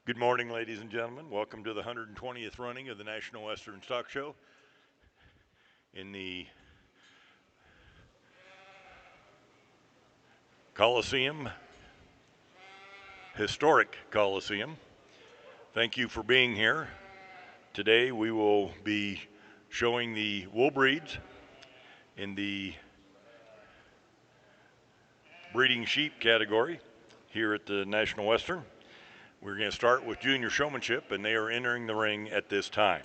Good morning, ladies and gentlemen. Welcome to the 120th running of the National Western Stock Show in the Coliseum, historic Coliseum. Thank you for being here. Today we will be showing the wool breeds in the breeding sheep category here at the National Western. We're going to start with junior showmanship, and they are entering the ring at this time.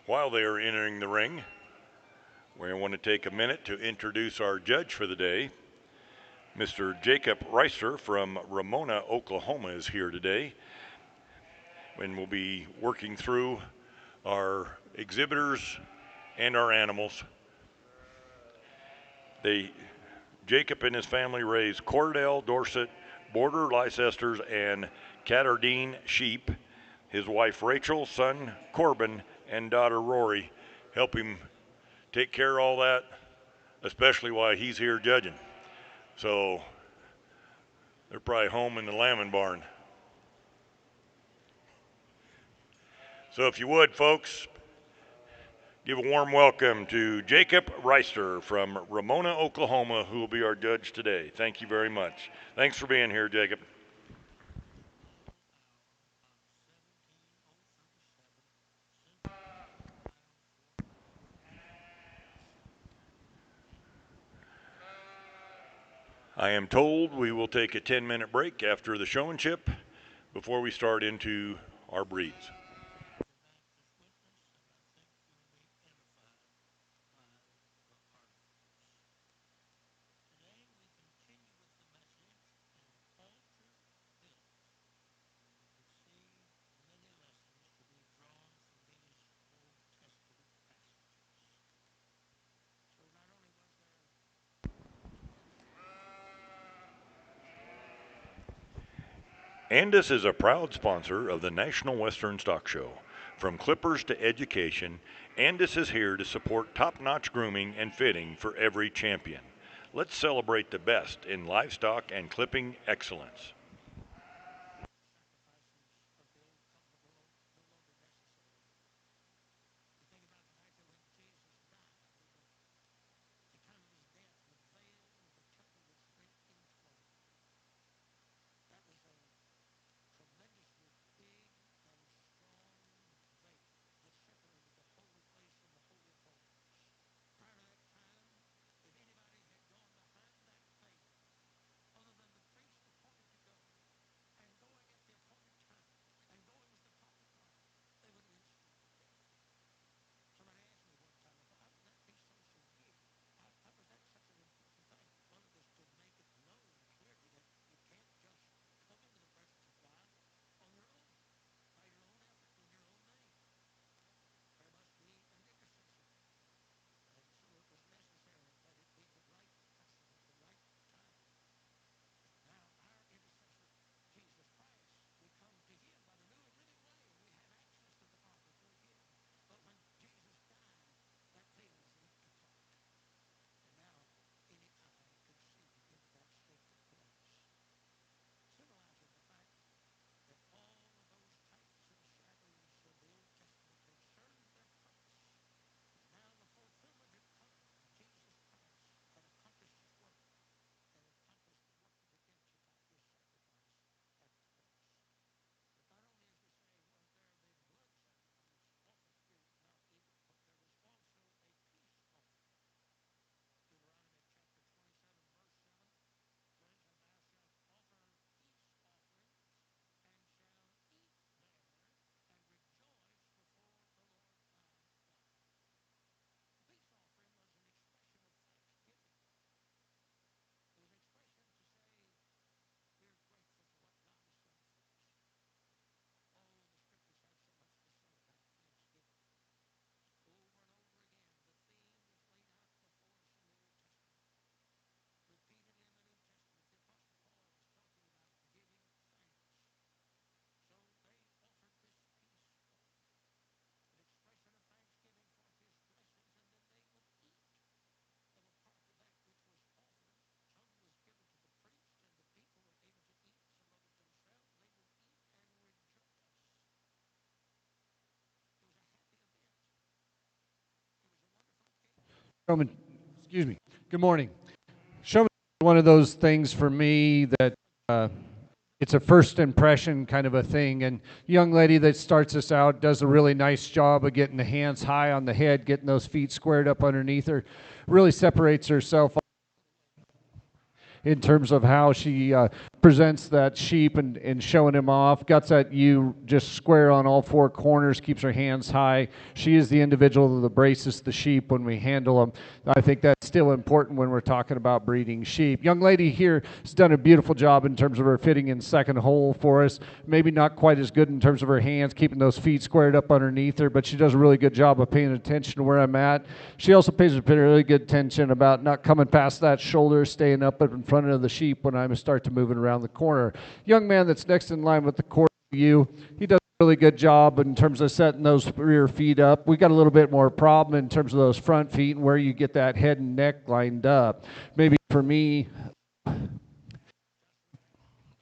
While they are entering the ring, we want to take a minute to introduce our judge for the day. Mr. Jacob Reister from Ramona, Oklahoma is here today, and we'll be working through our exhibitors and our animals. Jacob and his family raise Cordell, Dorset, Border Leicesters, and Catterdine sheep. His wife Rachel, son Corbin, and daughter Rory help him take care of all that, especially while he's here judging. So they're probably home in the lambing barn. So if you would, folks, give a warm welcome to Jacob Reister from Ramona, Oklahoma, who will be our judge today. Thank you very much. Thanks for being here, Jacob. I am told we will take a 10-minute break after the showmanship before we start into our breeds. Andis is a proud sponsor of the National Western Stock Show. From clippers to education, Andis is here to support top-notch grooming and fitting for every champion. Let's celebrate the best in livestock and clipping excellence. Showman, excuse me. Good morning. Showman is one of those things for me that uh, it's a first impression kind of a thing. And young lady that starts us out does a really nice job of getting the hands high on the head, getting those feet squared up underneath her. Really separates herself in terms of how she presents that sheep and showing him off. Guts that you just square on all four corners, keeps her hands high. She is the individual that braces the sheep when we handle them. I think that's still important when we're talking about breeding sheep. Young lady here has done a beautiful job in terms of her fitting in second hole for us. Maybe not quite as good in terms of her hands, keeping those feet squared up underneath her, but she does a really good job of paying attention to where I'm at. She also pays a really good attention about not coming past that shoulder, staying up in front of the sheep when I start to move it around the corner. Young man that's next in line with the quarter view, he does a really good job in terms of setting those rear feet up. We got a little bit more problem in terms of those front feet and where you get that head and neck lined up. Maybe for me,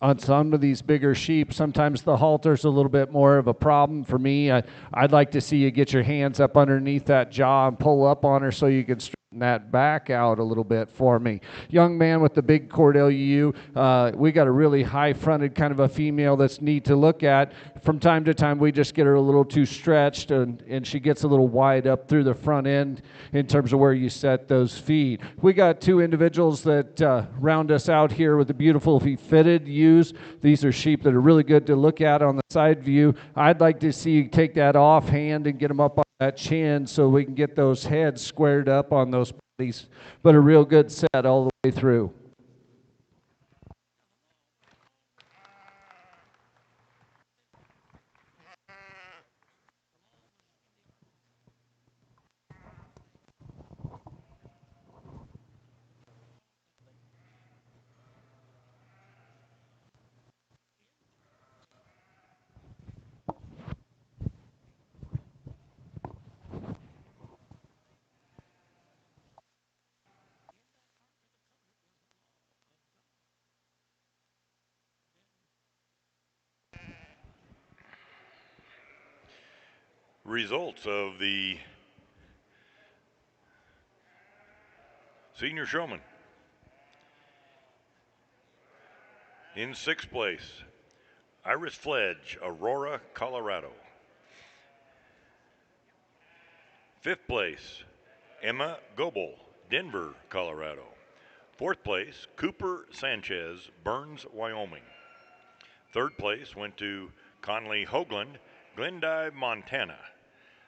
on some of these bigger sheep, sometimes the halter's a little bit more of a problem for me. I'd like to see you get your hands up underneath that jaw and pull up on her so you can straighten that back out a little bit for me. Young man with the big Cordell U, we got a really high-fronted kind of a female that's neat to look at. From time to time, we just get her a little too stretched, and she gets a little wide up through the front end in terms of where you set those feet. We got two individuals that round us out here with the beautiful fitted ewes. These are sheep that are really good to look at on the side view. I'd like to see you take that offhand and get them up on that chin so we can get those heads squared up on those bodies, but a real good set all the way through. Results of the Senior Showman. In sixth place, Iris Fledge, Aurora, Colorado. Fifth place, Emma Goebel, Denver, Colorado. Fourth place, Cooper Sanchez, Burns, Wyoming. Third place went to Conley Hoagland, Glendive, Montana.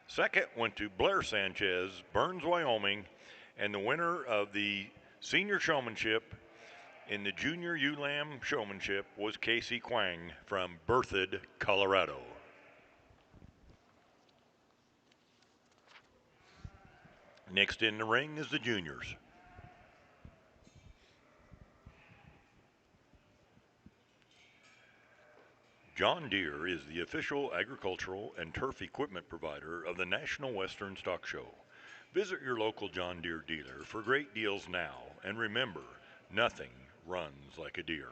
Second went to Blair Sanchez, Burns, Wyoming. And the winner of the senior showmanship in the junior ewe-lamb showmanship was Casey Quang from Berthoud, Colorado. Next in the ring is the juniors. John Deere is the official agricultural and turf equipment provider of the National Western Stock Show. Visit your local John Deere dealer for great deals now, and remember, nothing runs like a Deere.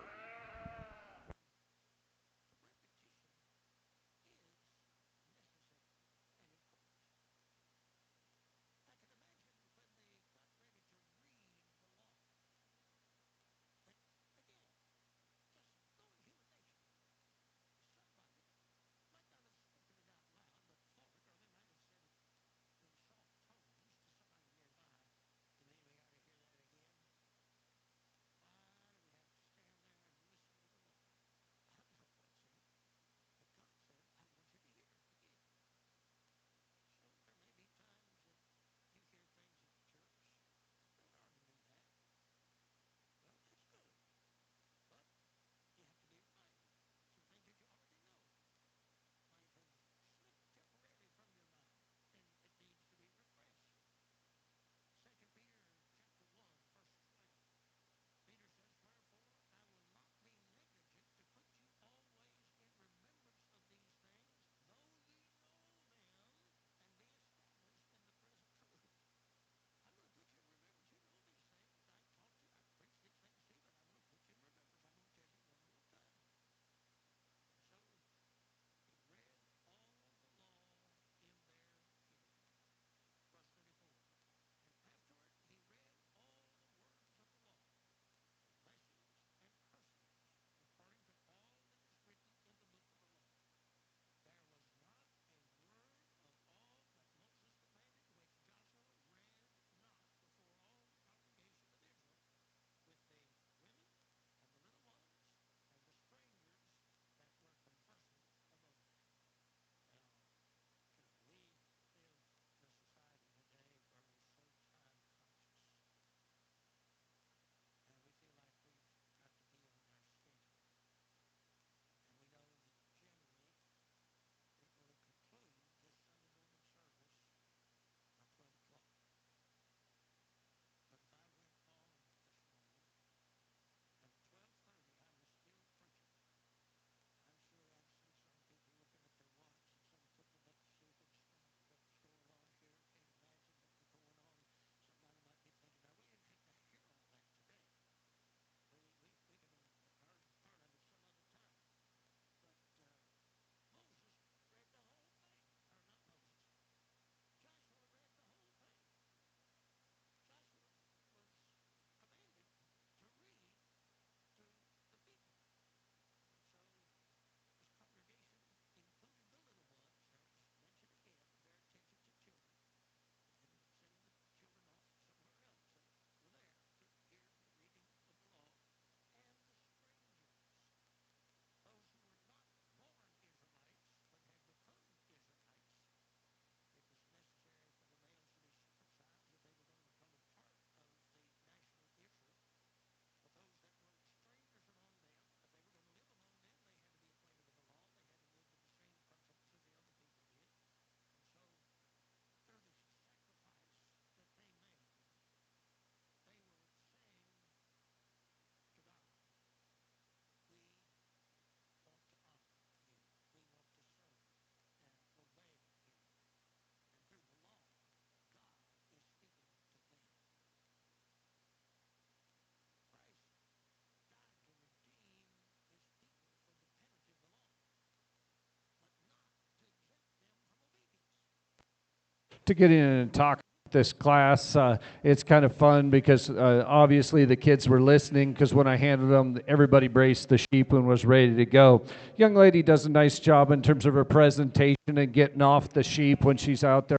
to get in and talk about this class. It's kind of fun because obviously the kids were listening because when I handed them, everybody braced the sheep and was ready to go. Young lady does a nice job in terms of her presentation and getting off the sheep when she's out there,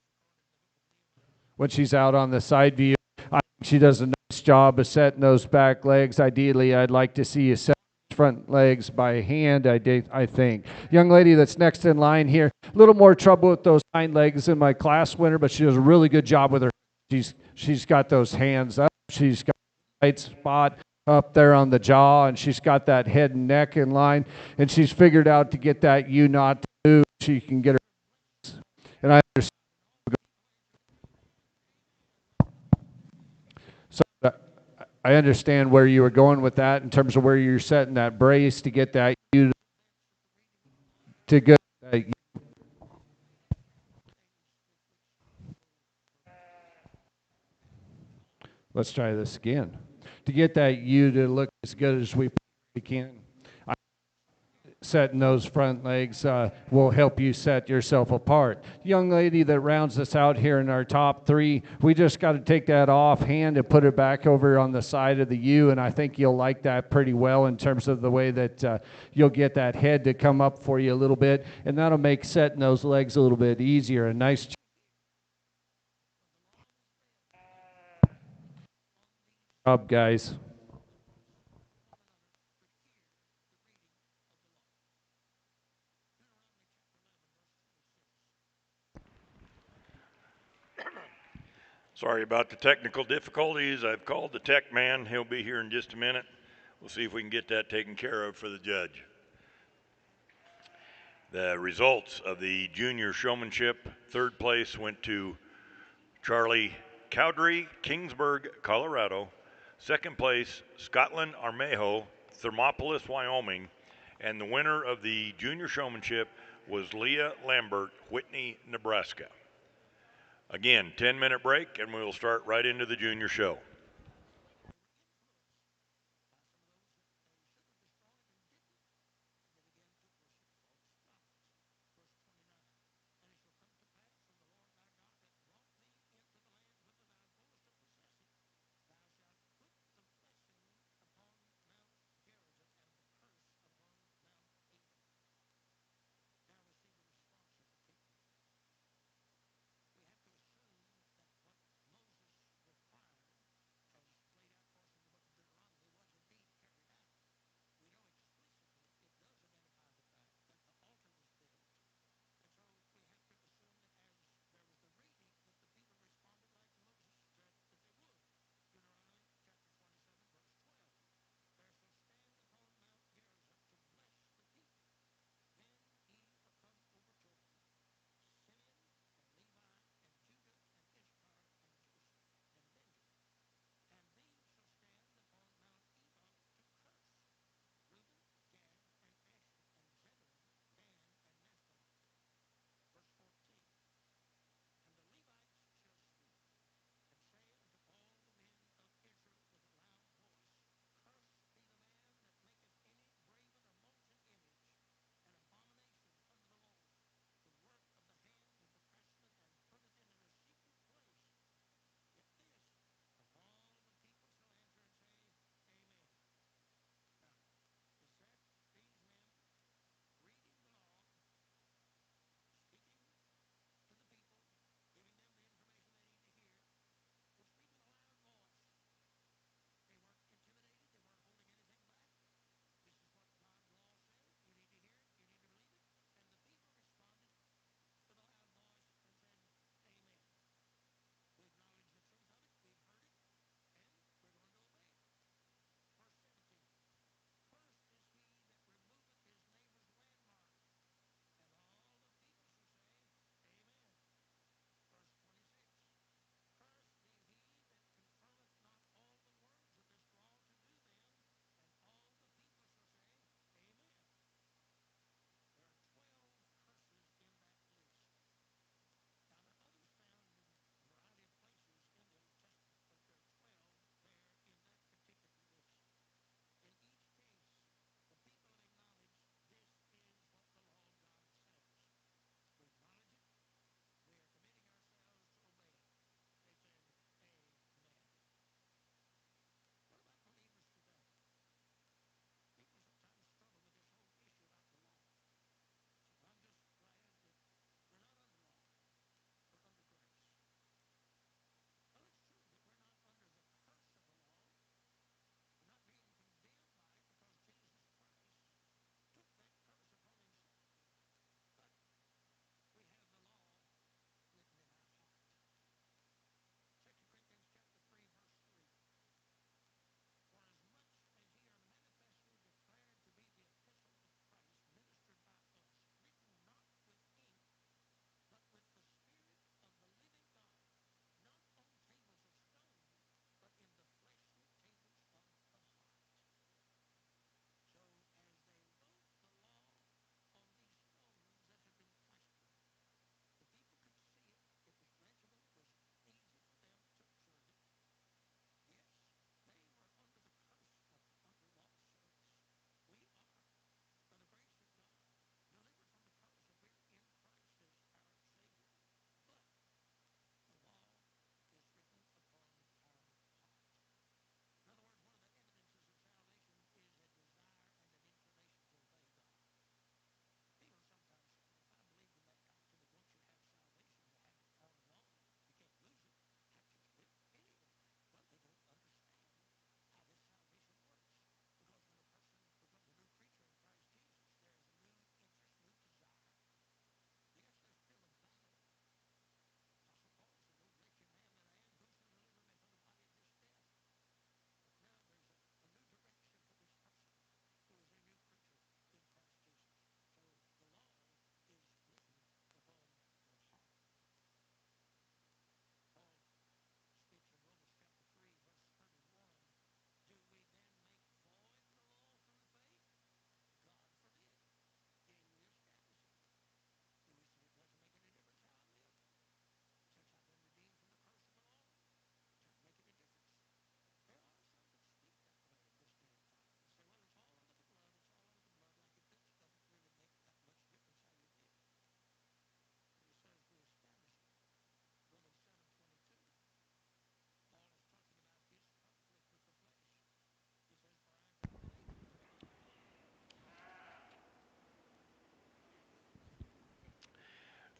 when she's out on the side view. I think she does a nice job of setting those back legs. Ideally, I'd like to see you set front legs by hand, I think. Young lady that's next in line here, a little more trouble with those hind legs in my class winner, but she does a really good job with her. She's got those hands up. She's got the right spot up there on the jaw, and she's got that head and neck in line, and she's figured out to get that U-knot to move. She can get her, and I understand. So I understand where you were going with that in terms of where you're setting that brace to get that U to get that. Let's try this again. To get that U to look as good as we can, setting those front legs will help you set yourself apart. Young lady that rounds us out here in our top three, we just got to take that off hand and put it back over on the side of the U, and I think you'll like that pretty well in terms of the way that you'll get that head to come up for you a little bit, and that'll make setting those legs a little bit easier. A nice job, guys. Sorry about the technical difficulties. I've called the tech man. He'll be here in just a minute. We'll see if we can get that taken care of for the judge. The results of the junior showmanship: third place went to Charlie Cowdery, Kingsburg, Colorado. Second place, Scotland Armejo, Thermopolis, Wyoming. And the winner of the junior showmanship was Leah Lambert, Whitney, Nebraska. Again, 10-minute break, and we'll start right into the junior show.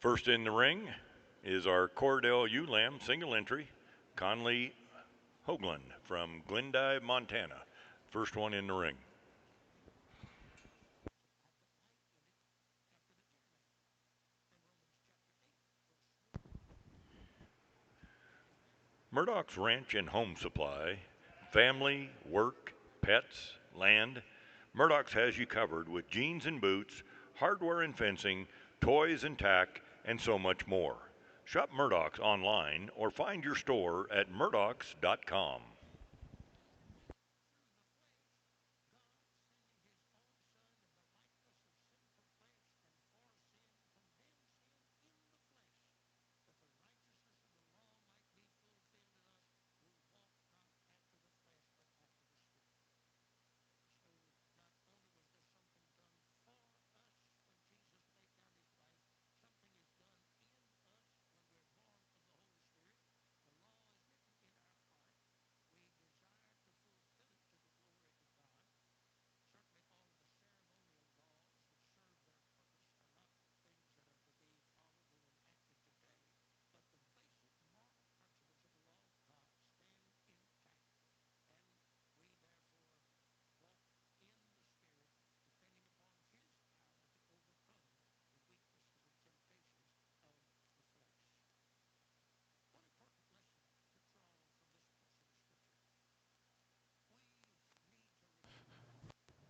First in the ring is our Cordell Ewe single entry, Conley Hoagland from Glendive, Montana. First one in the ring. Murdoch's Ranch and Home Supply, family, work, pets, land. Murdoch's has you covered with jeans and boots, hardware and fencing, toys and tack, and so much more. Shop Murdoch's online or find your store at murdochs.com.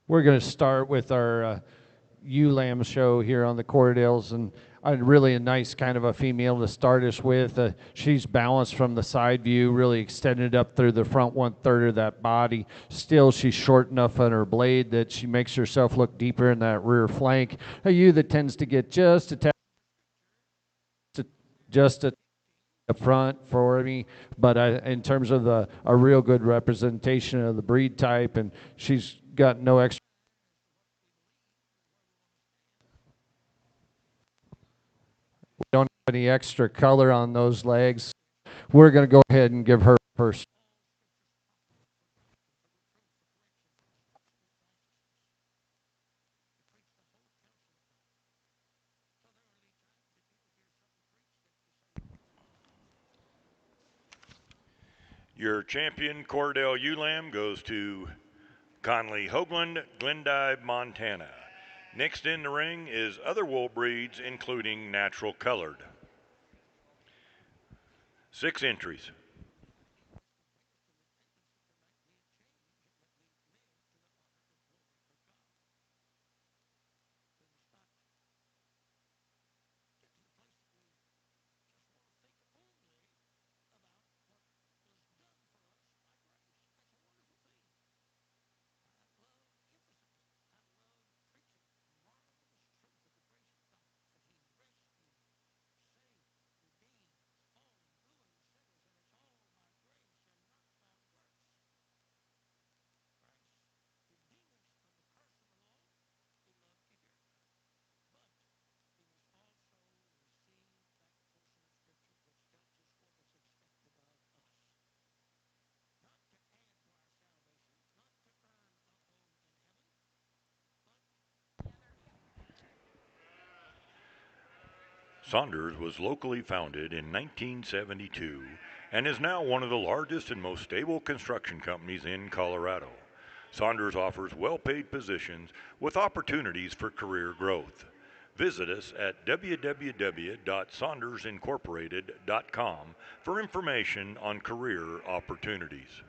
We're going to start with our ewe lamb show here on the Cordales, and really a nice kind of a female to start us with. She's balanced from the side view, really extended up through the front 1/3 of that body. Still, she's short enough on her blade that she makes herself look deeper in that rear flank. A ewe that tends to get just a tad, just a the front for me, but in terms of a real good representation of the breed type, and she's got no extra. We don't have any extra color on those legs. We're going to go ahead and give her first. Your champion Cordell Ewe goes to Conley Hoagland, Glendive, Montana. Next in the ring is other wool breeds, including natural colored. 6 entries. Saunders was locally founded in 1972 and is now one of the largest and most stable construction companies in Colorado. Saunders offers well paid positions with opportunities for career growth. Visit us at www.saundersincorporated.com for information on career opportunities.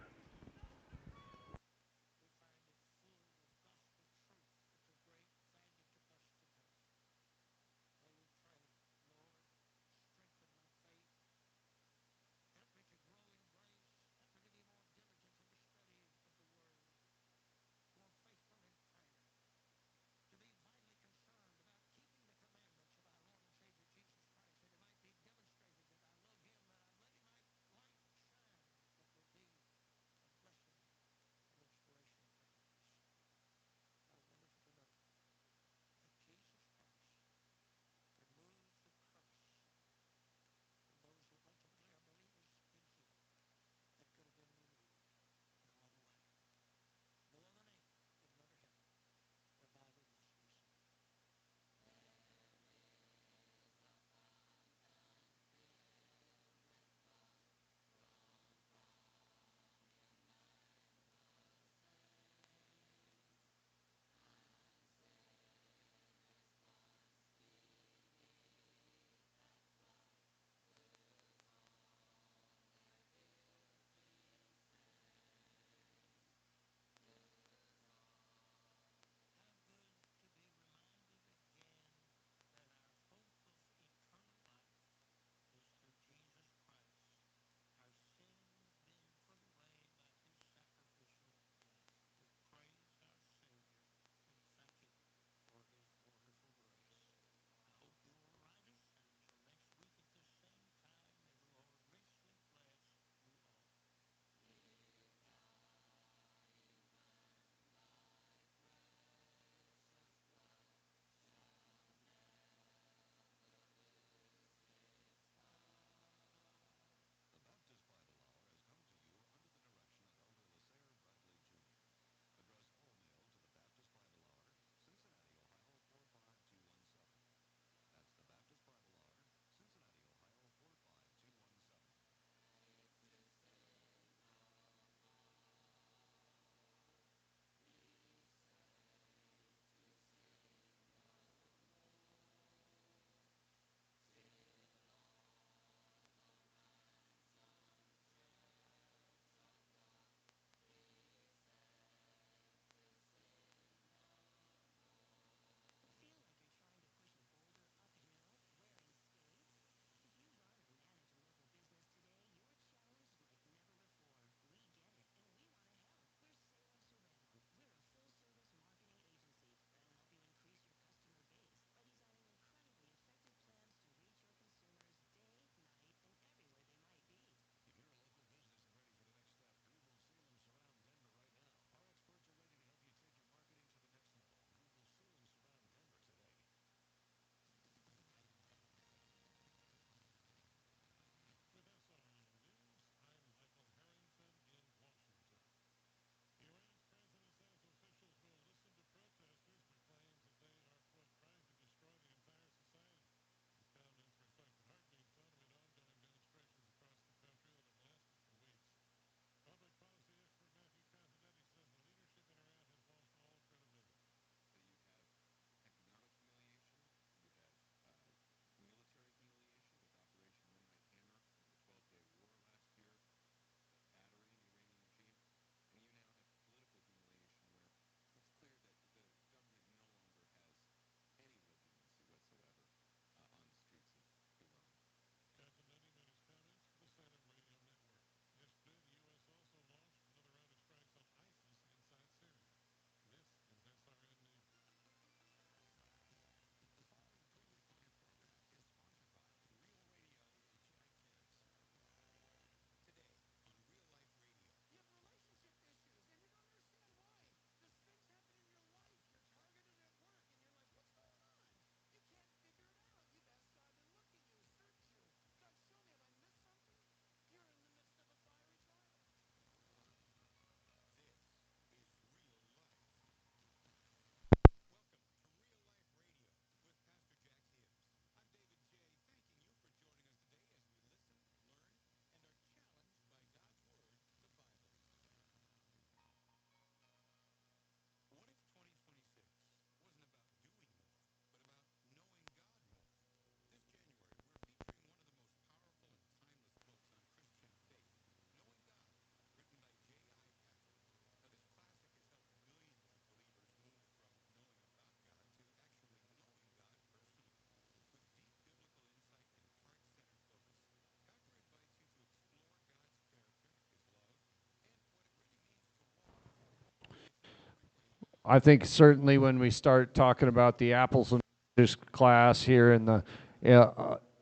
I think certainly when we start talking about the apples and oranges class here in the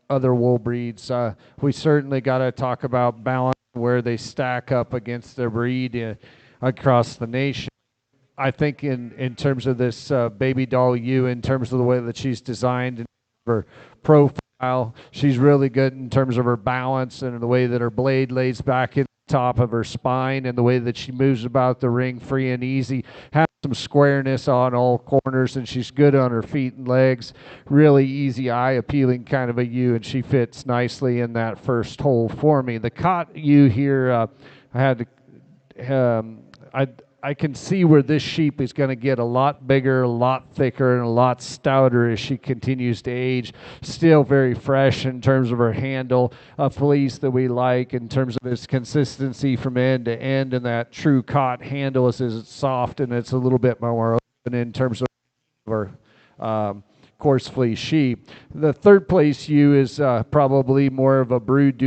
other wool breeds, we certainly got to talk about balance, where they stack up against their breed across the nation. I think in terms of this baby doll ewe, in terms of the way that she's designed and her profile, she's really good in terms of her balance and the way that her blade lays back in the top of her spine and the way that she moves about the ring free and easy. Has some squareness on all corners, and she's good on her feet and legs. Really easy eye appealing kind of a ewe, and she fits nicely in that first hole for me. The cot ewe here, I had to, I can see where this sheep is going to get a lot bigger, a lot thicker, and a lot stouter as she continues to age. Still very fresh in terms of her handle, a fleece that we like in terms of its consistency from end to end, and that true cot handle is it's soft and it's a little bit more open in terms of her coarse fleece sheep. The third place ewe is probably more of a brood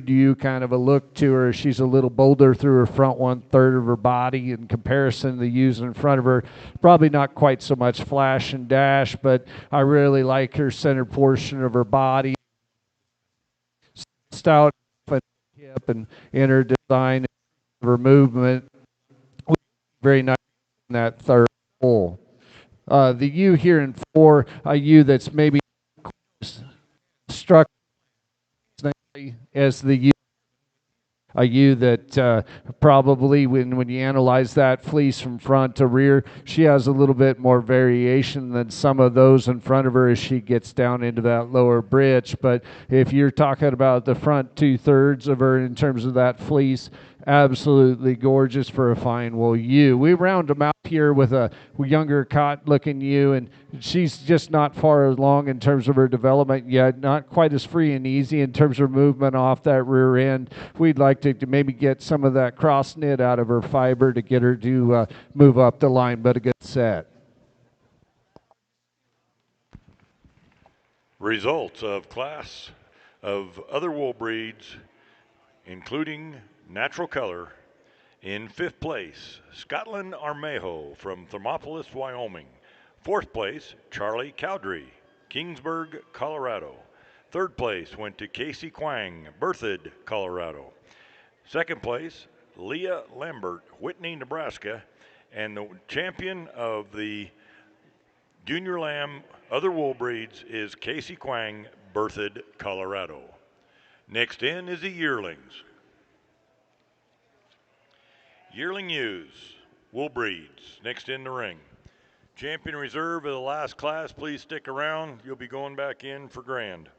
ewe kind of a look to her. She's a little bolder through her front 1/3 of her body in comparison to the ewes in front of her. Probably not quite so much flash and dash, but I really like her center portion of her body. Stout hip and in her design of her movement. Very nice in that third hole. The ewe here in 4, a ewe that's maybe struck as the ewe, a ewe that probably when you analyze that fleece from front to rear, she has a little bit more variation than some of those in front of her as she gets down into that lower bridge. But if you're talking about the front 2/3 of her in terms of that fleece, absolutely gorgeous for a fine wool ewe. We round them out here with a younger cot looking ewe, and she's just not far along in terms of her development yet, not quite as free and easy in terms of movement off that rear end. We'd like to maybe get some of that cross knit out of her fiber to get her to move up the line, but a good set. Results of class of other wool breeds, including natural color. In 5th place, Scotland Armejo from Thermopolis, Wyoming. 4th place, Charlie Cowdrey, Kingsburg, Colorado. 3rd place went to Casey Quang, Berthoud, Colorado. 2nd place, Leah Lambert, Whitney, Nebraska. And the champion of the Junior Lamb other wool breeds is Casey Quang, Berthoud, Colorado. Next in is the yearlings. Yearling ewes, wool breeds, next in the ring. Champion reserve of the last class, please stick around. You'll be going back in for grand.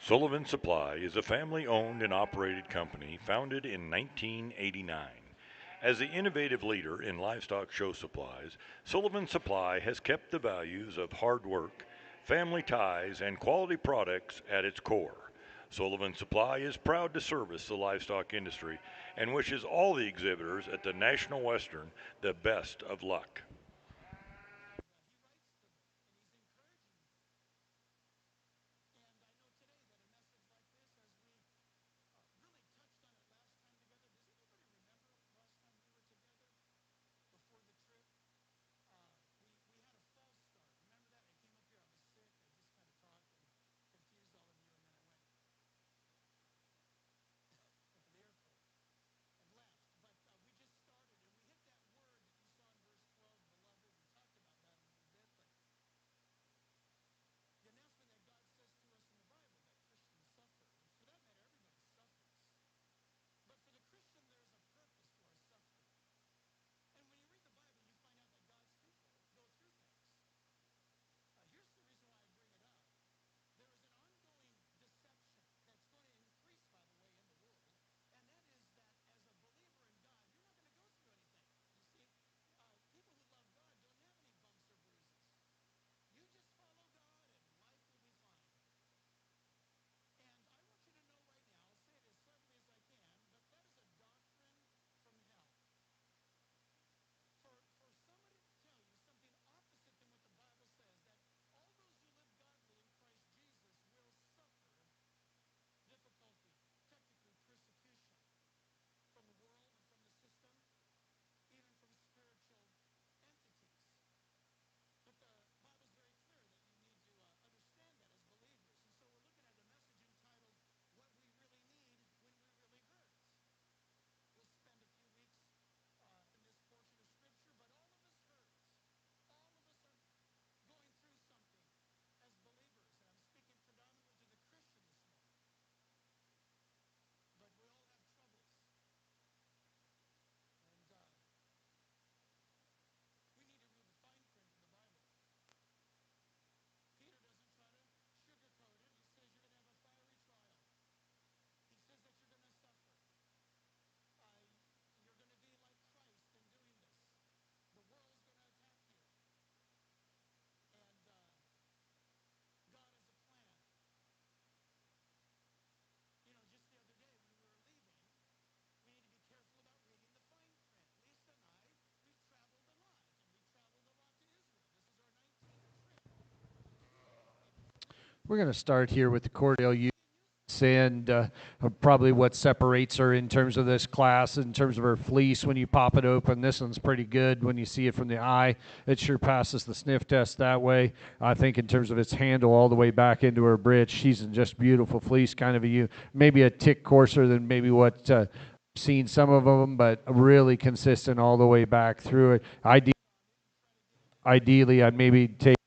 Sullivan Supply is a family-owned and operated company founded in 1989. As the innovative leader in livestock show supplies, Sullivan Supply has kept the values of hard work, family ties, and quality products at its core. Sullivan Supply is proud to service the livestock industry and wishes all the exhibitors at the National Western the best of luck. We're going to start here with the Cordell Utes and probably what separates her in terms of this class, in terms of her fleece. When you pop it open, this one's pretty good. When you see it from the eye, it sure passes the sniff test that way. I think in terms of its handle all the way back into her bridge, she's in just beautiful fleece, kind of maybe a tick coarser than maybe what seen some of them, but really consistent all the way back through it. Ideally, I'd maybe take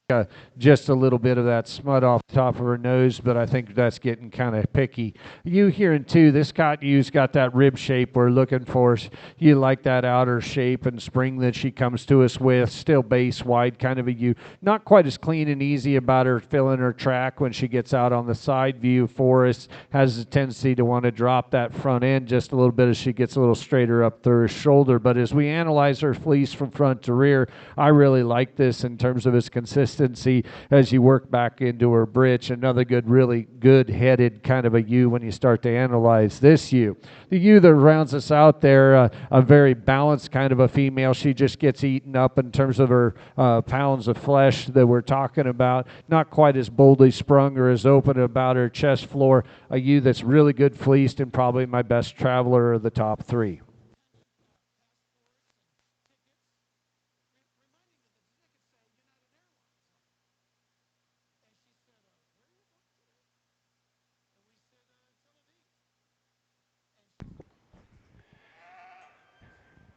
just a little bit of that smut off the top of her nose, but I think that's getting kind of picky. You hearing too, this cotton ewes got that rib shape we're looking for. You like that outer shape and spring that she comes to us with, still base wide kind of a ewe. Not quite as clean and easy about her filling her track when she gets out on the side view for us. Has a tendency to want to drop that front end just a little bit as she gets a little straighter up through her shoulder. But as we analyze her fleece from front to rear, I really like this in terms of its consistency as you work back into her britch. Another good, really good headed kind of a ewe when you start to analyze this ewe. The ewe that rounds us out there, a very balanced kind of a female. She just gets eaten up in terms of her pounds of flesh that we're talking about. Not quite as boldly sprung or as open about her chest floor. A ewe that's really good fleeced and probably my best traveler of the top three.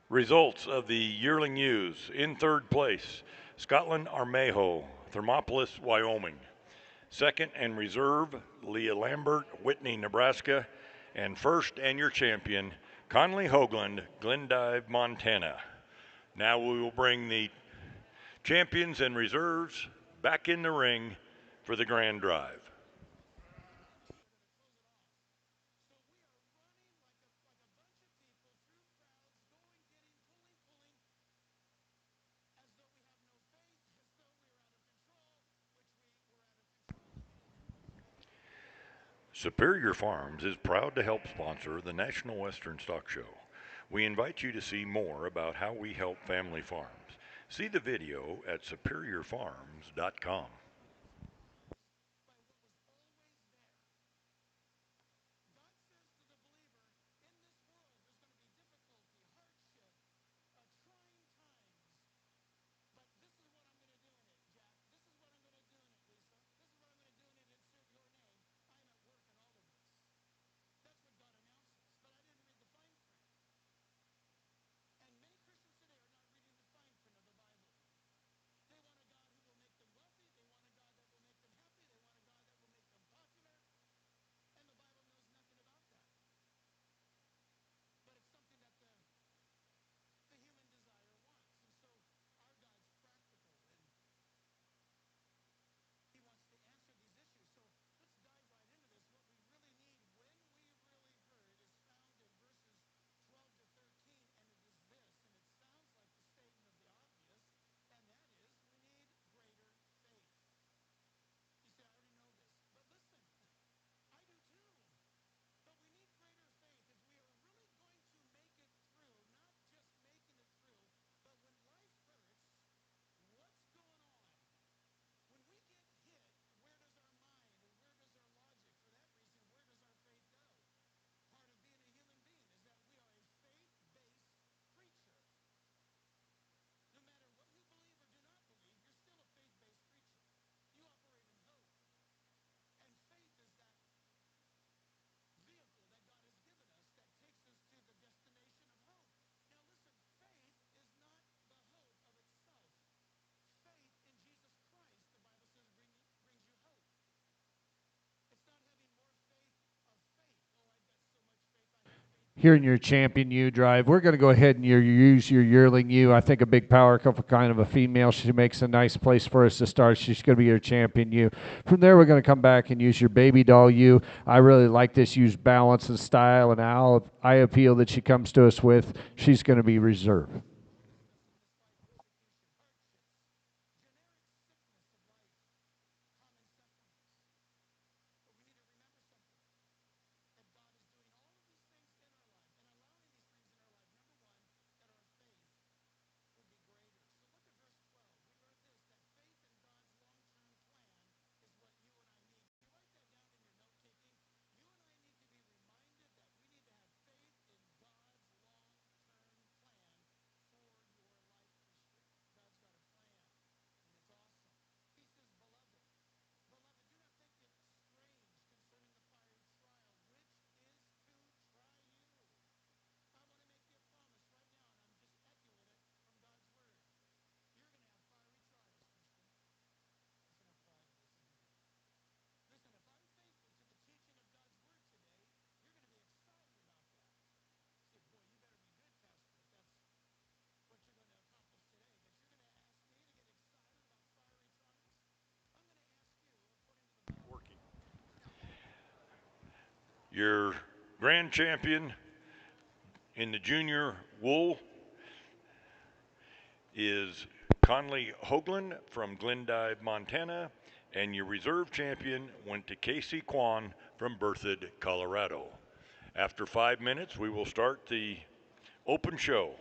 Results of the yearling ewes. In third place, Scotland Armejo, Thermopolis, Wyoming. Second and reserve, Leah Lambert, Whitney, Nebraska. And first and your champion, Conley Hoagland, Glendive, Montana. Now we will bring the champions and reserves back in the ring for the grand drive. Superior Farms is proud to help sponsor the National Western Stock Show. We invite you to see more about how we help family farms. See the video at superiorfarms.com. Here in your champion ewe drive, we're going to go ahead and use your yearling ewe. I think a big power couple kind of a female. She makes a nice place for us to start. She's going to be your champion ewe. From there, we're going to come back and use your baby doll ewe. I really like this ewe's balance and style and eye appeal that she comes to us with. She's going to be reserve. Your grand champion in the junior wool is Conley Hoagland from Glendive, Montana, and your reserve champion went to Casey Kwan from Berthoud, Colorado. After 5 minutes, we will start the open show.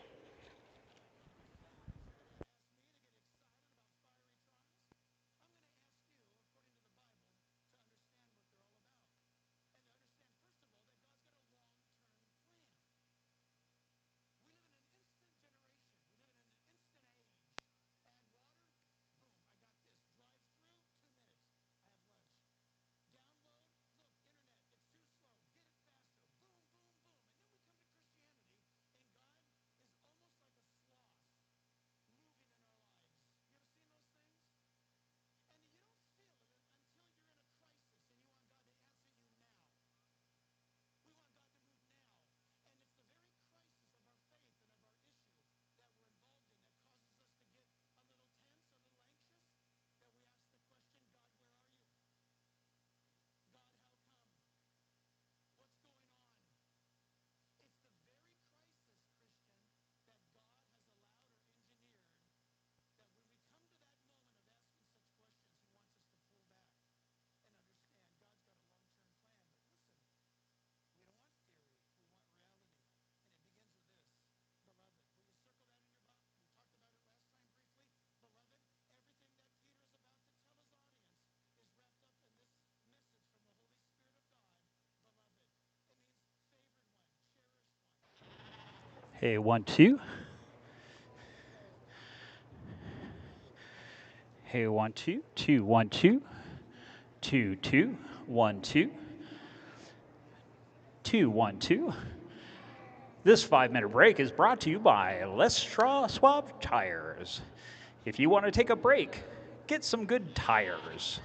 Hey, 1 2. Hey, 1 2. 2 1 2. 2 2 1 2. 2 1 2. This 5-minute break is brought to you by Les Schwab Tires. If you want to take a break, get some good tires.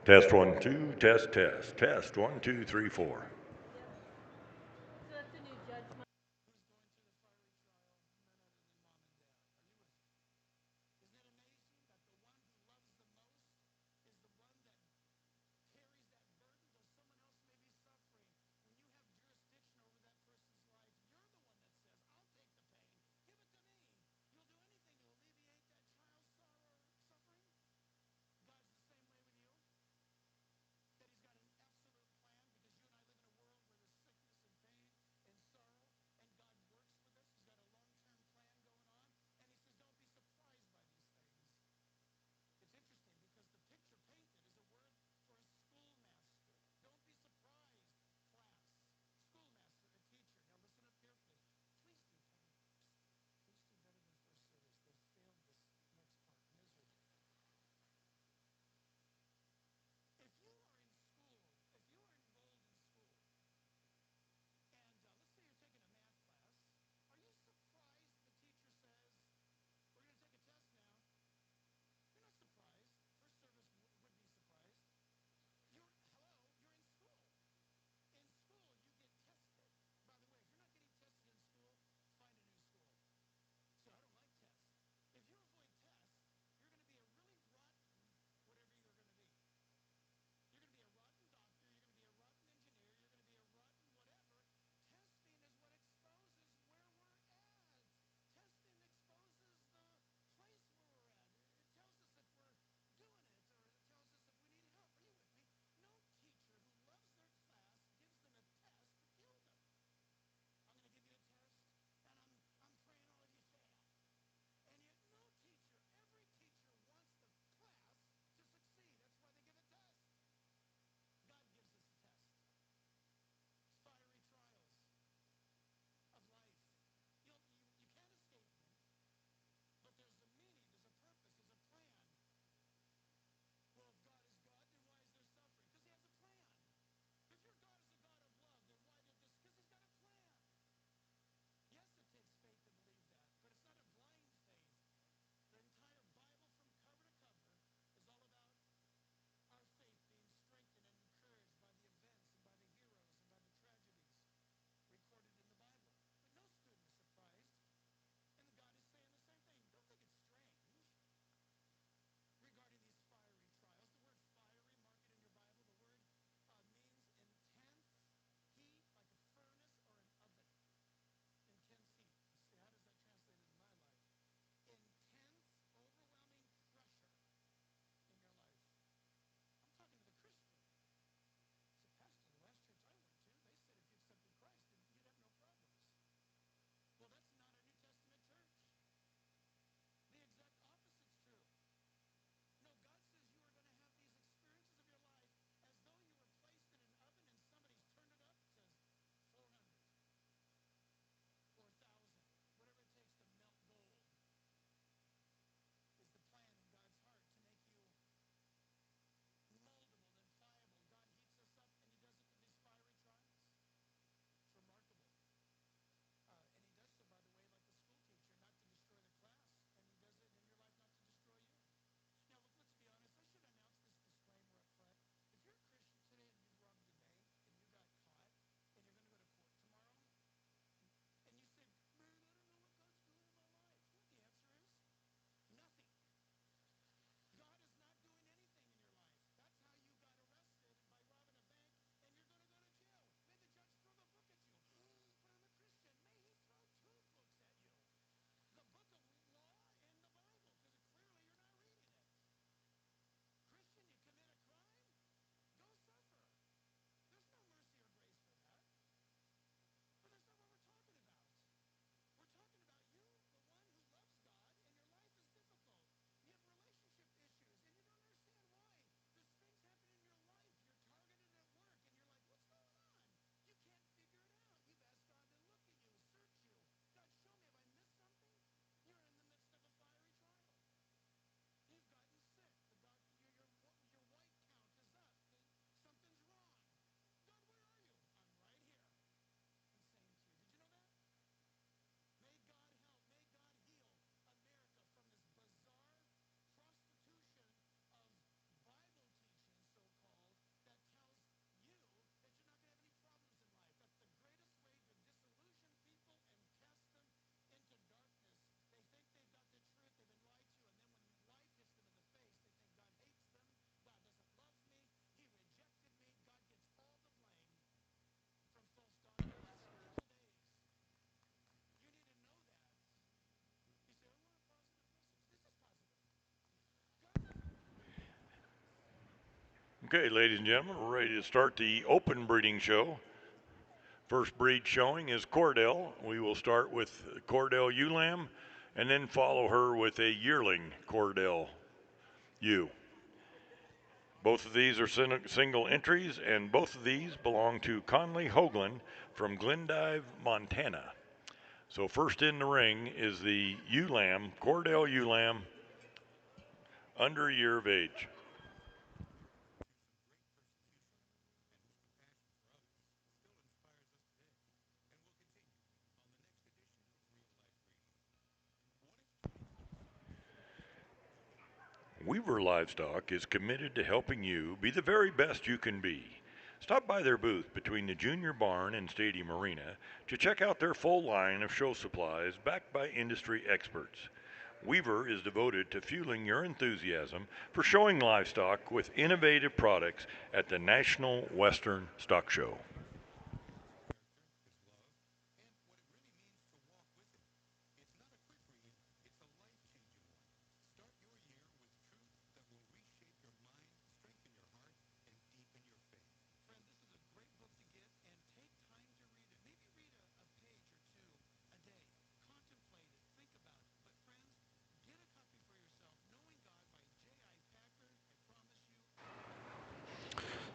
Test 1 2, test, test, test 1 2 3 4. Okay, ladies and gentlemen, we're ready to start the open breeding show. First breed showing is Cordell. We will start with Cordell ewe lamb and then follow her with a yearling Cordell ewe. Both of these are single entries, and both of these belong to Conley Hoagland from Glendive, Montana. So first in the ring is the ewe lamb, Cordell ewe lamb, under a year of age. Weaver Livestock is committed to helping you be the very best you can be. Stop by their booth between the Junior Barn and Stadium Arena to check out their full line of show supplies backed by industry experts. Weaver is devoted to fueling your enthusiasm for showing livestock with innovative products at the National Western Stock Show.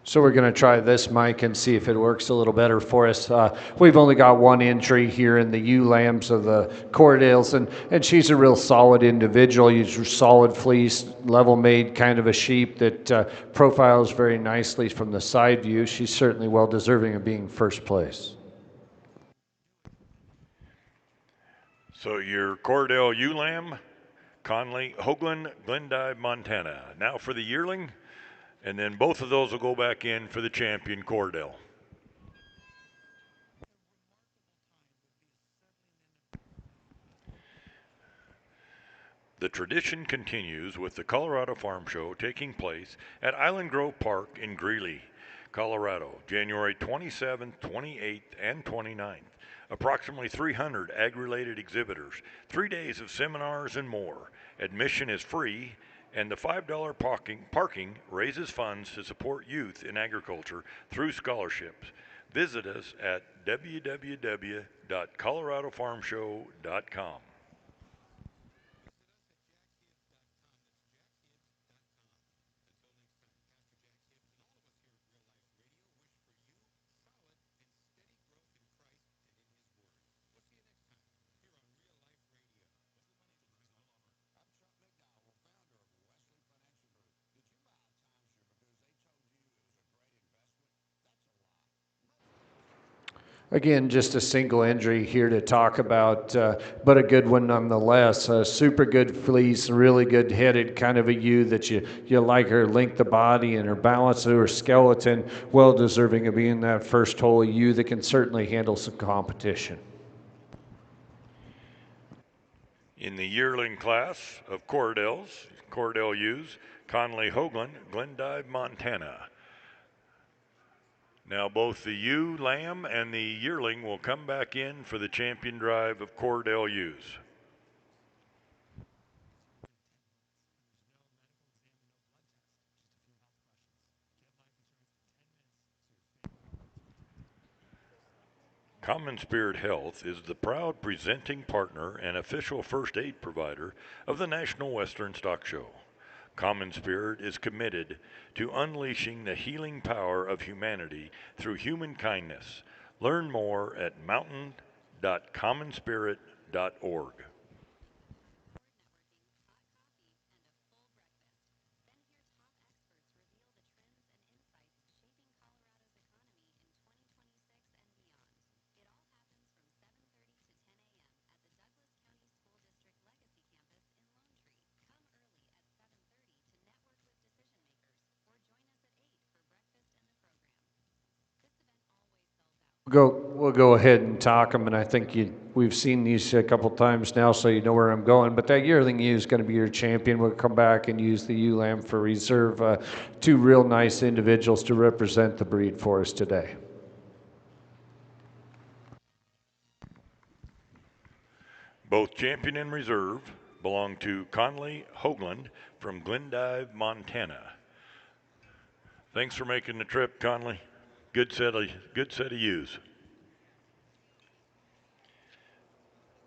So we're going to try this mic and see if it works a little better for us. We've only got one entry here in the ewe lambs of the Cordales, and she's a real solid individual. She's a solid fleece, level made kind of a sheep that profiles very nicely from the side view. She's certainly well deserving of being first place. So your Cordell ewe lamb, Conley Hoagland, Glendive, Montana. Now for the yearling. And then both of those will go back in for the champion Cordell. The tradition continues with the Colorado Farm Show taking place at Island Grove Park in Greeley, Colorado, January 27th, 28th, and 29th. Approximately 300 ag-related exhibitors, 3 days of seminars, and more. Admission is free, and the $5 parking raises funds to support youth in agriculture through scholarships. Visit us at www.coloradofarmshow.com. Again, just a single injury here to talk about, but a good one nonetheless. A super good fleece, really good headed kind of a ewe that you like her length of body and her balance of her skeleton. Well deserving of being that first whole ewe that can certainly handle some competition. In the yearling class of Cordell ewes, Conley Hoagland, Glendive, Montana. Now both the ewe lamb and the yearling will come back in for the champion drive of Cordell ewes. Common Spirit Health is the proud presenting partner and official first aid provider of the National Western Stock Show. Common Spirit is committed to unleashing the healing power of humanity through human kindness. Learn more at mountain.commonspirit.org. We'll go ahead and talk them, and I think we've seen these a couple times now, so you know where I'm going. But that yearling ewe is going to be your champion. We'll come back and use the ewe lamb for reserve. Two real nice individuals to represent the breed for us today. Both champion and reserve belong to Conley Hoagland from Glendive, Montana. Thanks for making the trip, Conley. Good set of ewes.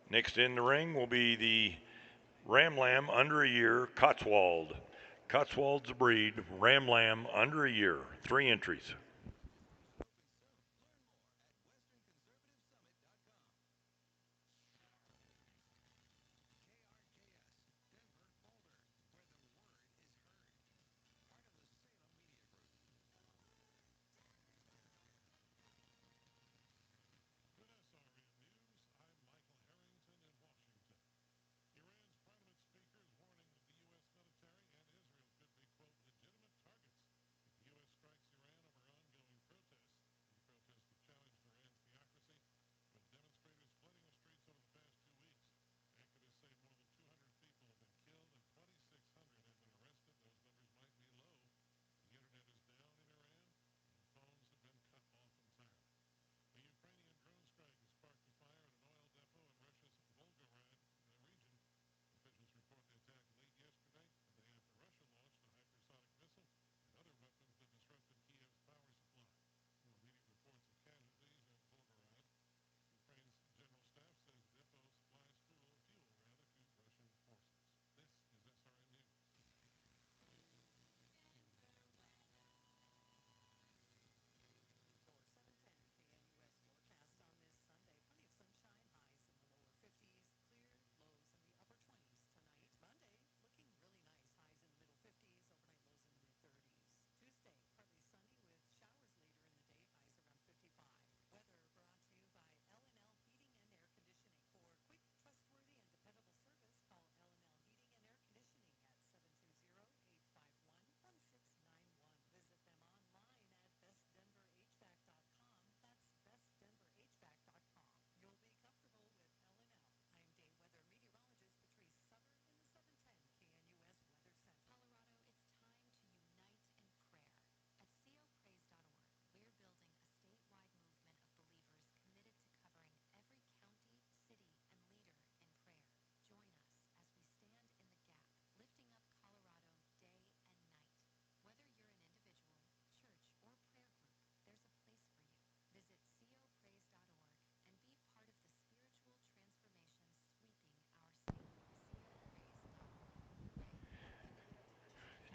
Next in the ring will be the Ram Lamb under a year Cotswold. Cotswold's a breed. Ram Lamb under a year. 3 entries.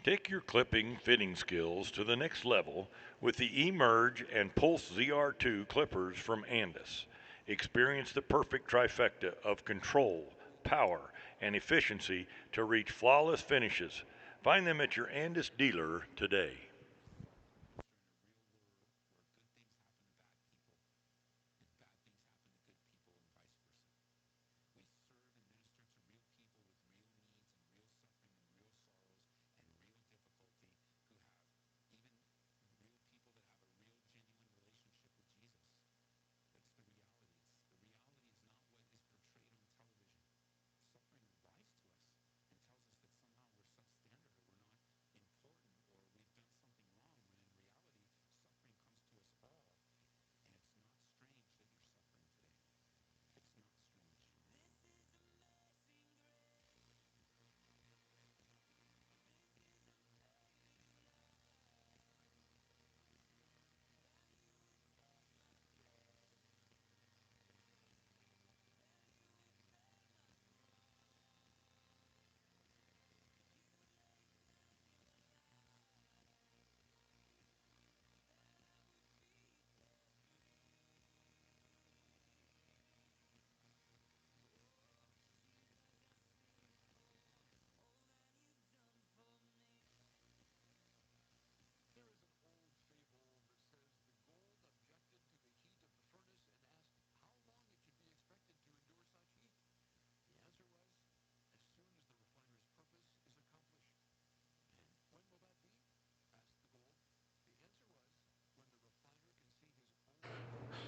Take your clipping fitting skills to the next level with the eMerge and Pulse ZR2 clippers from Andis. Experience the perfect trifecta of control, power, and efficiency to reach flawless finishes. Find them at your Andis dealer today.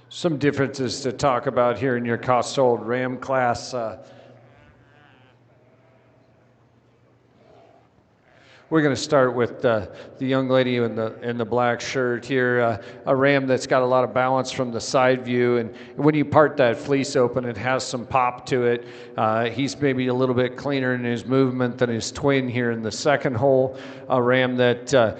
Some differences to talk about here in your Cotswold Ram class. We're going to start with the young lady in the black shirt here, a ram that's got a lot of balance from the side view. And when you part that fleece open, it has some pop to it. He's maybe a little bit cleaner in his movement than his twin here in the second hole. A ram that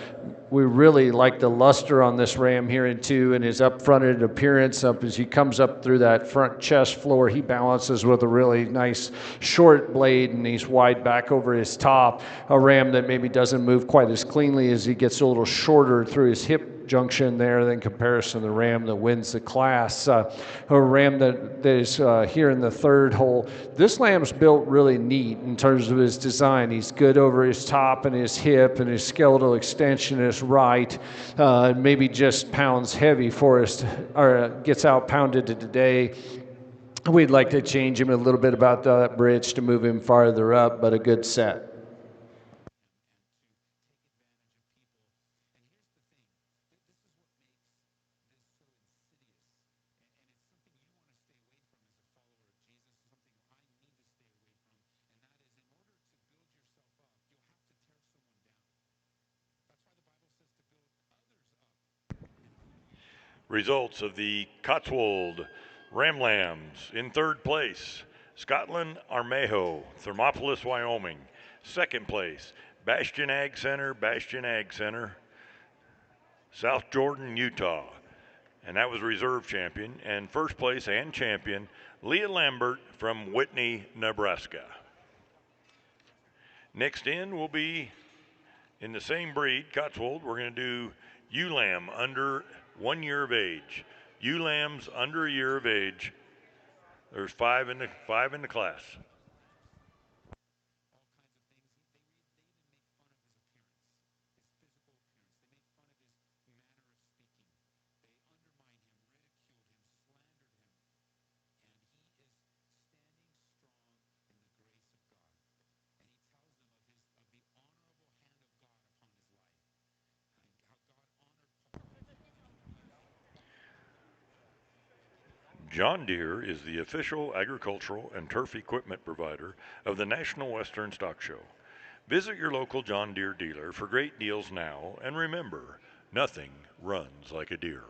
we really like the luster on this ram here in 2 and his up-fronted appearance. Up as he comes up through that front chest floor, he balances with a really nice short blade, and he's wide back over his top. A ram that maybe doesn't move quite as cleanly as he gets a little shorter through his hip junction there in comparison to the ram that wins the class. A ram that is here in the 3rd hole. This lamb's built really neat in terms of his design. He's good over his top and his hip, and his skeletal extension is right. Maybe just pounds heavy for us, or gets out pounded today. We'd like to change him a little bit about that bridge to move him farther up, but a good set. Results of the Cotswold Ram Lambs. In 3rd place, Scotland Armejo, Thermopolis, Wyoming. 2nd place, Bastion Ag Center, South Jordan, Utah. And that was reserve champion. And 1st place and champion, Leah Lambert from Whitney, Nebraska. Next in will be in the same breed, Cotswold. We're going to do ewe lamb under 1 year of age. Ewe lambs under a year of age. There's five in the class. John Deere is the official agricultural and turf equipment provider of the National Western Stock Show. Visit your local John Deere dealer for great deals now, and remember, nothing runs like a Deere.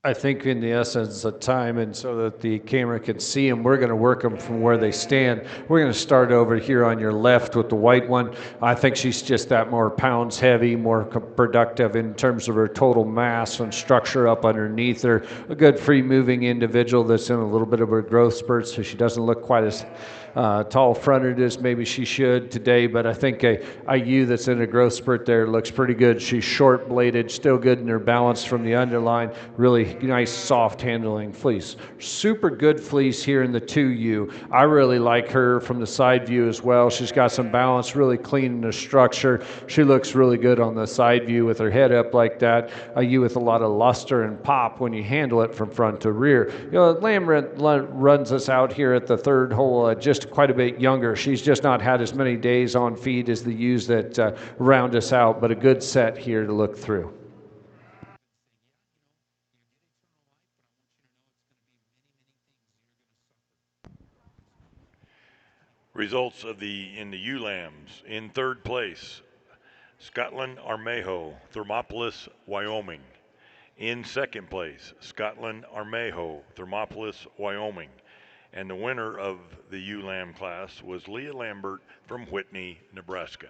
I think in the essence of time, and so that the camera can see them, we're going to work them from where they stand. We're going to start over here on your left with the white one. I think she's just that more pounds heavy, more productive in terms of her total mass and structure up underneath her. A good free moving individual that's in a little bit of a growth spurt, so she doesn't look quite as tall fronted as maybe she should today, but I think a ewe that's in a growth spurt there looks pretty good. She's short bladed, still good in her balance from the underline, really nice soft handling fleece. Super good fleece here in the 2U. I really like her from the side view as well. She's got some balance, really clean in the structure. She looks really good on the side view with her head up like that. A ewe with a lot of luster and pop when you handle it from front to rear. You know, Lamb runs us out here at the third hole just quite a bit younger. She's just not had as many days on feed as the ewes that round us out, but a good set here to look through. Results of in the ewe lambs. In third place, Scotland Armejo, Thermopolis, Wyoming. In second place, Scotland Armejo, Thermopolis, Wyoming. And the winner of the ewe lamb class was Leah Lambert from Whitney, Nebraska.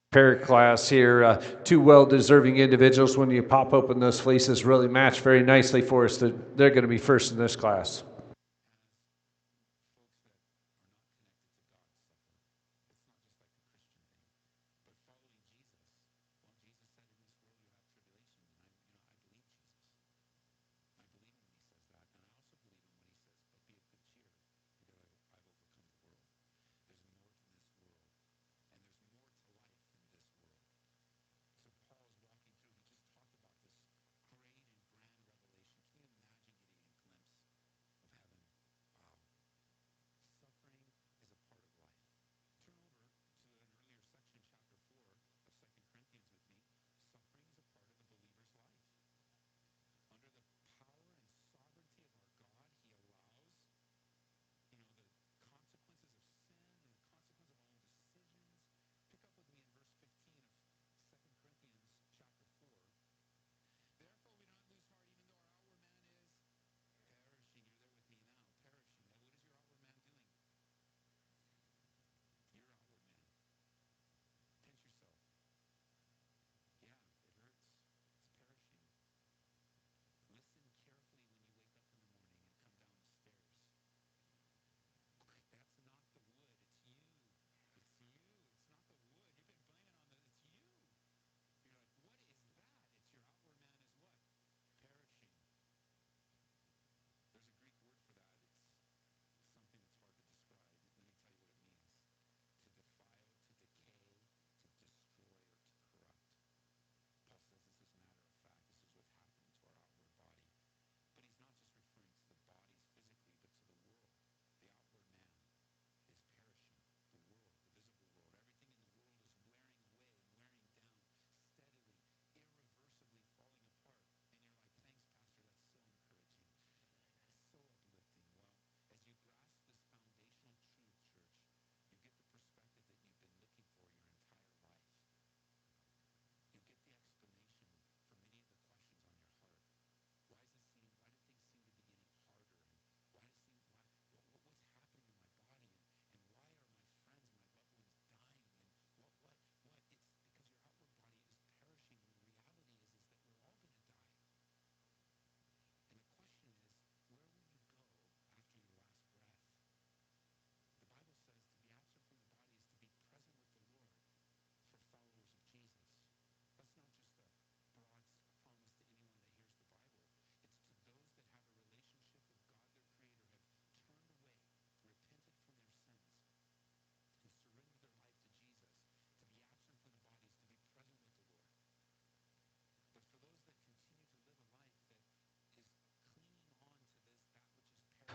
Pair class here, two well-deserving individuals. When you pop open those fleeces, really match very nicely for us. They're going to be first in this class.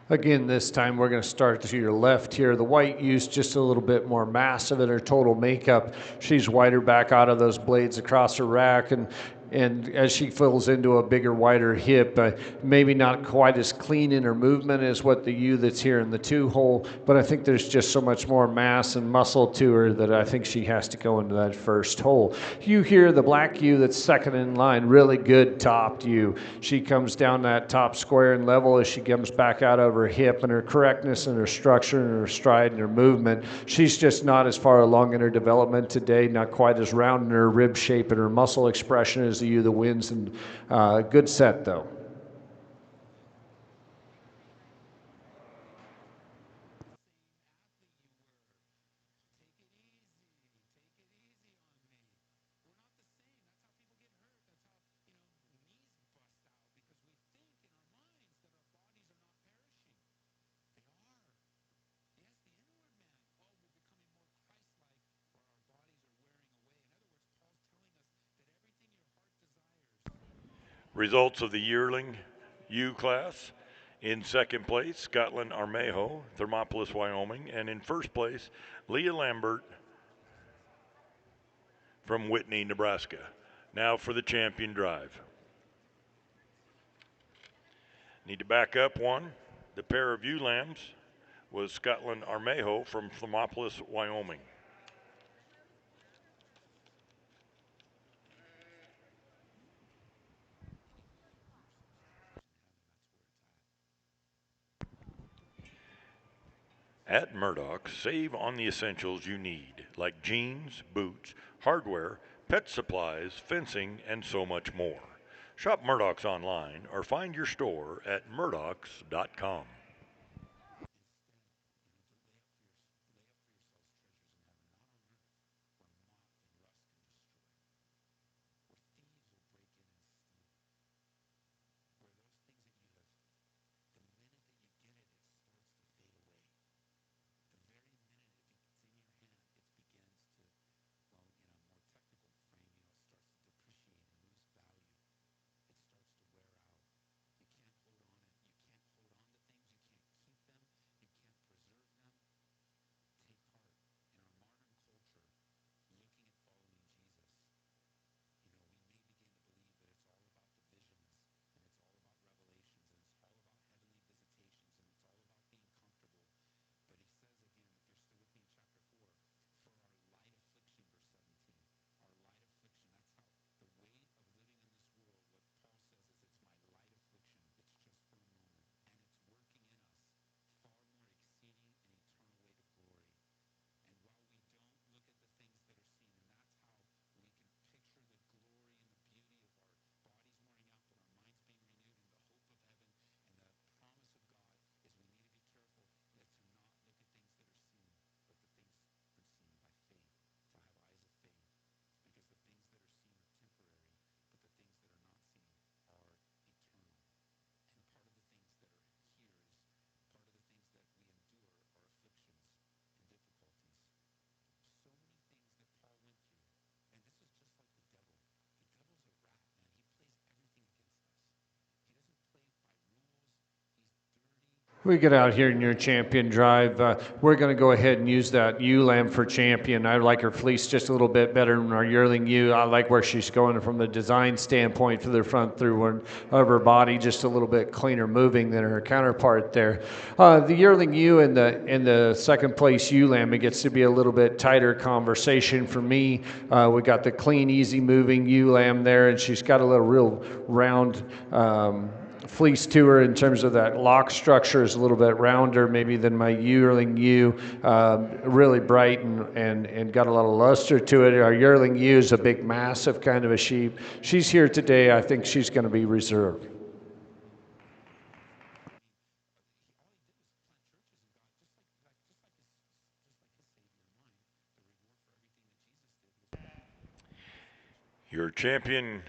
Again, this time we're going to start to your left here. The white ewe's just a little bit more massive in her total makeup. She's wider back out of those blades across her rack and and as she fills into a bigger, wider hip, maybe not quite as clean in her movement as what the ewe that's here in the 2-hole, but I think there's just so much more mass and muscle to her that I think she has to go into that first hole. You hear the black ewe that's second in line, really good topped ewe. She comes down that top square and level as she comes back out of her hip, and her correctness and her structure and her stride and her movement. She's just not as far along in her development today, not quite as round in her rib shape and her muscle expression as the ewe that wins. And good set though. Results of the yearling U class. In second place, Scotland Armejo, Thermopolis, Wyoming. And in first place, Leah Lambert from Whitney, Nebraska. Now for the champion drive. Need to back up one. The pair of ewe lambs was Scotland Armejo from Thermopolis, Wyoming. At Murdoch, save on the essentials you need, like jeans, boots, hardware, pet supplies, fencing, and so much more. Shop Murdoch's online or find your store at murdochs.com. We get out here in your champion drive. We're going to go ahead and use that ewe lamb for champion. I like her fleece just a little bit better than our yearling ewe. I like where she's going from the design standpoint for the front through of her body, just a little bit cleaner moving than her counterpart there. The yearling ewe and the second place ewe lamb, it gets to be a little bit tighter conversation for me. We got the clean, easy moving ewe lamb there, and she's got a little real round fleece to her in terms of that lock structure is a little bit rounder maybe than my yearling ewe, really bright and got a lot of luster to it. Our yearling ewe is a big, massive kind of a sheep. She's here today. I think she's going to be reserved. Your champion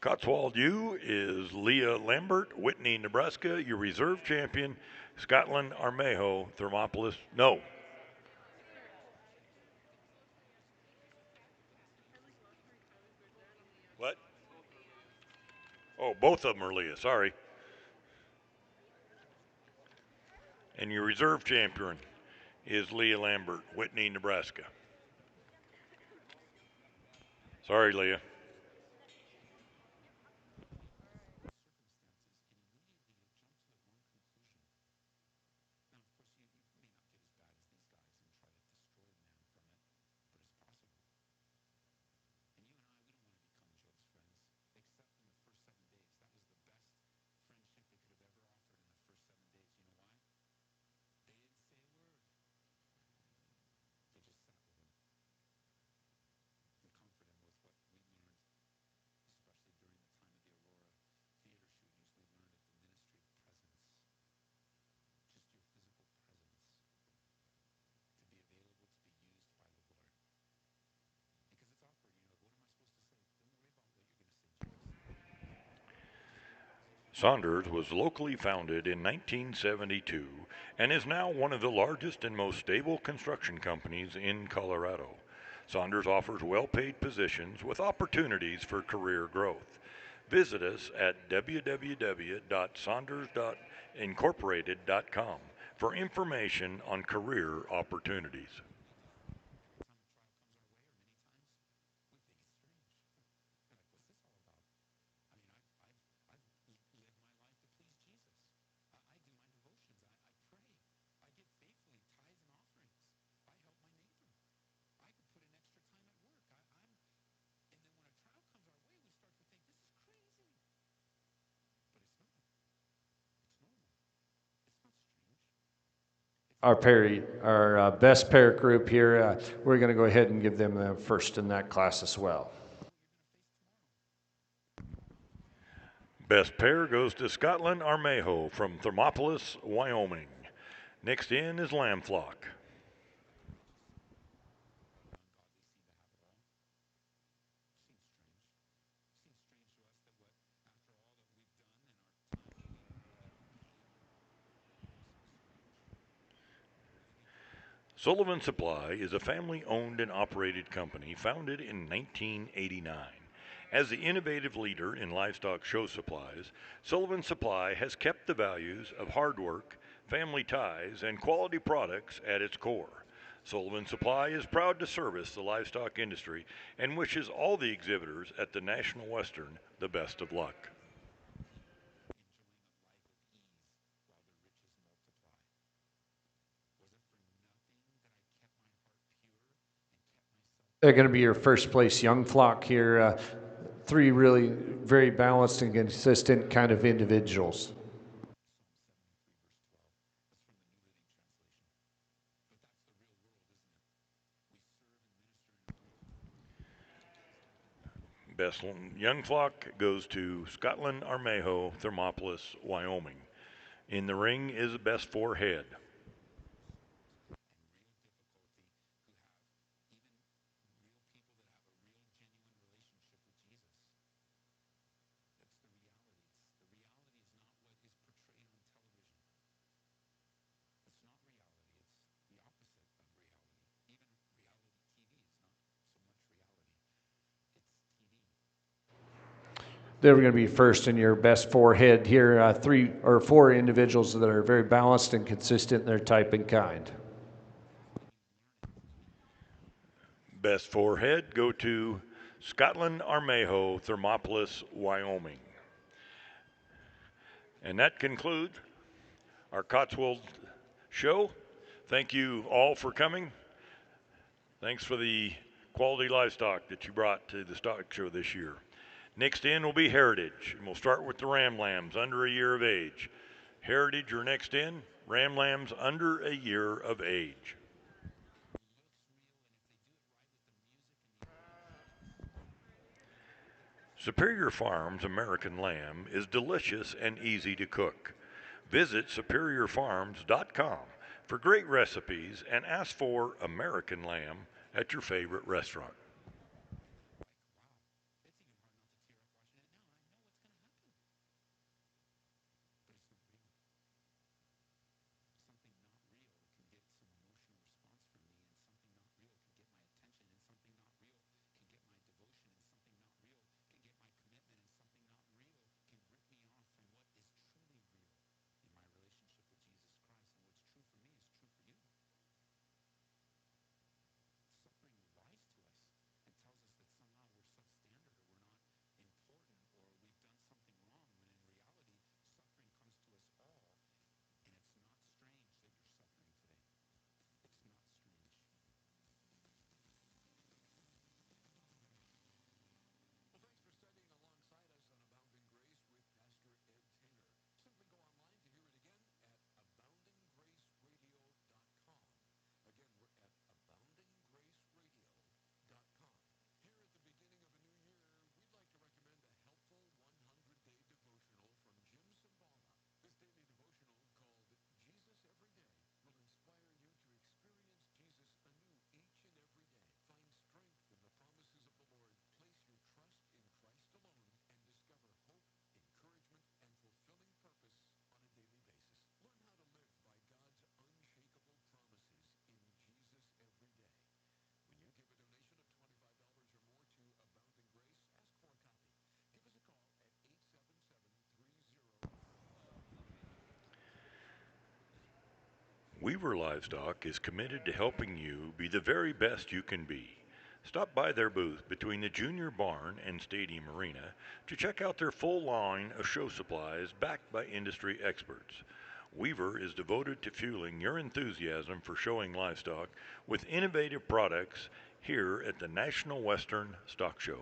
Cotswold ewe is Leah Lambert, Whitney, Nebraska. Your reserve champion, Scotland Armejo, Thermopolis. No. What? Oh, both of them are Leah. Sorry. And your reserve champion is Leah Lambert, Whitney, Nebraska. Sorry, Leah. Saunders was locally founded in 1972 and is now one of the largest and most stable construction companies in Colorado. Saunders offers well paid positions with opportunities for career growth. Visit us at www.saunders.incorporated.com for information on career opportunities. Our best pair group here, we're going to go ahead and give them first in that class as well. Best pair goes to Scotland Armejo from Thermopolis, Wyoming. Next in is Lamb Flock. Sullivan Supply is a family owned and operated company founded in 1989. As the innovative leader in livestock show supplies, Sullivan Supply has kept the values of hard work, family ties, and quality products at its core. Sullivan Supply is proud to service the livestock industry and wishes all the exhibitors at the National Western the best of luck. They're going to be your first place young flock here. Three really very balanced and consistent kind of individuals. Best young flock goes to Scotland Armejo, Thermopolis, Wyoming. In the ring is the best four head. They're going to be first in your best four head here. Three or four individuals that are very balanced and consistent in their type and kind. Best four head go to Scotland Armejo, Thermopolis, Wyoming. And that concludes our Cotswold show. Thank you all for coming. Thanks for the quality livestock that you brought to the stock show this year. Next in will be Heritage, and we'll start with the Ram Lambs under a year of age. Heritage are next in, Ram Lambs under a year of age. Superior Farms American Lamb is delicious and easy to cook. Visit superiorfarms.com for great recipes and ask for American Lamb at your favorite restaurant. Weaver Livestock is committed to helping you be the very best you can be. Stop by their booth between the Junior Barn and Stadium Arena to check out their full line of show supplies backed by industry experts. Weaver is devoted to fueling your enthusiasm for showing livestock with innovative products here at the National Western Stock Show.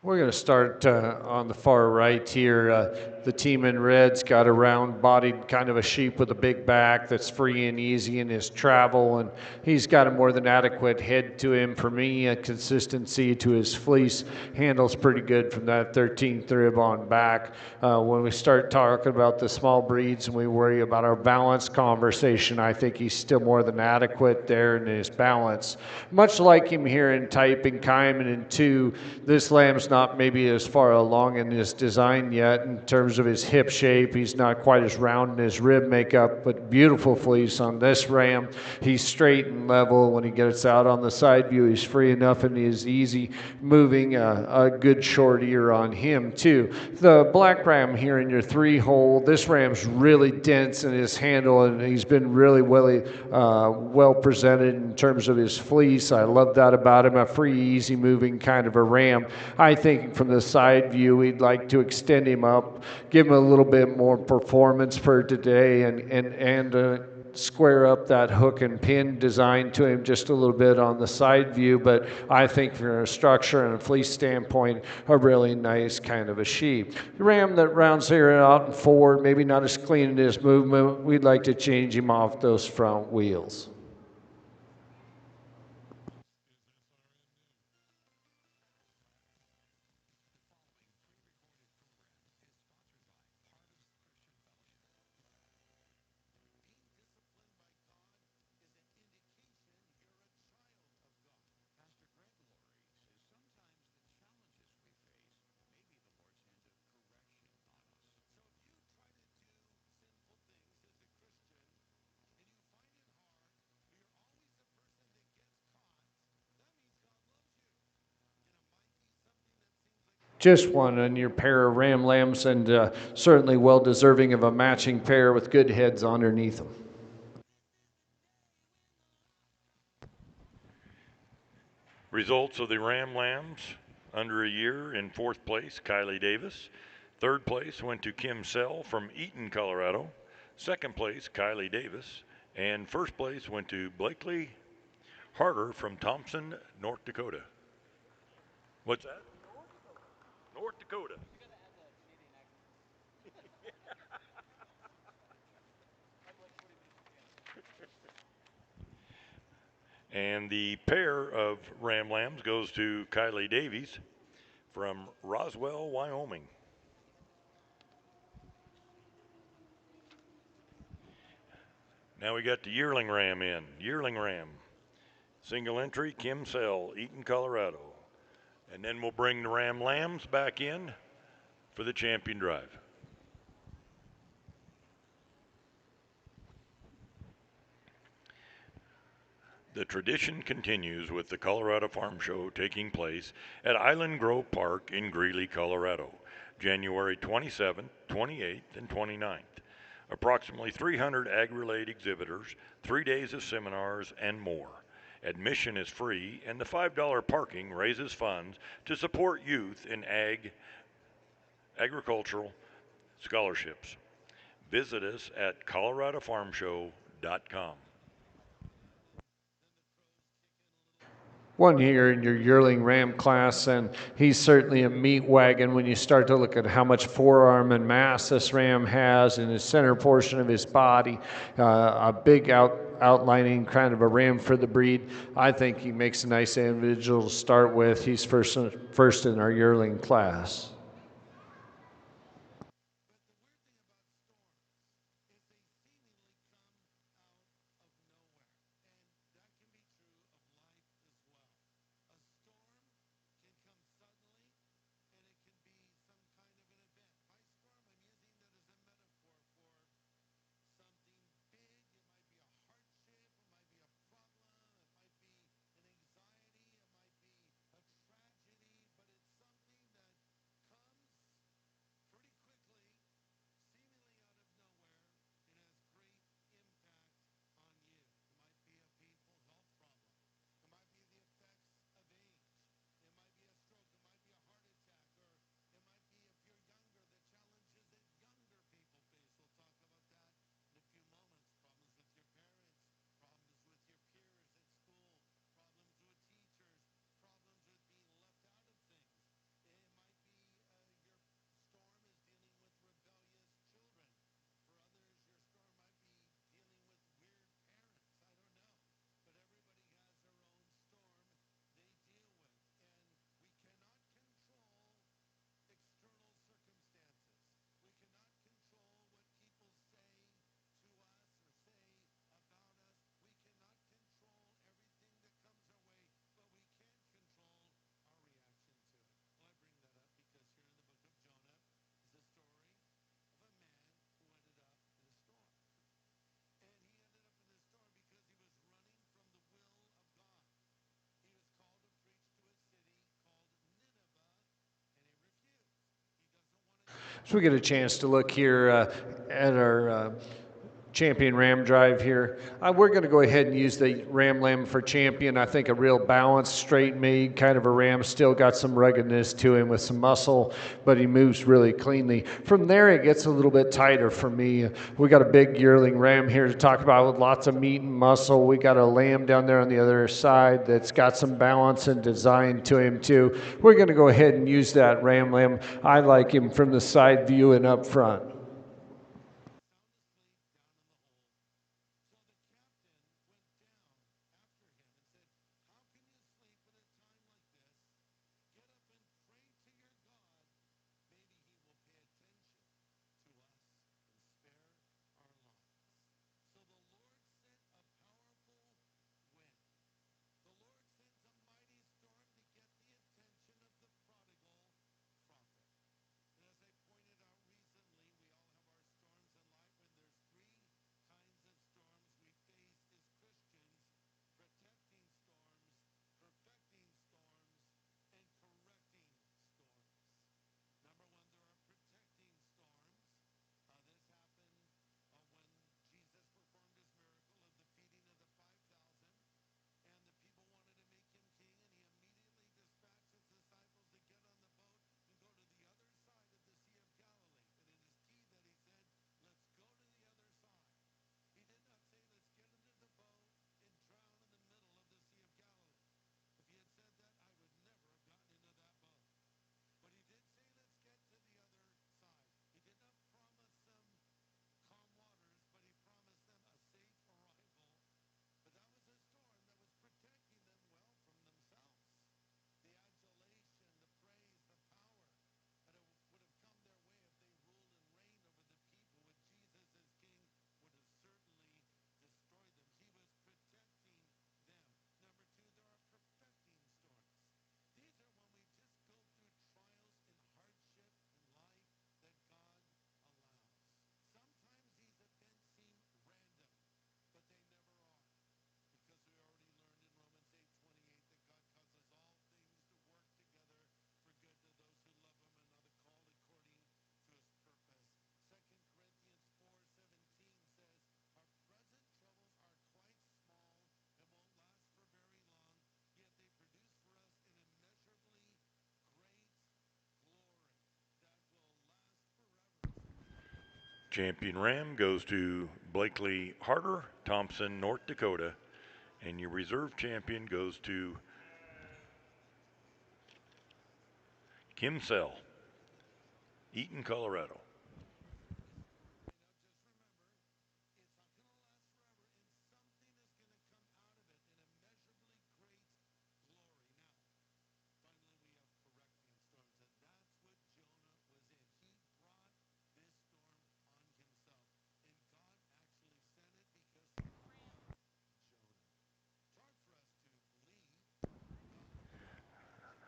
We're going to start on the far right here. The team in red's got a round-bodied kind of a sheep with a big back that's free and easy in his travel, and he's got a more than adequate head to him. For me, a consistency to his fleece, handles pretty good from that 13th rib on back. When we start talking about the small breeds and we worry about our balance conversation, I think he's still more than adequate there in his balance. Much like him here in type and Kaiman and 2, this lamb's not maybe as far along in his design yet in terms of his hip shape. He's not quite as round in his rib makeup, but beautiful fleece on this ram. He's straight and level. When he gets out on the side view, he's free enough and he's easy moving. A good short ear on him too. The black ram here in your 3-hole, this ram's really dense in his handle, and he's been really well presented in terms of his fleece. I love that about him. A free, easy moving kind of a ram. I think from the side view, we'd like to extend him up, give him a little bit more performance for today, and square up that hook and pin design to him just a little bit on the side view. But I think from a structure and a fleece standpoint, a really nice kind of a sheep. The ram that rounds here out and forward, maybe not as clean in his movement, we'd like to change him off those front wheels. Just one on your pair of Ram Lambs, and certainly well deserving of a matching pair with good heads underneath them. Results of the Ram Lambs under a year: in fourth place, Kylie Davis. Third place went to Kim Sell from Eaton, Colorado. Second place, Kylie Davis. And first place went to Blakely Harder from Thompson, North Dakota. What's that? North Dakota. And the pair of Ram Lambs goes to Kylie Davies from Roswell, Wyoming. Now we got the yearling ram in. Yearling ram. Single entry, Kim Sell, Eaton, Colorado. And then we'll bring the Ram Lambs back in for the champion drive. The tradition continues with the Colorado Farm Show taking place at Island Grove Park in Greeley, Colorado, January 27th, 28th, and 29th. Approximately 300 ag-related exhibitors, 3 days of seminars, and more. Admission is free, and the $5 parking raises funds to support youth in agricultural scholarships. Visit us at coloradofarmshow.com. One here in your yearling ram class, and he's certainly a meat wagon when you start to look at how much forearm and mass this ram has in the center portion of his body. A big outlining kind of a ram for the breed. I think he makes a nice individual to start with. He's first in our yearling class. So we get a chance to look here at our champion ram drive here. We're going to go ahead and use the Ram Lamb for champion. I think a real balanced, straight made kind of a ram. Still got some ruggedness to him with some muscle, but he moves really cleanly. From there, it gets a little bit tighter for me. We got a big yearling ram here to talk about with lots of meat and muscle. We got a lamb down there on the other side that's got some balance and design to him too. We're going to go ahead and use that Ram Lamb. I like him from the side view and up front. Champion Ram goes to Blakely Harder, Thompson, North Dakota. And your reserve champion goes to Kim Sell, Eaton, Colorado.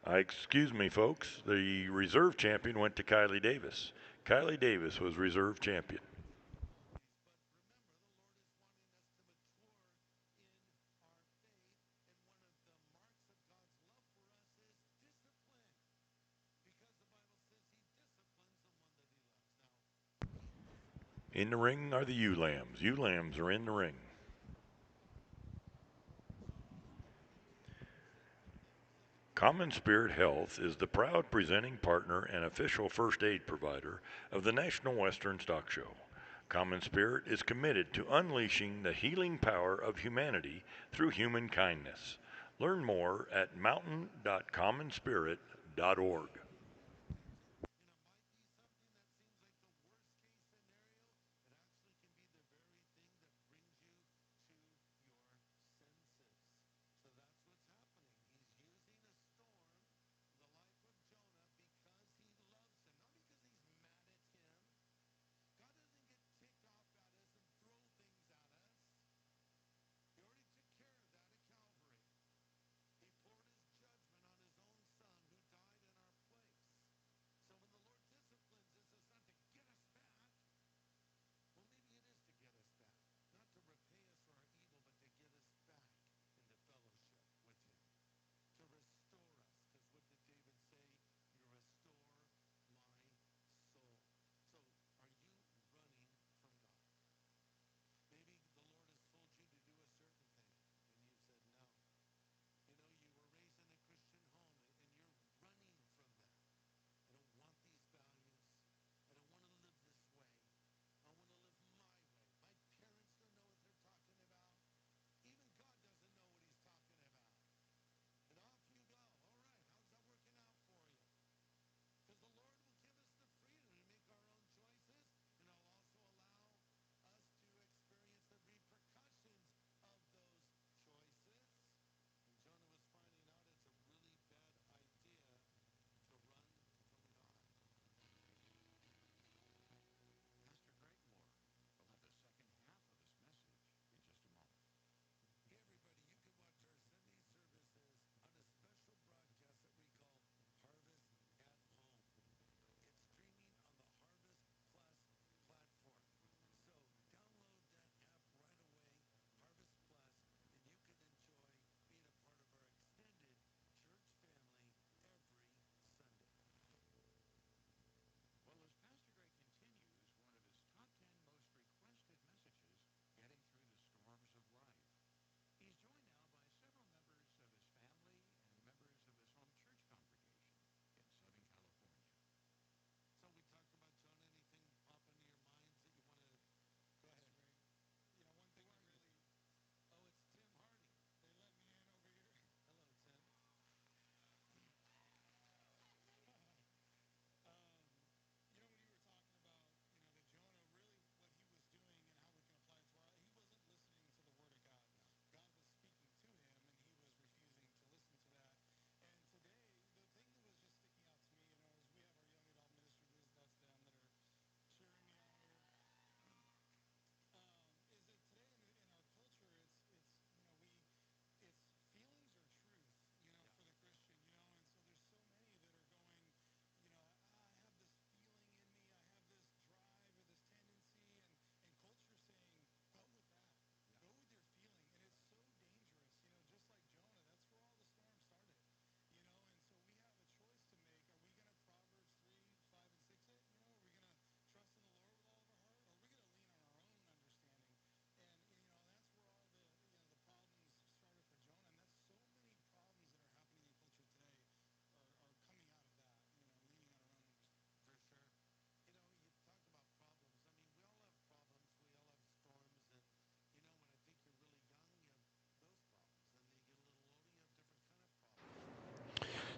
Excuse me, folks. The reserve champion went to Kylie Davis. Kylie Davis was reserve champion. In the ring are the ewe lambs. Ewe lambs are in the ring. Common Spirit Health is the proud presenting partner and official first aid provider of the National Western Stock Show. Common Spirit is committed to unleashing the healing power of humanity through human kindness. Learn more at mountain.commonspirit.org.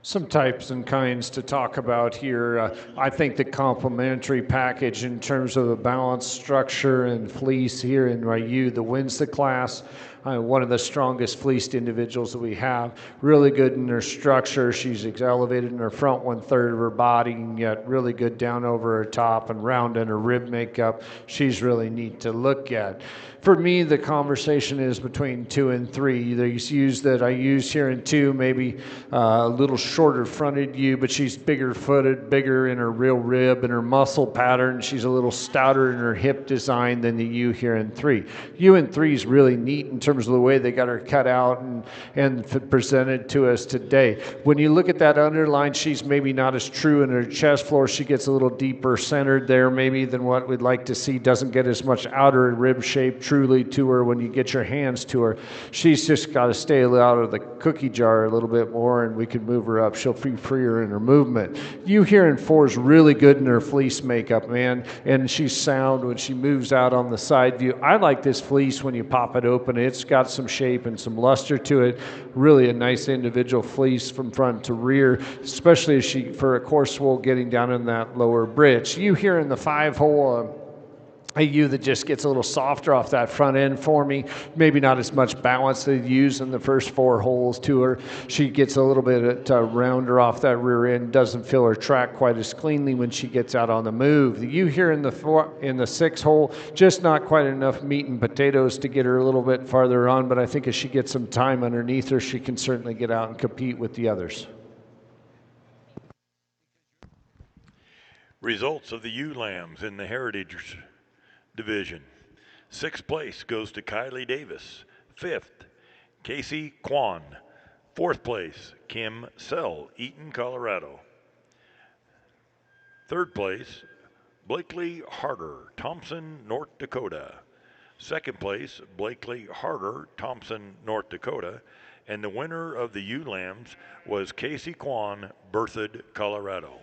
Some types and kinds to talk about here. I think the complementary package in terms of the balance, structure, and fleece here in Ryu that wins the class. One of the strongest fleeced individuals that we have. Really good in her structure. She's elevated in her front 1/3 of her body, and yet really good down over her top and round in her rib makeup. She's really neat to look at. For me, the conversation is between 2 and 3. The ewes that I use here in 2, maybe a little shorter fronted ewe, but she's bigger footed, bigger in her real rib and her muscle pattern. She's a little stouter in her hip design than the ewe here in 3. Ewe in 3 is really neat in terms of the way they got her cut out and presented to us today. When you look at that underline, she's maybe not as true in her chest floor. She gets a little deeper centered there maybe than what we'd like to see. Doesn't get as much outer rib shape truly to her when you get your hands to her. She's just got to stay out of the cookie jar a little bit more, and we can move her up. She'll be freer in her movement. You here in 4 is really good in her fleece makeup, man, and she's sound when she moves out on the side view. I like this fleece when you pop it open. It's got some shape and some luster to it. Really a nice individual fleece from front to rear, especially as she, for a coarse wool, getting down in that lower bridge. You here in the 5-hole, a ewe that just gets a little softer off that front end for me. Maybe not as much balance to use in the first 4 holes to her. She gets a little bit rounder off that rear end, doesn't feel her track quite as cleanly when she gets out on the move. The ewe here in the 6 hole, just not quite enough meat and potatoes to get her a little bit farther on, but I think as she gets some time underneath her, she can certainly get out and compete with the others. Results of the ewe lambs in the Heritage Division. 6th place goes to Kylie Davis. 5th, Casey Kwan. 4th place, Kim Sell, Eaton, Colorado. 3rd place, Blakely Harder, Thompson, North Dakota. 2nd place, Blakely Harder, Thompson, North Dakota. And the winner of the ewe lambs was Casey Kwan, Berthoud, Colorado.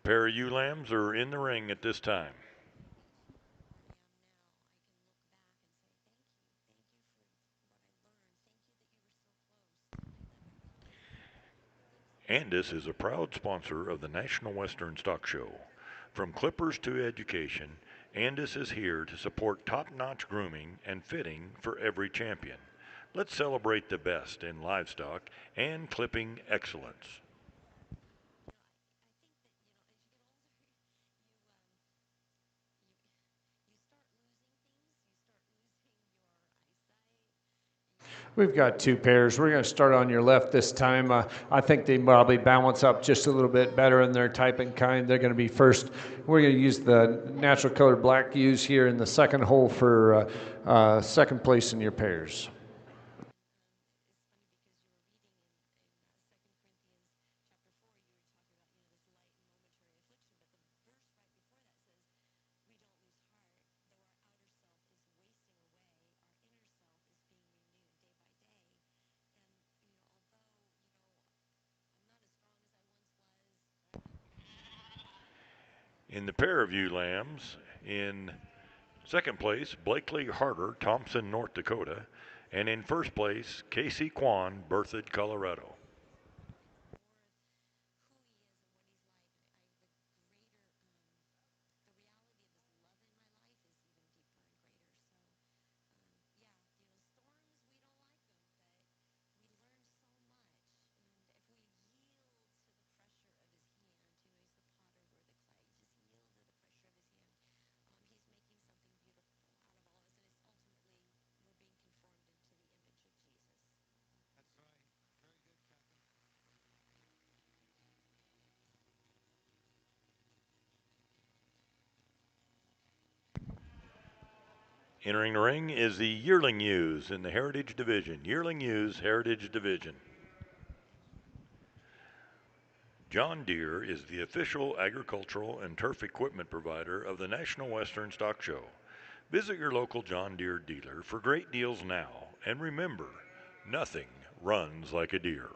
Pair of ewe lambs are in the ring at this time. Andis is a proud sponsor of the National Western Stock Show. From clippers to education, Andis is here to support top-notch grooming and fitting for every champion. Let's celebrate the best in livestock and clipping excellence. We've got 2 pairs. We're going to start on your left this time. I think they probably balance up just a little bit better in their type and kind. They're going to be first. We're going to use the natural colored black ewes here in the 2nd hole for 2nd place in your pairs. In the pair of ewe lambs, in 2nd place, Blakely Harder, Thompson, North Dakota. And in 1st place, Casey Kwan, Berthoud, Colorado. Entering the ring is the yearling ewes in the Heritage Division. Yearling ewes, Heritage Division. John Deere is the official agricultural and turf equipment provider of the National Western Stock Show. Visit your local John Deere dealer for great deals now. And remember, nothing runs like a Deere.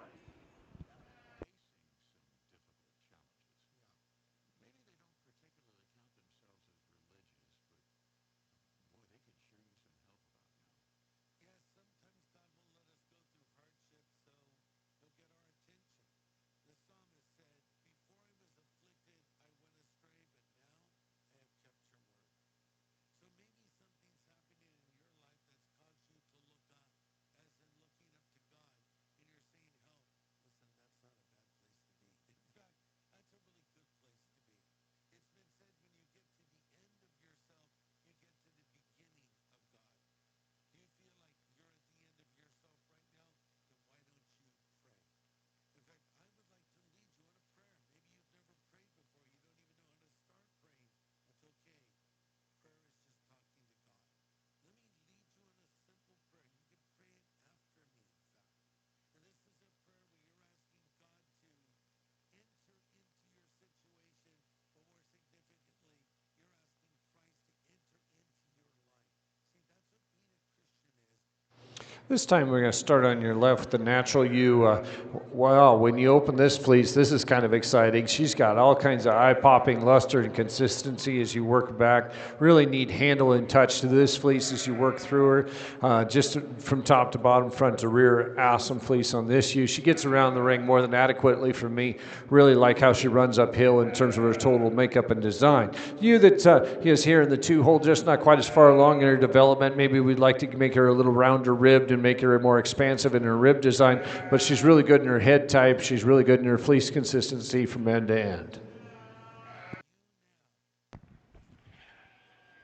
This time we're going to start on your left, the natural you. Wow, when you open this fleece, this is kind of exciting. She's got all kinds of eye-popping luster and consistency as you work back. Really neat handle and touch to this fleece as you work through her. Just from top to bottom, front to rear, awesome fleece on this you. She gets around the ring more than adequately for me. Really like how she runs uphill in terms of her total makeup and design. You that is here in the 2-hole, just not quite as far along in her development. Maybe we'd like to make her a little rounder ribbed and make her more expansive in her rib design, but she's really good in her head type. She's really good in her fleece consistency from end to end.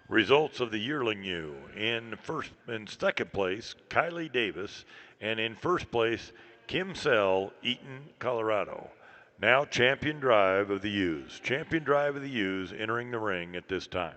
Results of the yearling ewe. In second place, Kylie Davis, and in first place, Kim Sell, Eaton, Colorado. Now Champion Drive of the Ewes. Champion Drive of the Ewes entering the ring at this time.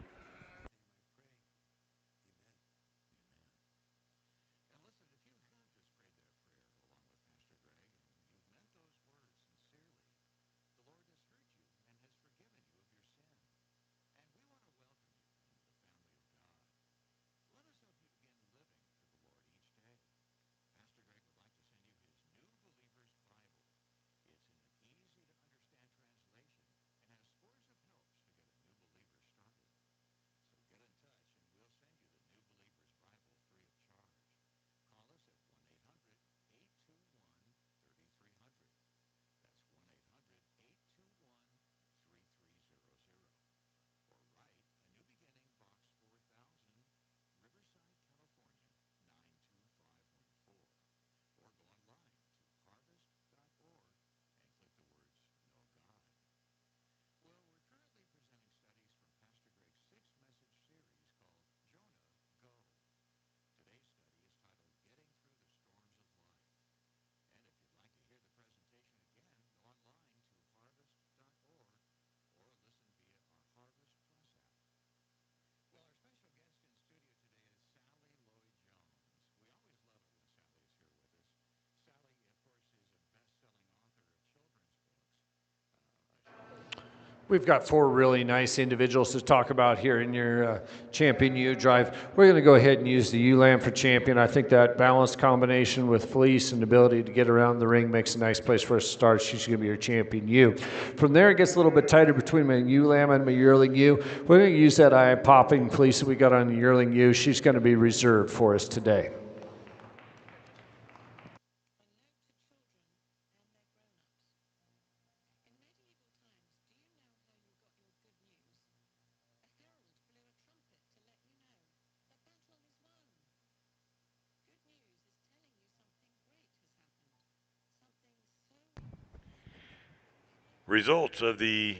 We've got 4 really nice individuals to talk about here in your Champion Ewe Drive. We're going to go ahead and use the ewe lamb for champion. I think that balanced combination with fleece and ability to get around the ring makes a nice place for us to start. She's going to be your Champion Ewe. From there, it gets a little bit tighter between my ewe lamb and my yearling ewe. We're going to use that eye-popping fleece that we got on the yearling ewe. She's going to be reserved for us today. Results of the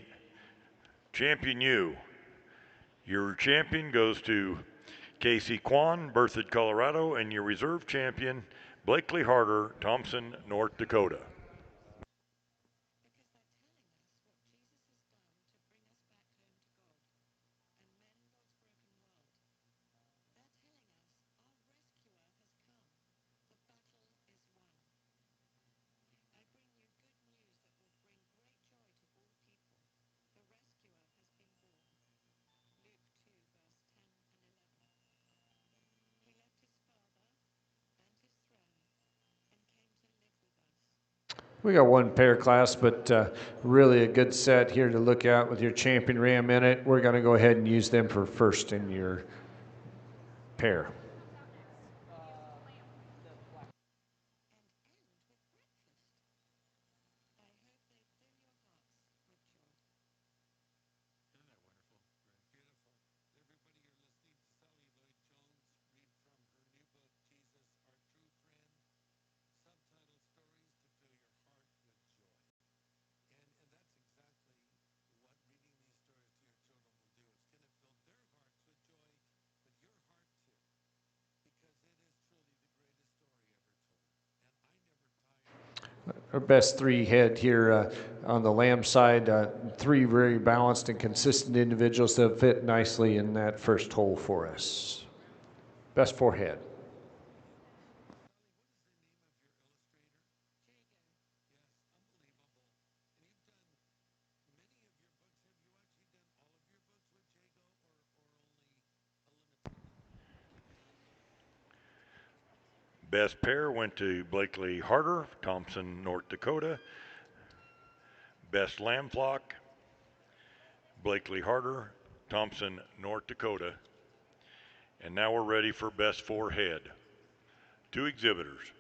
Champion Ewe. Your champion goes to Casey Kwan, Berthoud, Colorado, and your reserve champion, Blakely Harder, Thompson, North Dakota. We got one pair class, but really a good set here to look at with your champion ram in it. We're going to go ahead and use them for first in your pair. Our best 3 head here on the lamb side, 3 very balanced and consistent individuals that fit nicely in that first hole for us. Best 4 head. Best pair went to Blakely Harder, Thompson, North Dakota. Best lamb flock, Blakely Harder, Thompson, North Dakota. And now we're ready for best four head. Two exhibitors.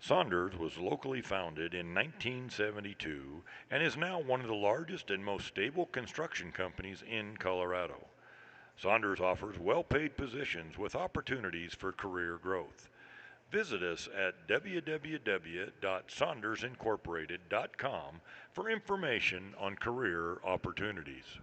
Saunders was locally founded in 1972 and is now one of the largest and most stable construction companies in Colorado. Saunders offers well-paid positions with opportunities for career growth. Visit us at www.saundersincorporated.com for information on career opportunities.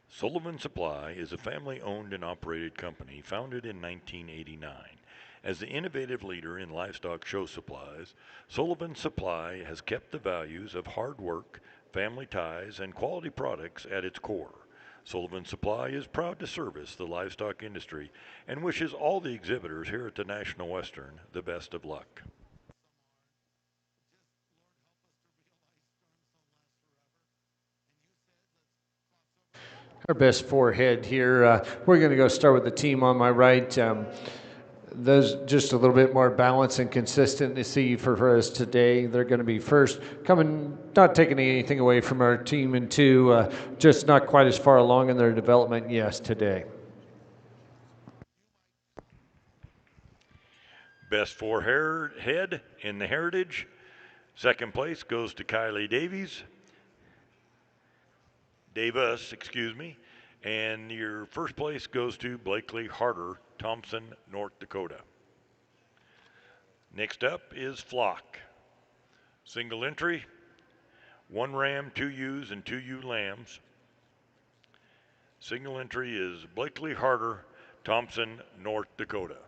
Sullivan Supply is a family-owned and operated company founded in 1989. As the innovative leader in livestock show supplies, Sullivan Supply has kept the values of hard work, family ties, and quality products at its core. Sullivan Supply is proud to service the livestock industry and wishes all the exhibitors here at the National Western the best of luck. Our best four head here. We're going to go start with the team on my right. Those just a little bit more balance and consistency for us today. They're going to be first, coming, not taking anything away from our team, and two, just not quite as far along in their development, yes, today. Best four head in the Heritage. Second place goes to Kylie Davis, and your first place goes to Blakely Harder, Thompson, North Dakota. Next up is flock. Single entry, 1 ram, 2 ewes, and 2 ewe lambs. Single entry is Blakely Harder, Thompson, North Dakota.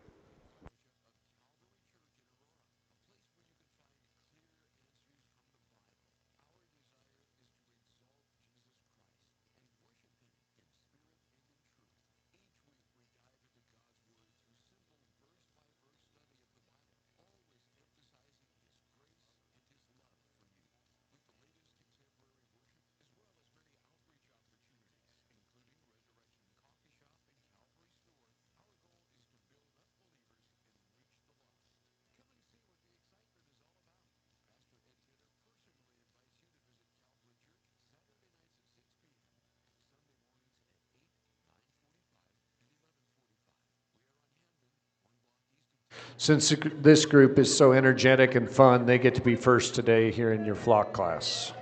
Since this group is so energetic and fun, they get to be first today here in your flock class.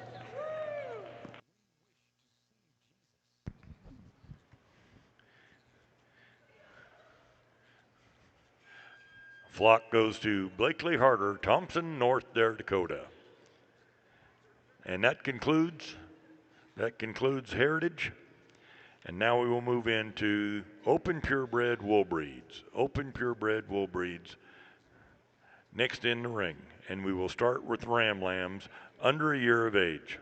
Flock goes to Blakely Harder, Thompson, North Dakota. And that concludes Heritage. And now we will move into open purebred wool breeds. Open purebred wool breeds next in the ring. And we will start with ram lambs under a year of age.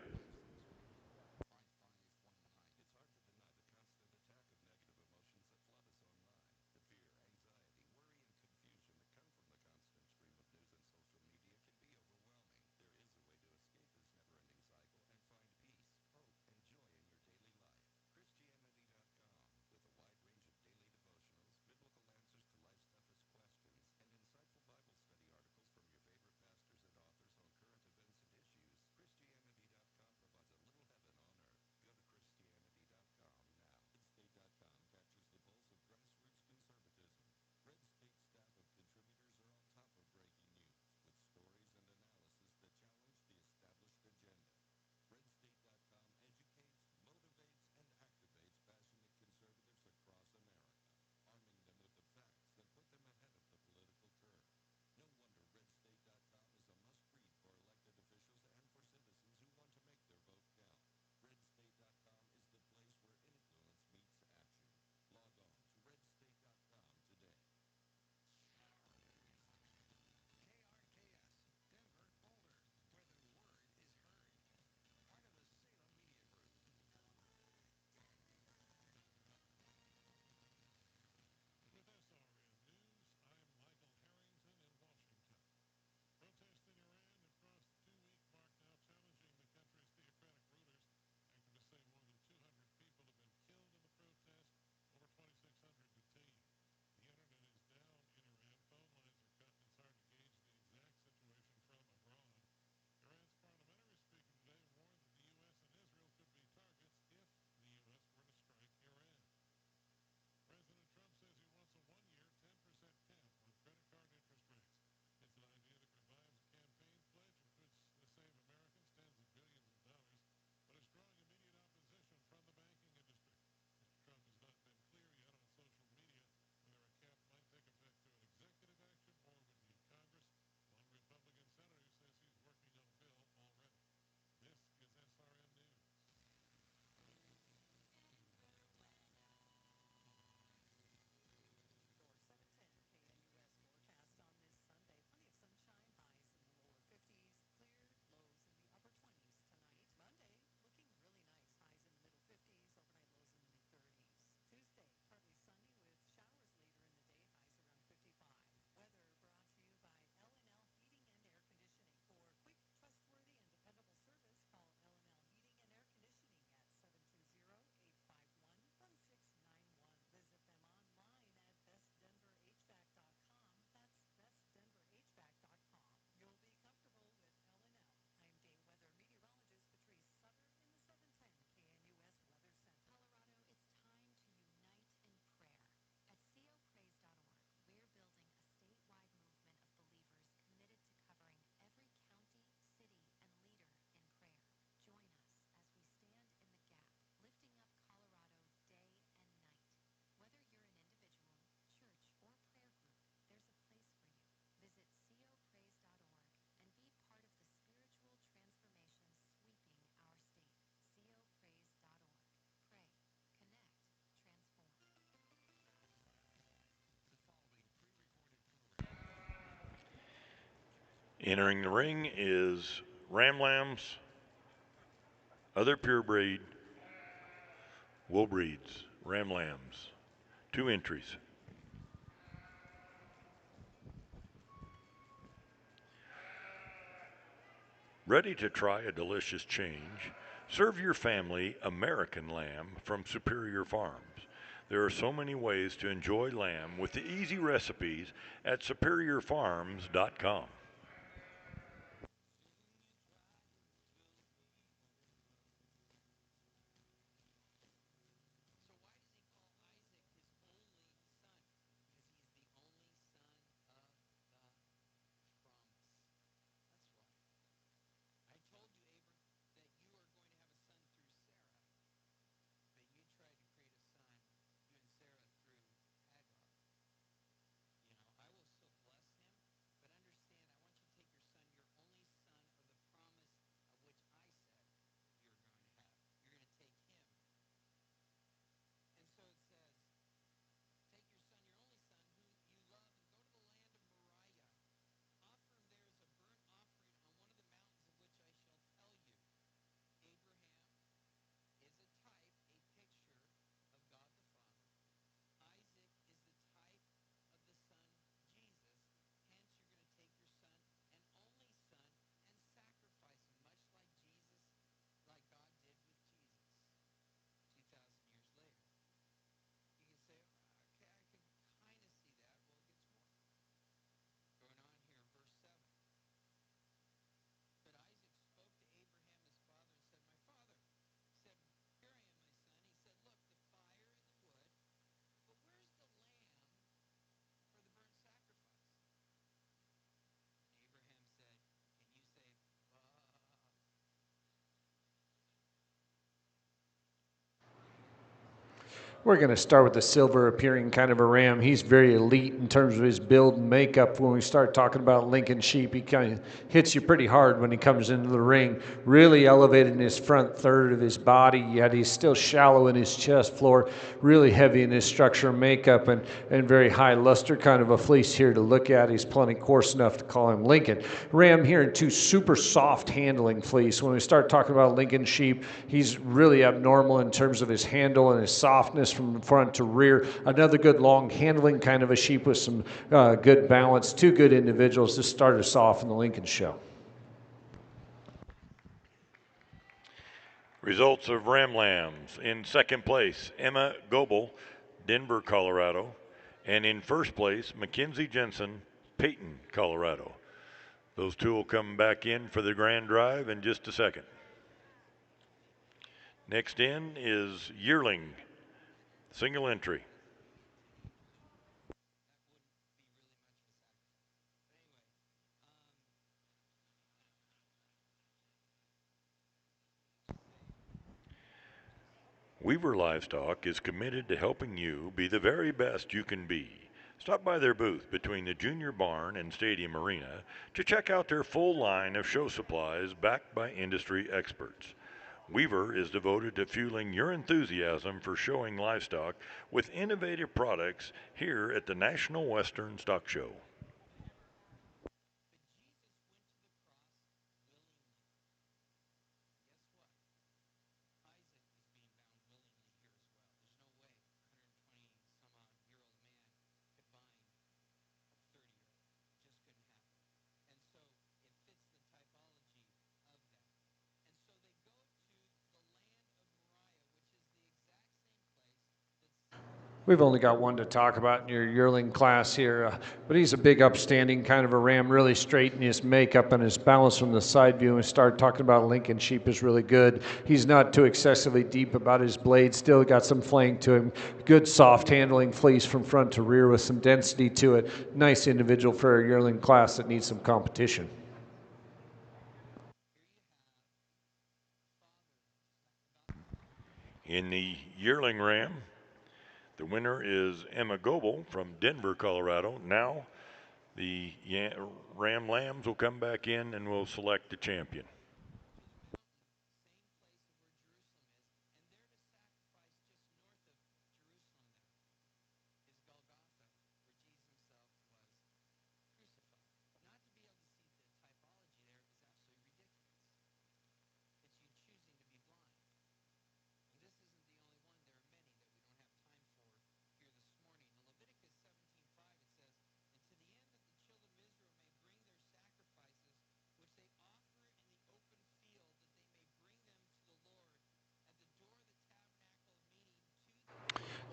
Entering the ring is Ram Lambs, other purebred, wool breeds, Ram Lambs. 2 entries. Ready to try a delicious change? Serve your family American lamb from Superior Farms. There are so many ways to enjoy lamb with the easy recipes at superiorfarms.com. We're going to start with the silver appearing kind of a ram. He's very elite in terms of his build and makeup. When we start talking about Lincoln Sheep, he kind of hits you pretty hard when he comes into the ring. Really elevated in his front third of his body, yet he's still shallow in his chest floor, really heavy in his structure and makeup, and very high luster kind of a fleece here to look at. He's plenty coarse enough to call him Lincoln. Ram here in 2 super soft handling fleece. When we start talking about Lincoln Sheep, he's really abnormal in terms of his handle and his softness from front to rear. Another good long handling kind of a sheep with some good balance. 2 good individuals to start us off in the Lincoln Show. Results of Ram Lambs. In second place, Emma Goebel, Denver, Colorado. And in first place, Mackenzie Jensen, Peyton, Colorado. Those 2 will come back in for the grand drive in just a second. Next in is Yearling, single entry. Weaver Livestock is committed to helping you be the very best you can be. Stop by their booth between the Junior Barn and Stadium Arena to check out their full line of show supplies backed by industry experts. Weaver is devoted to fueling your enthusiasm for showing livestock with innovative products here at the National Western Stock Show. We've only got one to talk about in your yearling class here, but he's a big, upstanding kind of a ram, really straight in his makeup and his balance from the side view. And we start talking about Lincoln Sheep is really good. He's not too excessively deep about his blade, still got some flank to him. Good soft handling fleece from front to rear with some density to it. Nice individual for a yearling class that needs some competition. In the yearling ram, the winner is Emma Goebel from Denver, Colorado. Now the Ram Lambs will come back in and we'll select the champion.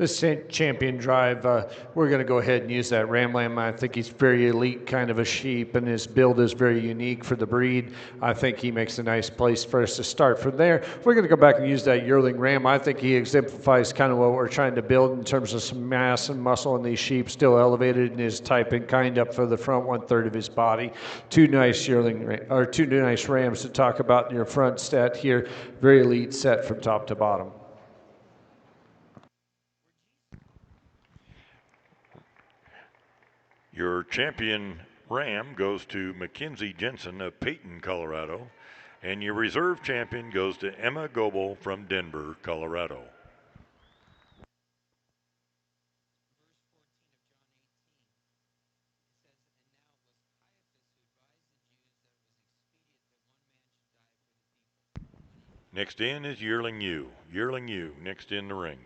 champion drive, we're going to go ahead and use that Ramlam. I think he's very elite kind of a sheep, and his build is very unique for the breed. I think he makes a nice place for us to start. From there, we're going to go back and use that yearling Ram. I think he exemplifies kind of what we're trying to build in terms of some mass and muscle in these sheep, still elevated in his type and kind up for the front 1/3 of his body. Two nice Rams to talk about in your front set here. Very elite set from top to bottom. Your champion Ram goes to Mackenzie Jensen of Peyton, Colorado. And your reserve champion goes to Emma Goebel from Denver, Colorado. Next in is Yearling U. Yearling U next in the ring.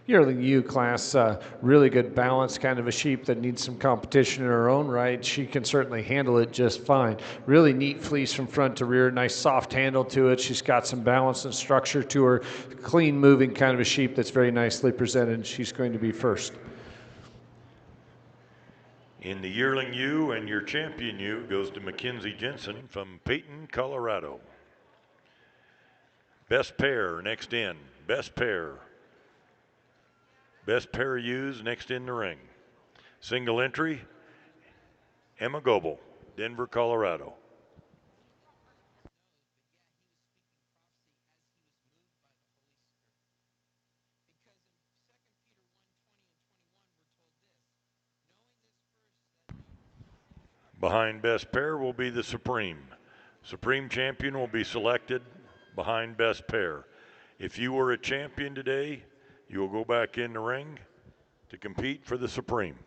Yearling U class, really good balance, kind of a sheep that needs some competition in her own right. She can certainly handle it just fine. Really neat fleece from front to rear, nice soft handle to it. She's got some balance and structure to her. Clean moving kind of a sheep that's very nicely presented. She's going to be first. In the Yearling U, and your champion U goes to Mackenzie Jensen from Peyton, Colorado. Best pair next in. Best pair. Best pair U's next in the ring. Single entry, Emma Goebel, Denver, Colorado. Behind best pair will be the Supreme. Supreme champion will be selected behind best pair. If you were a champion today, you will go back in the ring to compete for the Supreme.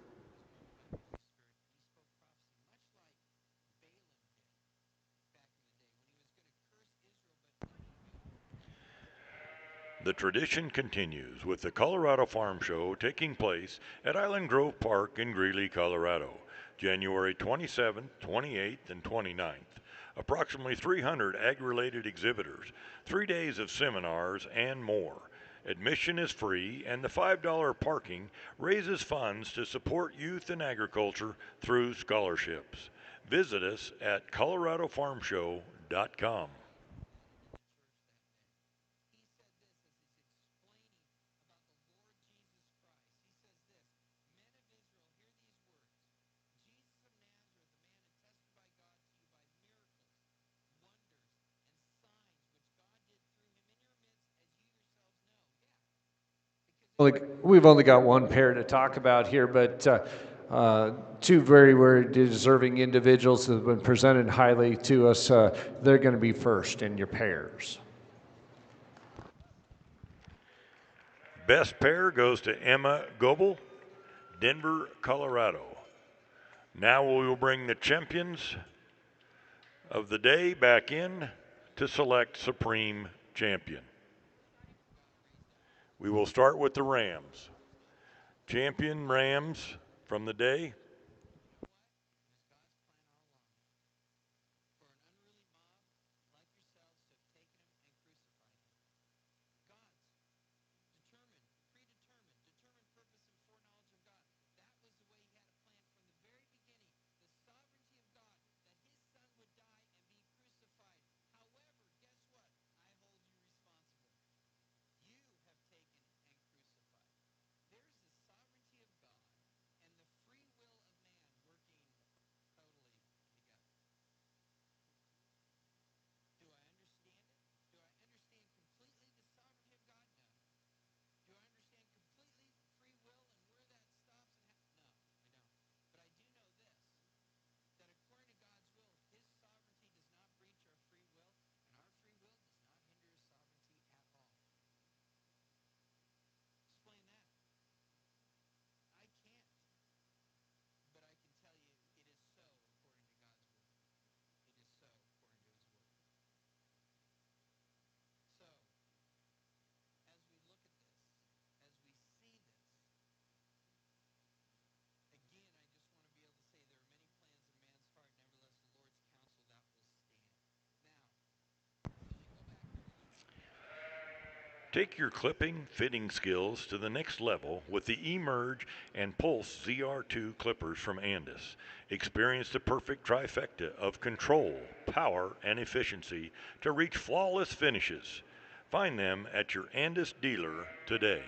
The tradition continues with the Colorado Farm Show taking place at Island Grove Park in Greeley, Colorado, January 27th, 28th, and 29th. Approximately 300 ag-related exhibitors, 3 days of seminars, and more. Admission is free, and the $5 parking raises funds to support youth in agriculture through scholarships. Visit us at coloradofarmshow.com. We've only got one pair to talk about here, but two very, very deserving individuals that have been presented highly to us. They're going to be first in your pairs. Best pair goes to Emma Goebel, Denver, Colorado. Now we will bring the champions of the day back in to select Supreme Champion. We will start with the Rams. Champion Rams from the day. Take your clipping fitting skills to the next level with the eMerge and Pulse ZR2 clippers from Andis. Experience the perfect trifecta of control, power, and efficiency to reach flawless finishes. Find them at your Andis dealer today.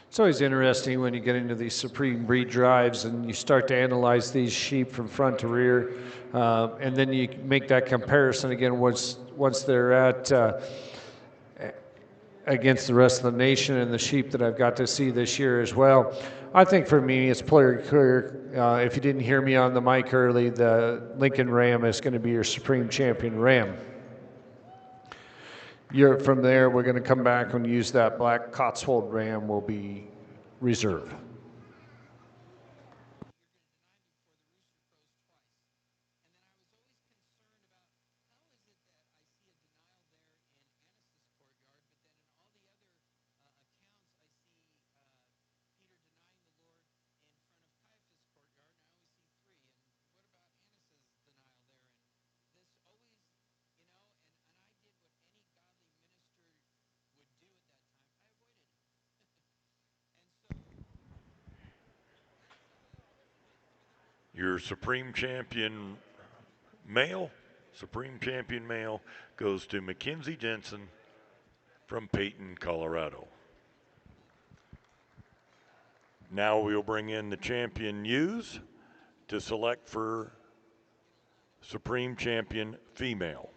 It's always interesting when you get into these Supreme breed drives and you start to analyze these sheep from front to rear, and then you make that comparison again once they're at against the rest of the nation and the sheep that I've got to see this year as well. I think for me, it's pretty clear. If you didn't hear me on the mic early, the Lincoln Ram is going to be your Supreme Champion Ram. From there, we're going to come back and use that black Cotswold Ram will be reserve. Your Supreme Champion male goes to Mackenzie Jensen from Peyton, Colorado. Now we'll bring in the champion ewes to select for Supreme Champion female.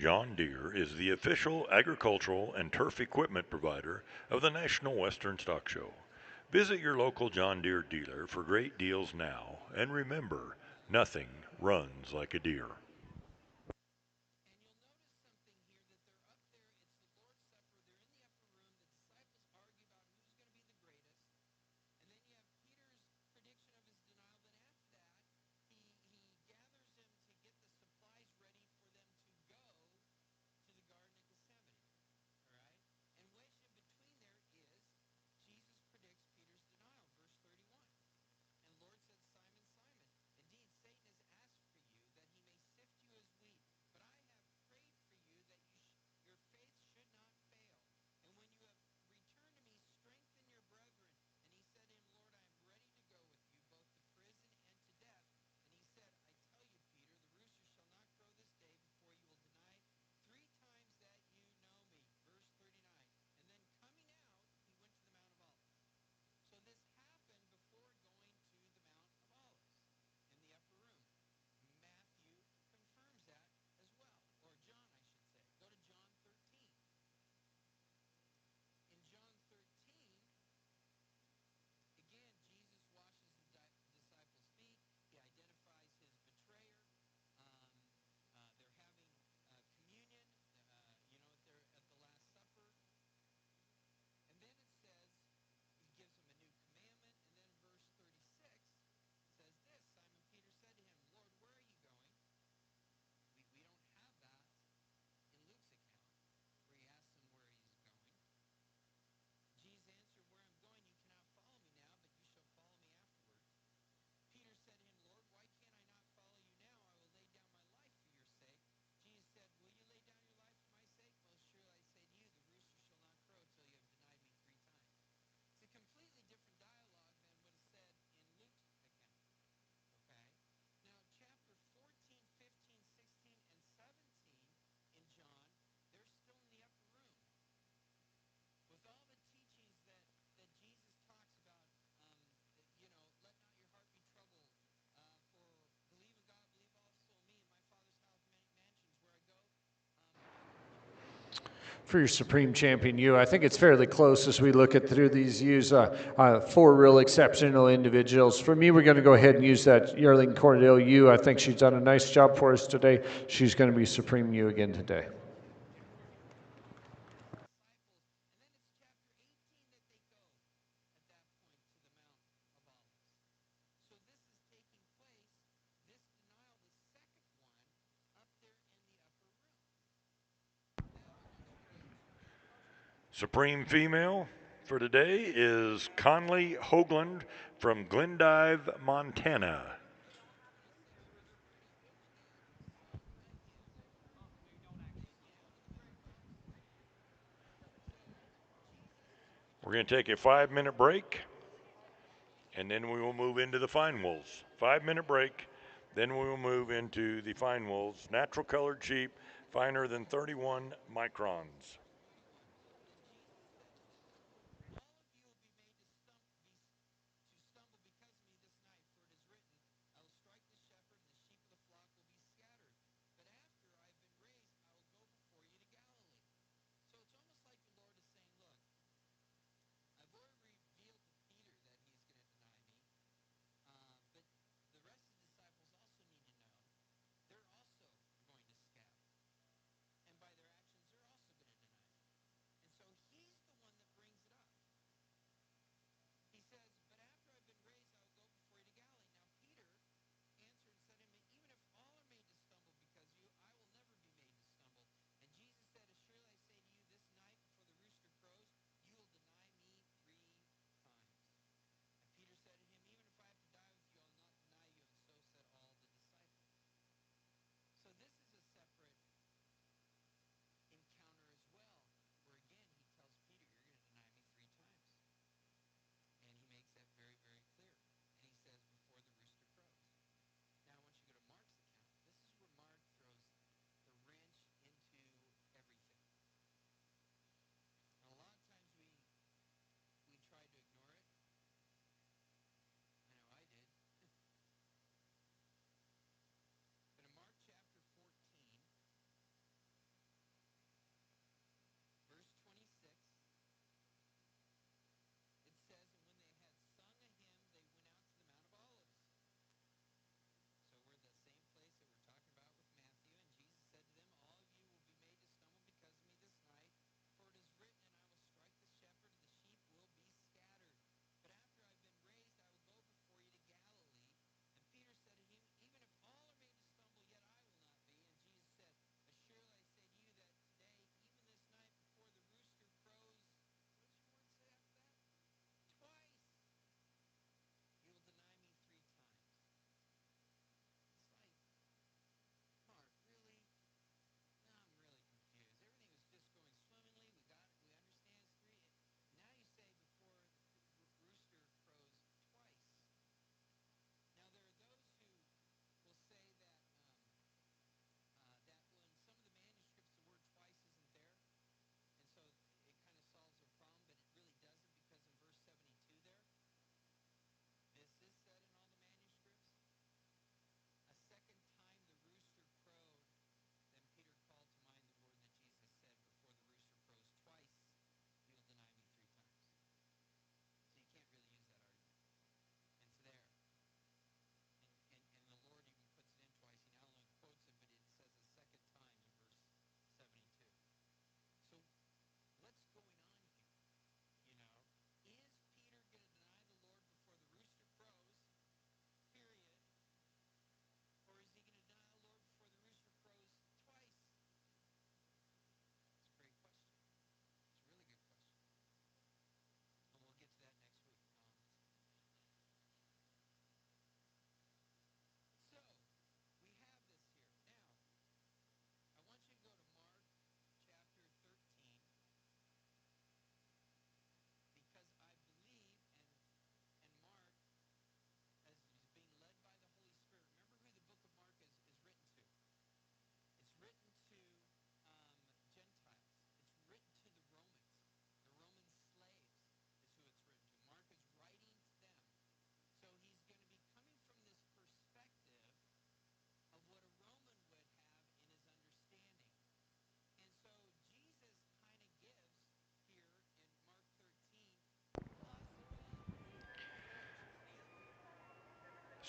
John Deere is the official agricultural and turf equipment provider of the National Western Stock Show. Visit your local John Deere dealer for great deals now, and remember, nothing runs like a Deere. For your Supreme Champion U, I think it's fairly close as we look at through these U's. Four real exceptional individuals. For me, we're going to go ahead and use that Yearling Cordell U. I think she's done a nice job for us today. She's going to be Supreme U again today. Supreme female for today is Conley Hoagland from Glendive, Montana. We're going to take a 5-minute break, and then we will move into the fine wools. 5-minute break, then we will move into the fine wools, natural colored sheep, finer than 31 microns.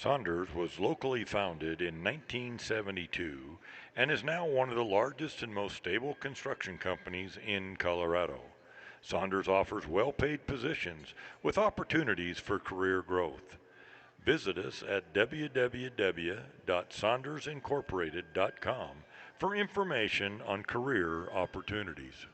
Saunders was locally founded in 1972 and is now one of the largest and most stable construction companies in Colorado. Saunders offers well paid positions with opportunities for career growth. Visit us at www.saundersincorporated.com for information on career opportunities.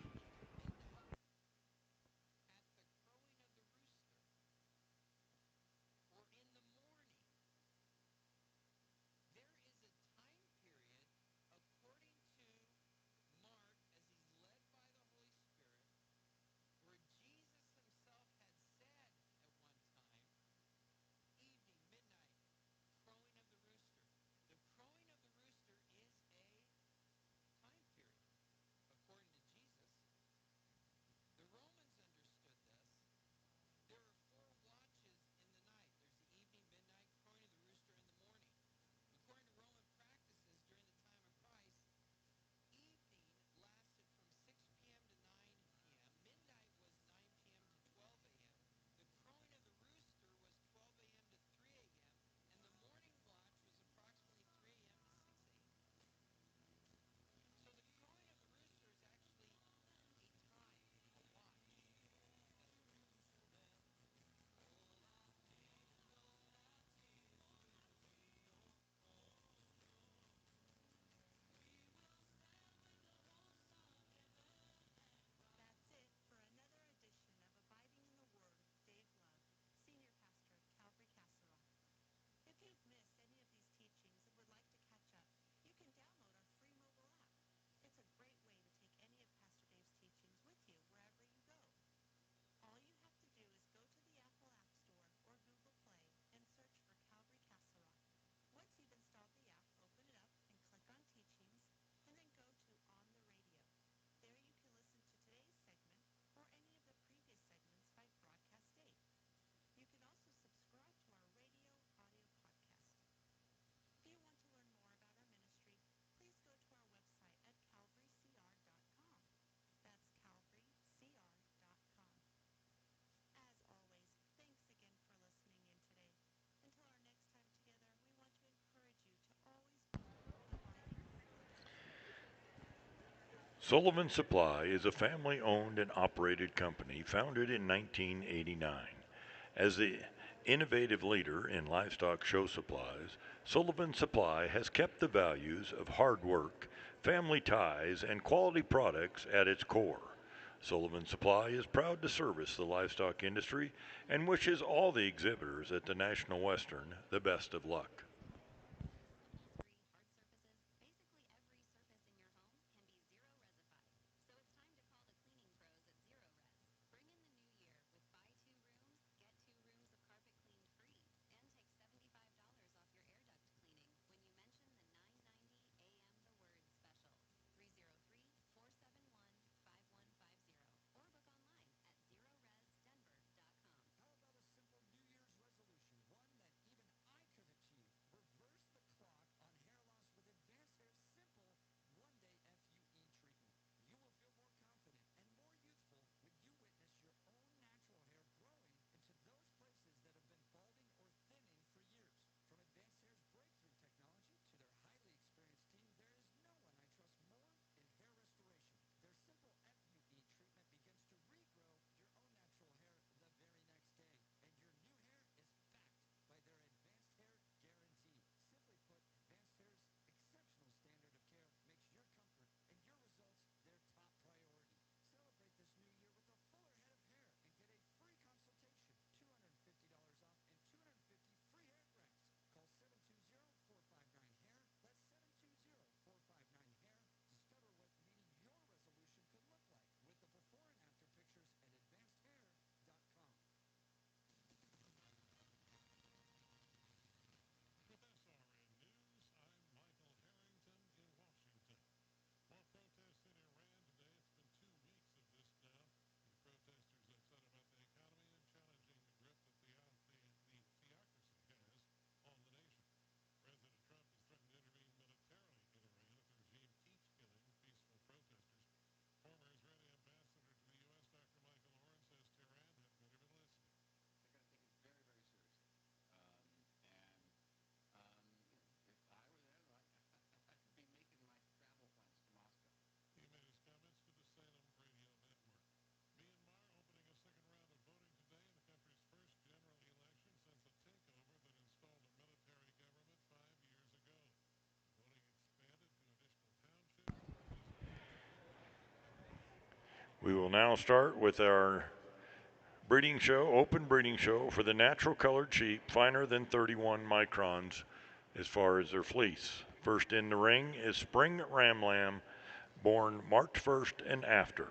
Sullivan Supply is a family owned and operated company founded in 1989. As the innovative leader in livestock show supplies, Sullivan Supply has kept the values of hard work, family ties, and quality products at its core. Sullivan Supply is proud to service the livestock industry and wishes all the exhibitors at the National Western the best of luck. We will now start with our breeding show, open breeding show for the natural colored sheep, finer than 31 microns as far as their fleece. First in the ring is Spring Ram Lamb, born March 1st and after.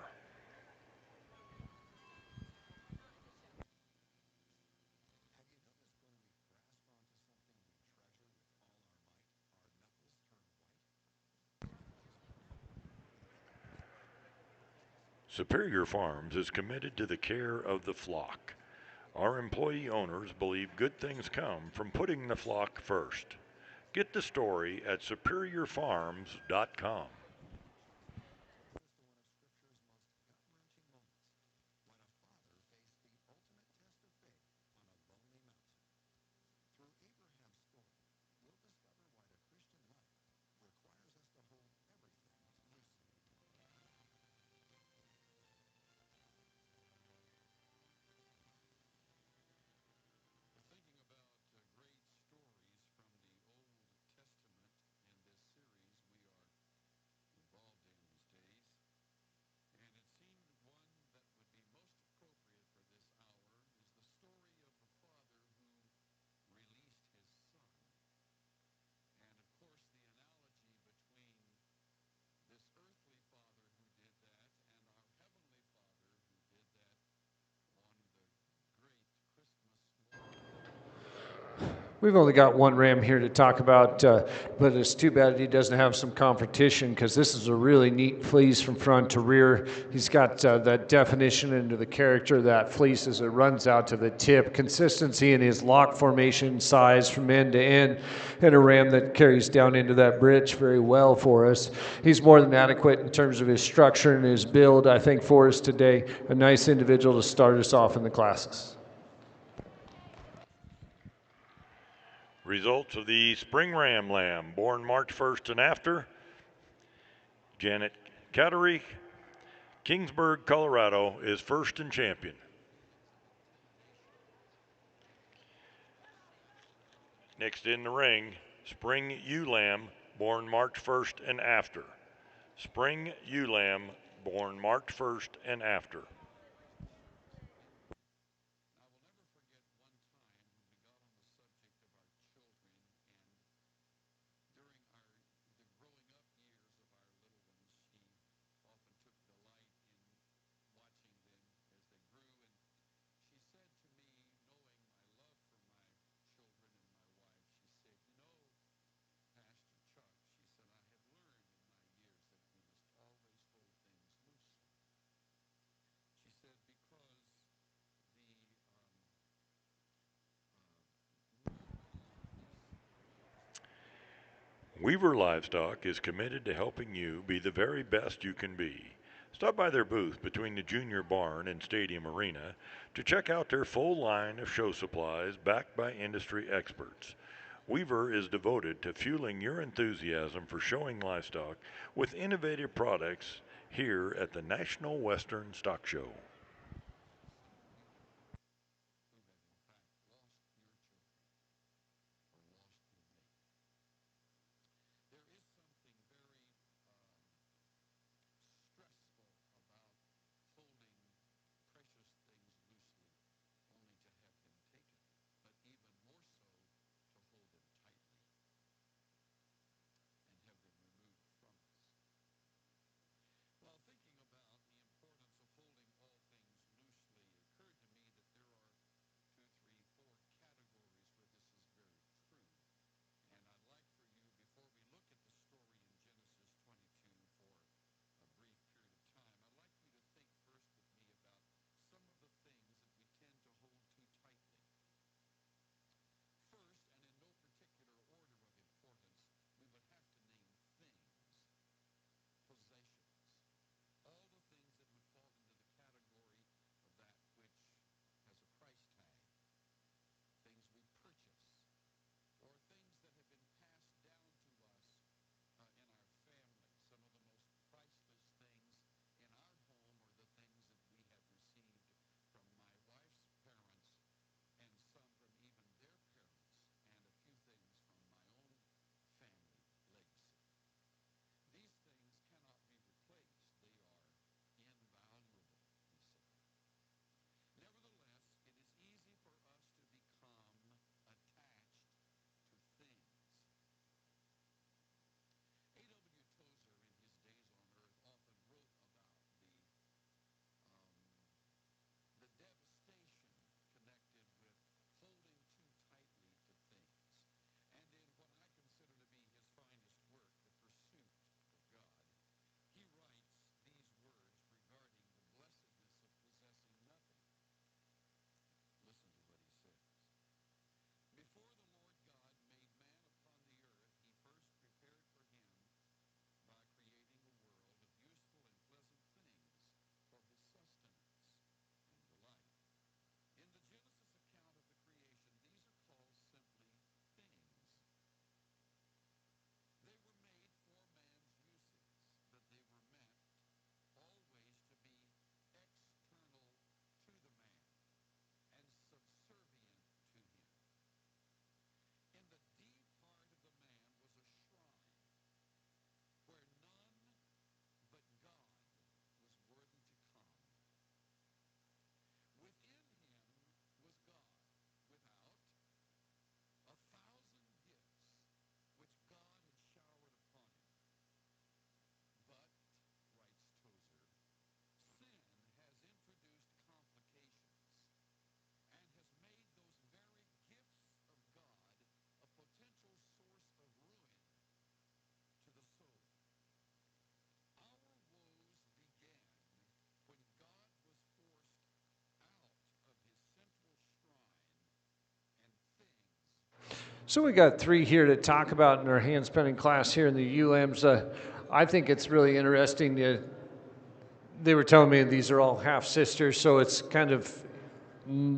Superior Farms is committed to the care of the flock. Our employee owners believe good things come from putting the flock first. Get the story at superiorfarms.com. We've only got one ram here to talk about, but it's too bad he doesn't have some competition because this is a really neat fleece from front to rear. He's got that definition into the character of that fleece as it runs out to the tip, consistency in his lock formation size from end to end, and a ram that carries down into that bridge very well for us. He's more than adequate in terms of his structure and his build, I think, for us today. A nice individual to start us off in the classes. Results of the Spring Ram Lamb, born March 1st and after. Janet Cattery, Kingsburg, Colorado, is first and champion. Next in the ring, Spring Ewe Lamb, born March 1st and after. Spring Ewe Lamb, born March 1st and after. Weaver Livestock is committed to helping you be the very best you can be. Stop by their booth between the Junior Barn and Stadium Arena to check out their full line of show supplies backed by industry experts. Weaver is devoted to fueling your enthusiasm for showing livestock with innovative products here at the National Western Stock Show. So we got three here to talk about in our hand spinning class here in the ULAMs. I think it's really interesting. They were telling me these are all half sisters, so it's kind of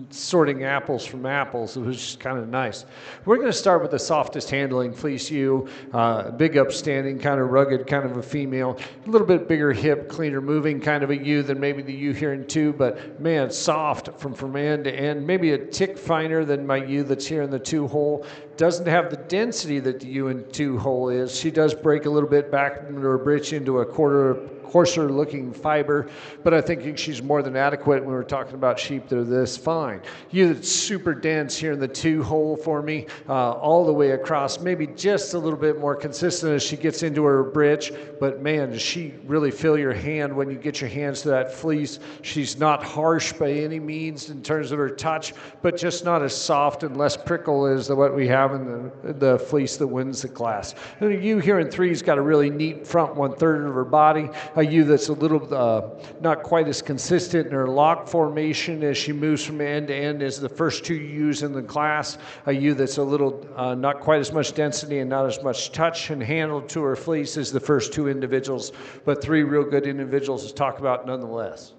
sorting apples from apples. It was just kind of nice. We're going to start with the softest handling fleece ewe, big upstanding, kind of rugged, kind of a female, a little bit bigger hip, cleaner moving kind of a ewe than maybe the ewe here in two, but man, soft from end to end, maybe a tick finer than my ewe that's here in the two hole. Doesn't have the density that the ewe in two hole is. She does break a little bit back into her britch into a coarser looking fiber, but I think she's more than adequate when we're talking about sheep that are this fine. You that's super dense here in the two hole for me, all the way across, maybe just a little bit more consistent as she gets into her britch, but man, does she really feel your hand when you get your hands to that fleece. She's not harsh by any means in terms of her touch, but just not as soft and less prickle as what we have in the fleece that wins the class. And the ewe here in three's got a really neat front 1/3 of her body, a ewe that's a little not quite as consistent in her lock formation as she moves from end to end as the first two ewes in the class, a ewe that's a little not quite as much density and not as much touch and handle to her fleece as the first two individuals, but three real good individuals to talk about nonetheless.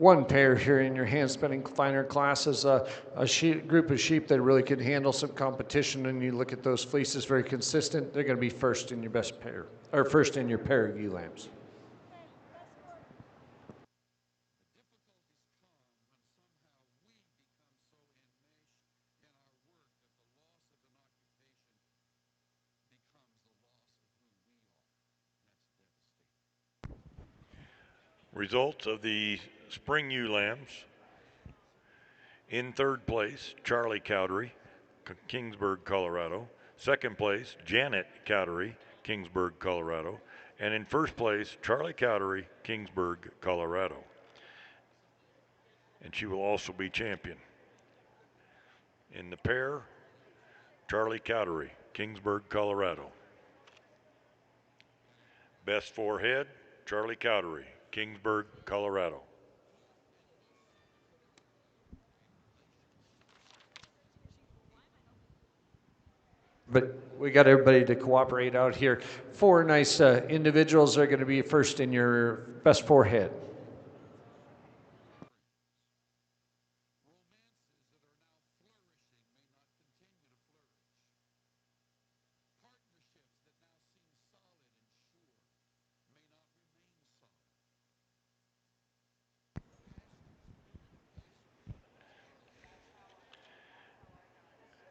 One pair here in your hand spinning finer class is a group of sheep that really can handle some competition, and you look at those fleeces very consistent, they're going to be first in your best pair, or first in your pair of ewe lambs. Results of the spring ewe lambs. In third place, Charlie Cowdery, Kingsburg, Colorado. Second place, Janet Cowdery, Kingsburg, Colorado. And in first place, Charlie Cowdery, Kingsburg, Colorado. And she will also be champion. In the pair, Charlie Cowdery, Kingsburg, Colorado. Best forehead, Charlie Cowdery, Kingsburg, Colorado. But we got everybody to cooperate out here. Four nice individuals are going to be first in your best forehead.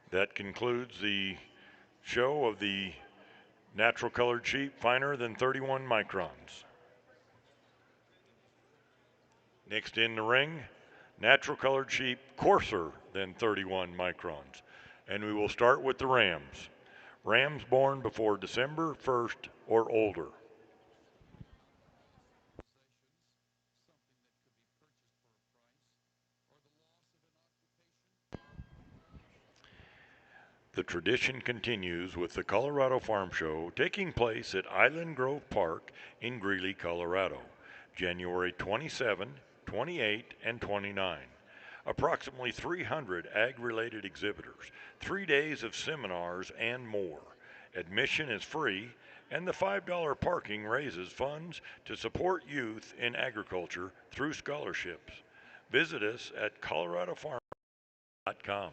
That concludes the show of the natural colored sheep finer than 31 microns. Next in the ring, natural colored sheep coarser than 31 microns. And we will start with the rams. Rams born before December 1st or older. The tradition continues with the Colorado Farm Show taking place at Island Grove Park in Greeley, Colorado, January 27, 28, and 29. Approximately 300 ag-related exhibitors, 3 days of seminars, and more. Admission is free, and the $5 parking raises funds to support youth in agriculture through scholarships. Visit us at coloradofarm.com.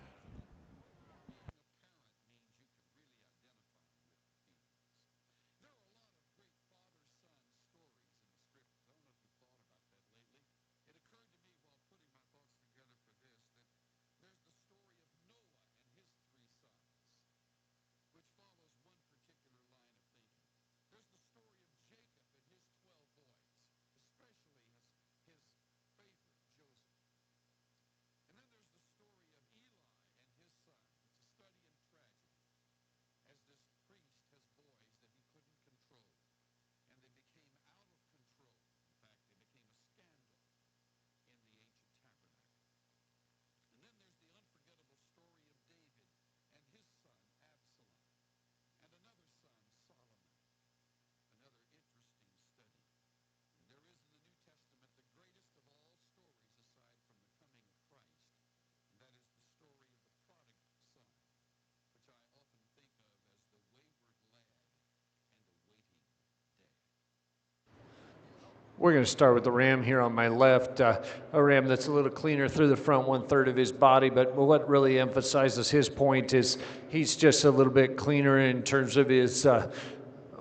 We're going to start with the ram here on my left, a ram that's a little cleaner through the front 1/3 of his body, but what really emphasizes his point is he's just a little bit cleaner in terms of his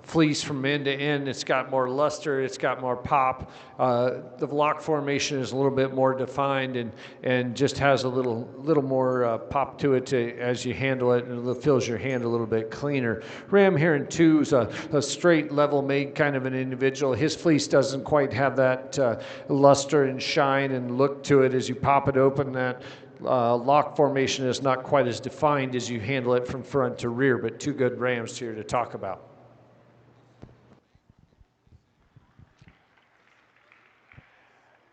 fleece from end to end. It's got more luster, it's got more pop. The block formation is a little bit more defined and just has a little more pop to it as you handle it, and it feels your hand a little bit cleaner. Ram here in 2 is a straight, level made kind of an individual. His fleece doesn't quite have that luster and shine and look to it. As you pop it open, that lock formation is not quite as defined as you handle it from front to rear, but 2 good rams here to talk about.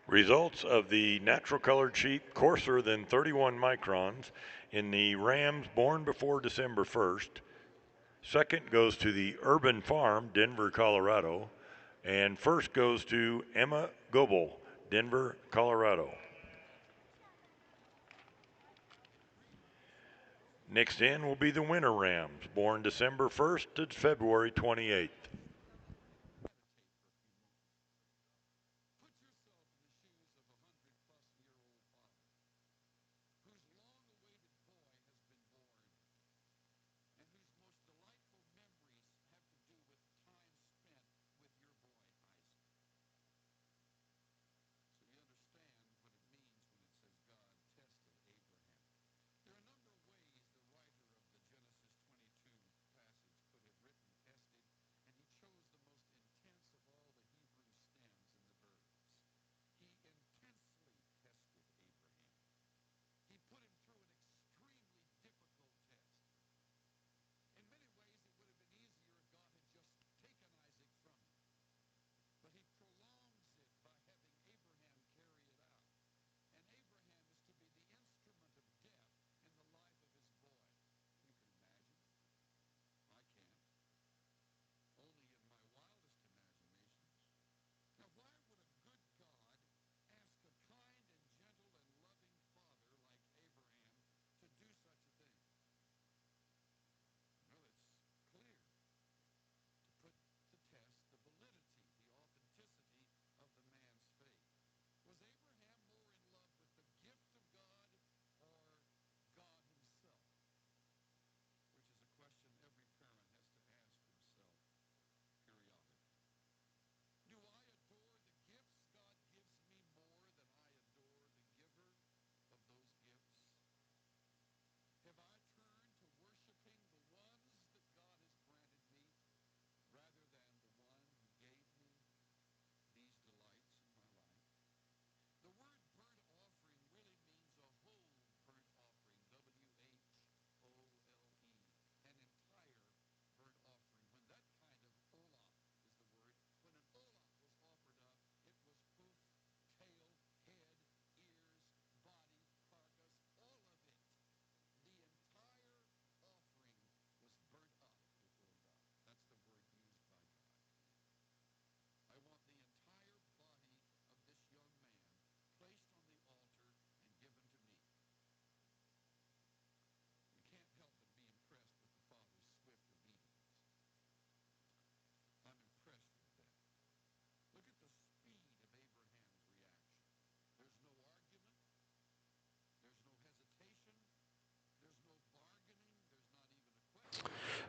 Results of the natural colored sheep coarser than 31 microns in the rams born before December 1st. Second goes to the Urban Farm, Denver, Colorado. And first goes to Emma Goebel, Denver, Colorado. Next in will be the winter rams, born December 1st to February 28th.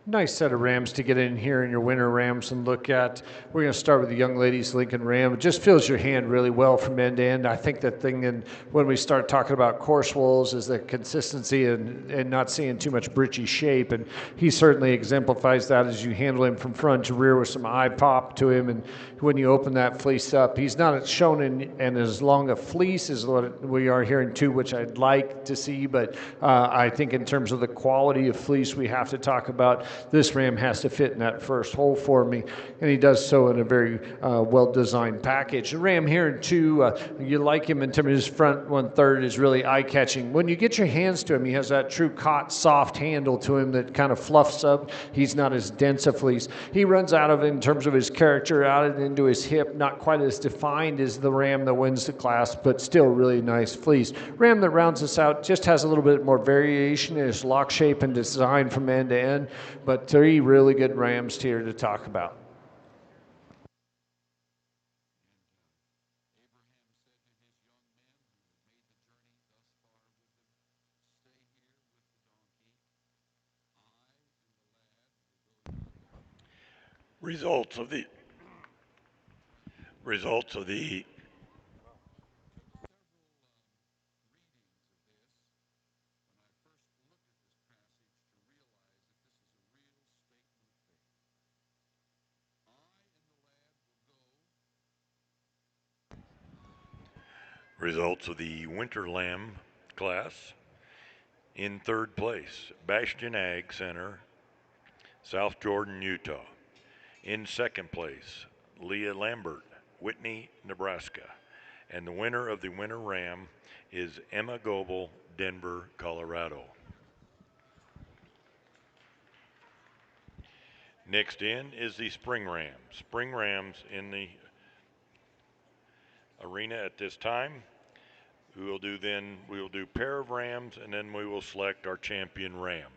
Nice set of rams to get in here in your winter rams and look at. We're going to start with the young lady's Lincoln Ram. It just feels your hand really well from end to end. I think the thing when we start talking about coarse wools is the consistency and not seeing too much britchy shape. And he certainly exemplifies that as you handle him from front to rear with some eye pop to him. And when you open that fleece up, he's not shown in as long a fleece as what we are here in 2, which I'd like to see. But I think in terms of the quality of fleece we have to talk about, this ram has to fit in that first hole for me, and he does so in a very well-designed package. The ram here in 2, you like him in terms of his front 1/3 is really eye-catching. When you get your hands to him, he has that true caught, soft handle to him that kind of fluffs up. He's not as dense a fleece. He runs out of, in terms of his character, out and into his hip, not quite as defined as the ram that wins the class, but still really nice fleece. Ram that rounds us out just has a little bit more variation in his lock shape and design from end to end, but 3 really good rams here to talk about. Results of the results of the results of the Winter Lamb class. In third place, Bastion Ag Center, South Jordan, Utah. In second place, Leah Lambert, Whitney, Nebraska. And the winner of the Winter Ram is Emma Goebel, Denver, Colorado. Next in is the Spring Rams. Spring Rams in the arena at this time. We will do pair of rams, and then we will select our champion ram.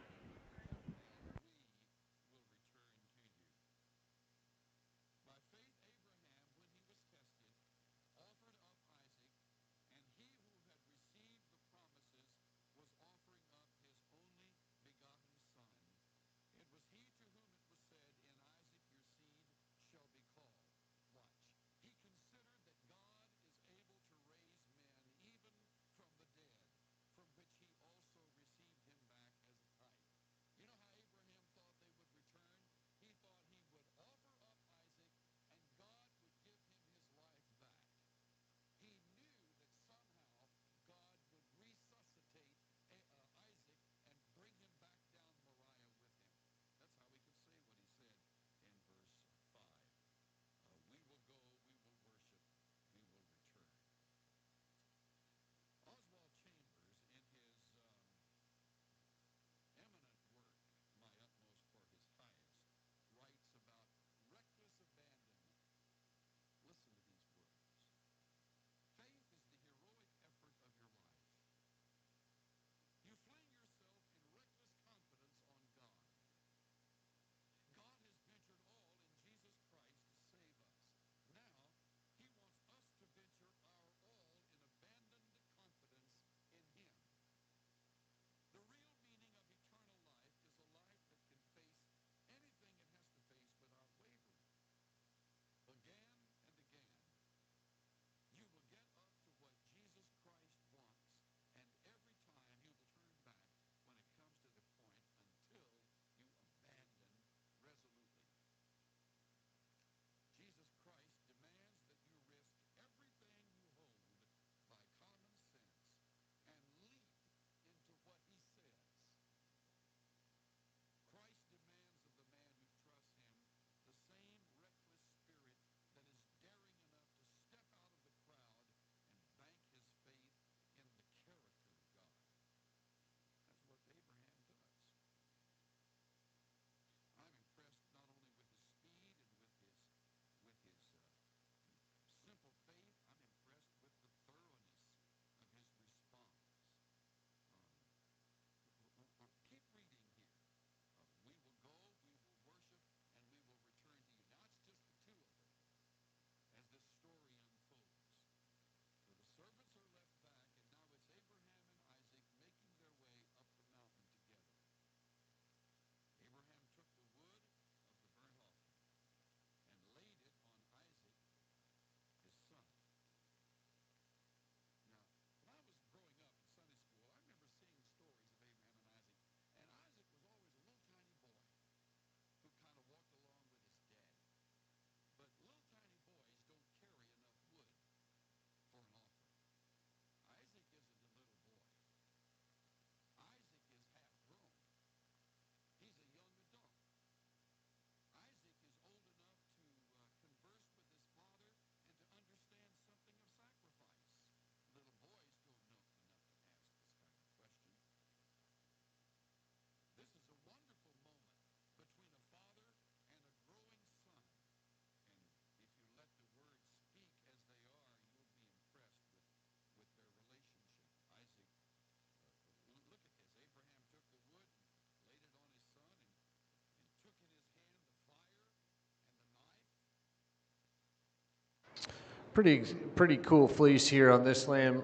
pretty cool fleece here on this lamb.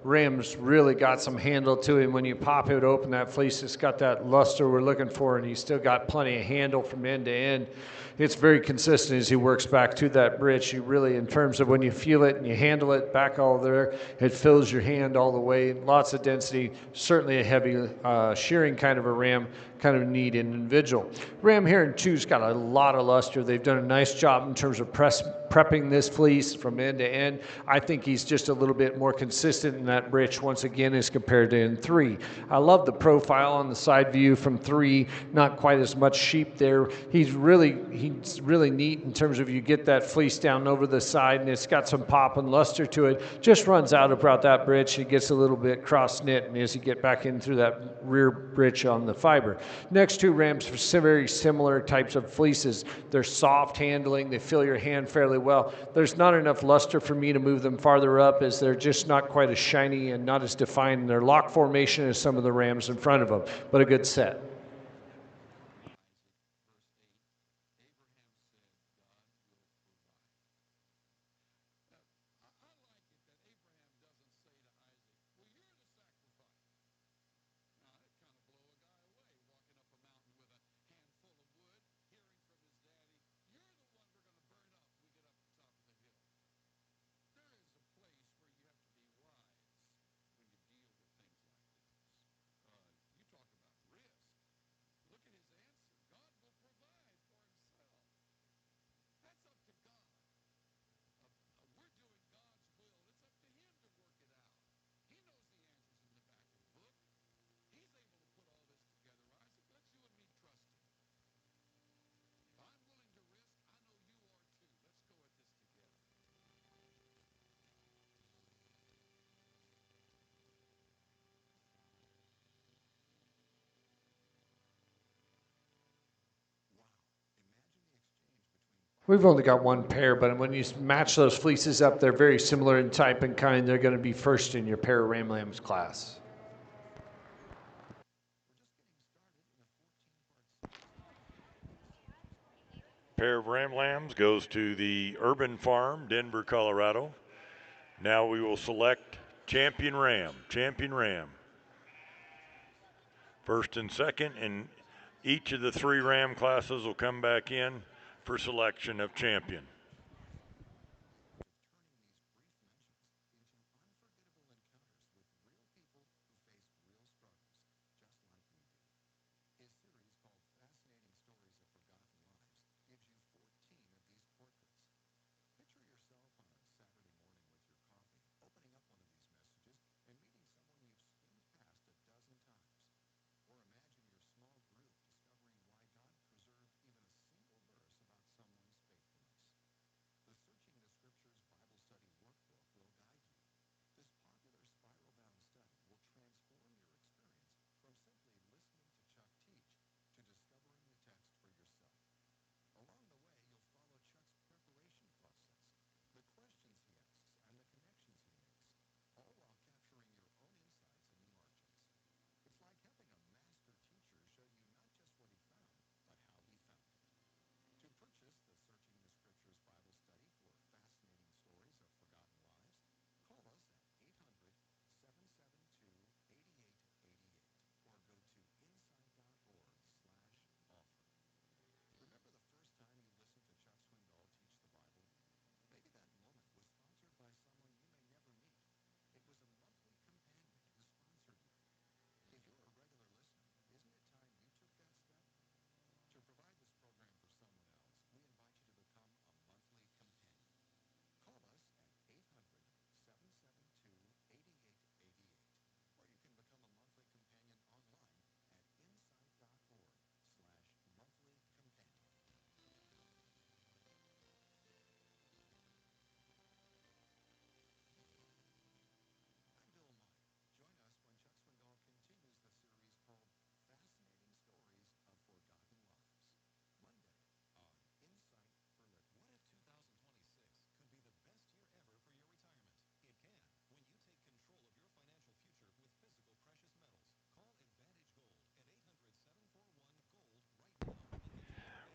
Ram's really got some handle to him. When you pop it open, that fleece has got that luster we're looking for, and he's still got plenty of handle from end to end. It's very consistent as he works back to that britch. You really, in terms of when you feel it and you handle it back all there, it fills your hand all the way. Lots of density, certainly a heavy shearing kind of a ram, kind of neat individual. Ram Heron 2's got a lot of luster. They've done a nice job in terms of prepping this fleece from end to end. I think he's just a little bit more consistent in that britch once again as compared to in 3. I love the profile on the side view from 3, not quite as much sheep there. He's really neat in terms of you get that fleece down over the side and it's got some pop and luster to it. Just runs out about that britch. It gets a little bit cross knit and as you get back in through that rear britch on the fiber. Next two rams are very similar types of fleeces. They're soft handling. They fill your hand fairly well. There's not enough luster for me to move them farther up as they're just not quite as shiny and not as defined in their lock formation as some of the rams in front of them, but a good set. We've only got one pair, but when you match those fleeces up, they're very similar in type and kind. They're going to be first in your pair of Ram Lambs class. Pair of Ram Lambs goes to the Urban Farm, Denver, Colorado. Now we will select Champion Ram. Champion Ram. First and second, and each of the 3 Ram classes will come back in for selection of champion.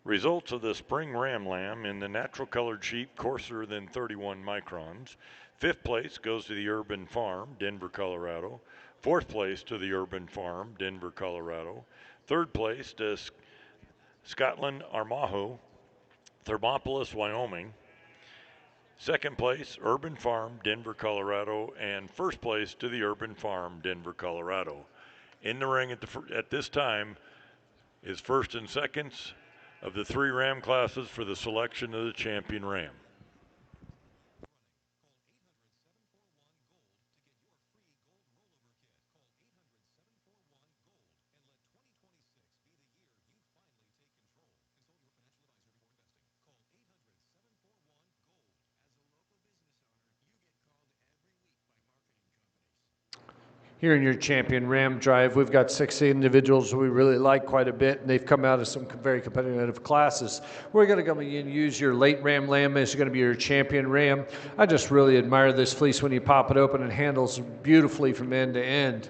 Results of the spring Ram Lamb in the natural colored sheep coarser than 31 microns. Fifth place goes to the Urban Farm, Denver, Colorado. Fourth place to the Urban Farm, Denver, Colorado. Third place to Scotland Armajo, Thermopolis, Wyoming. Second place, Urban Farm, Denver, Colorado. And first place to the Urban Farm, Denver, Colorado. In the ring at this time is first and seconds of the 3 Ram classes for the selection of the champion Ram. Here in your champion Ram Drive, we've got 6 individuals we really like quite a bit, and they've come out of some very competitive classes. We're going to go and use your late Ram Lamb as going to be your champion Ram. I just really admire this fleece when you pop it open. It handles beautifully from end to end.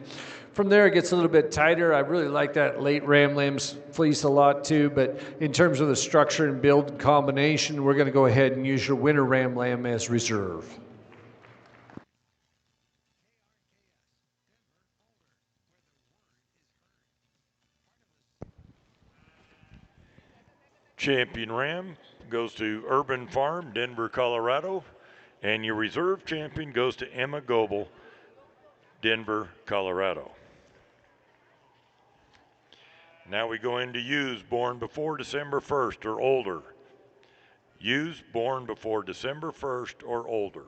From there, it gets a little bit tighter. I really like that late Ram Lamb's fleece a lot too, but in terms of the structure and build combination, we're going to go ahead and use your winter Ram Lamb as reserve. Champion Ram goes to Urban Farm, Denver, Colorado. And your reserve champion goes to Emma Goebel, Denver, Colorado. Now we go into ewes born before December 1st or older. Ewes born before December 1st or older.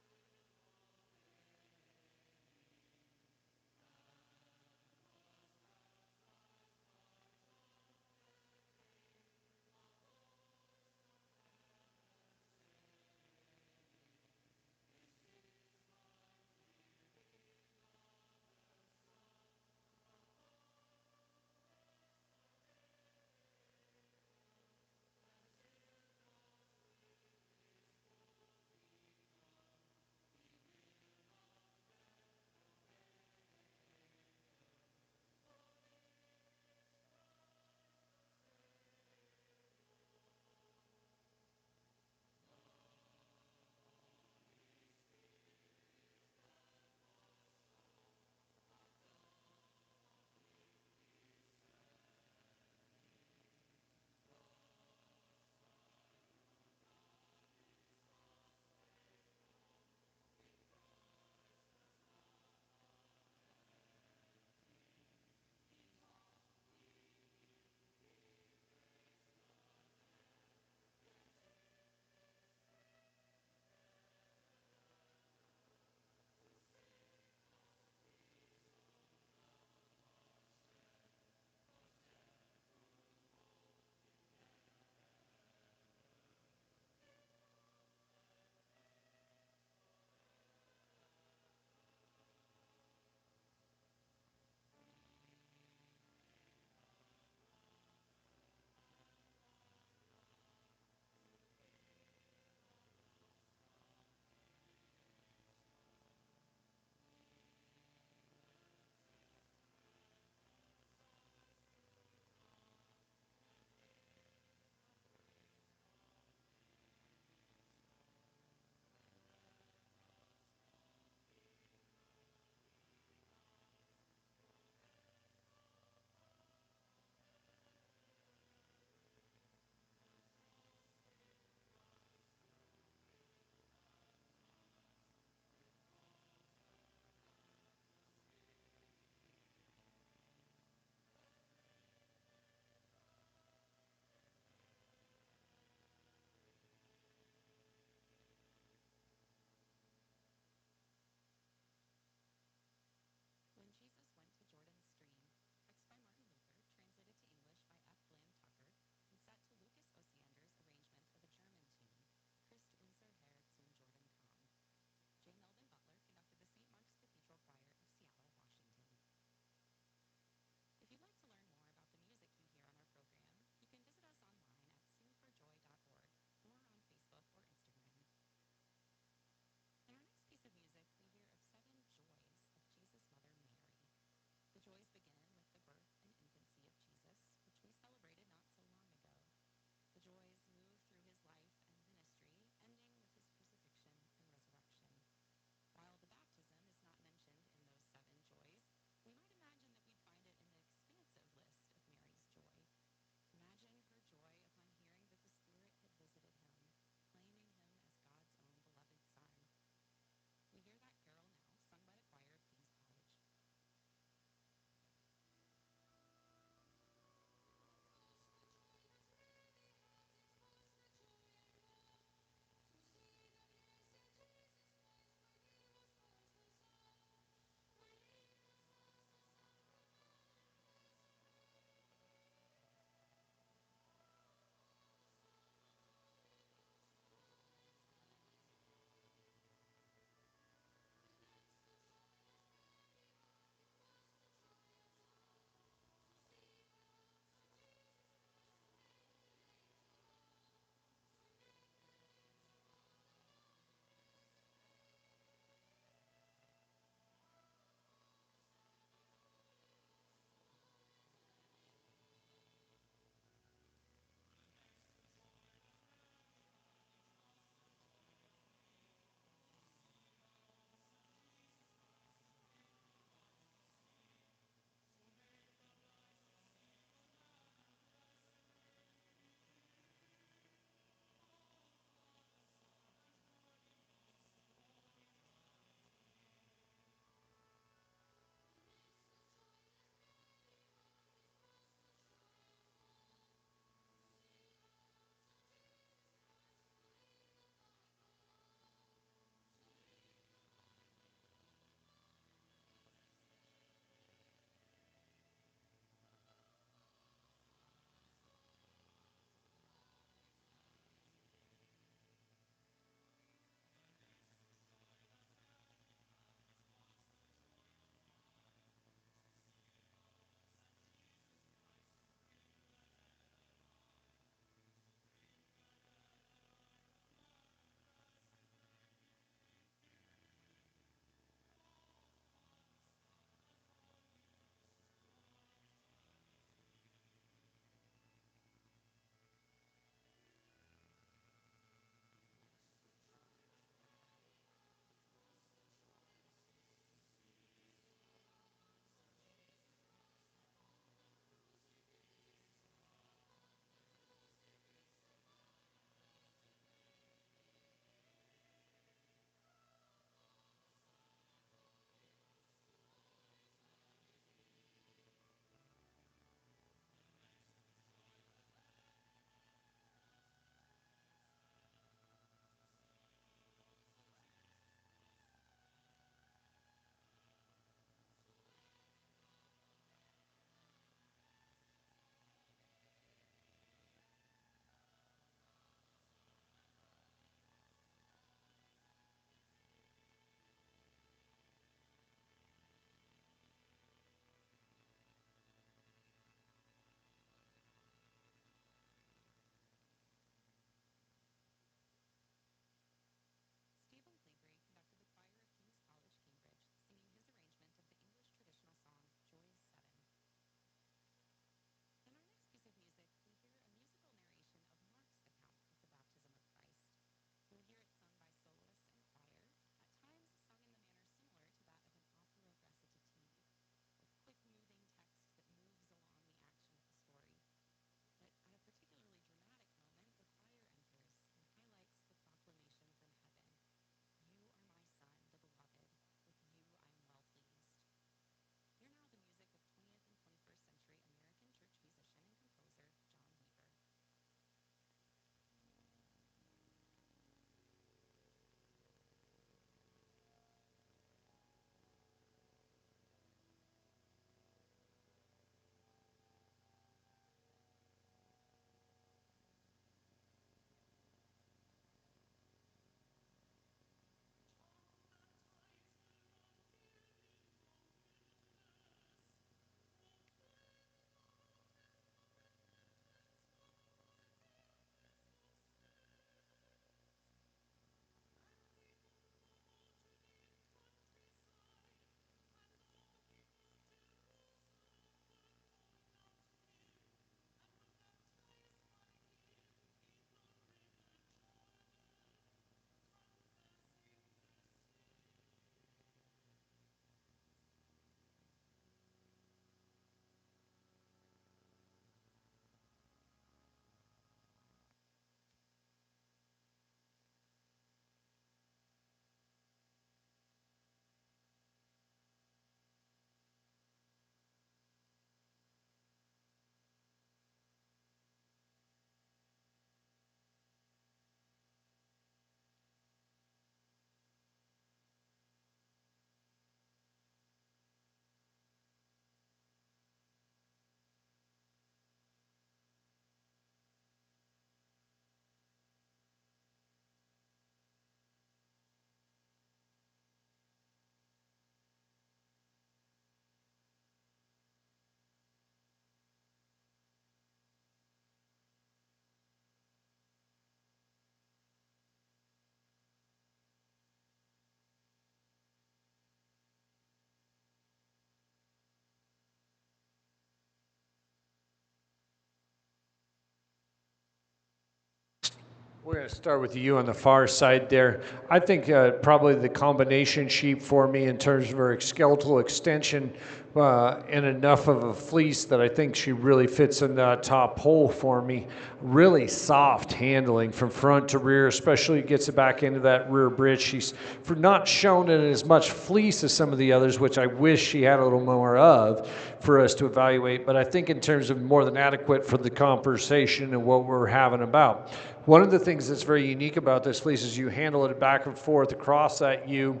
We're going to start with you on the far side there. I think probably the combination sheep for me in terms of her skeletal extension and enough of a fleece that I think she really fits in that top hole for me. Really soft handling from front to rear, especially gets it back into that rear bridge. She's for not shown in as much fleece as some of the others, which I wish she had a little more of for us to evaluate. But I think in terms of more than adequate for the conversation and what we're having about. One of the things that's very unique about this fleece is you handle it back and forth across that U.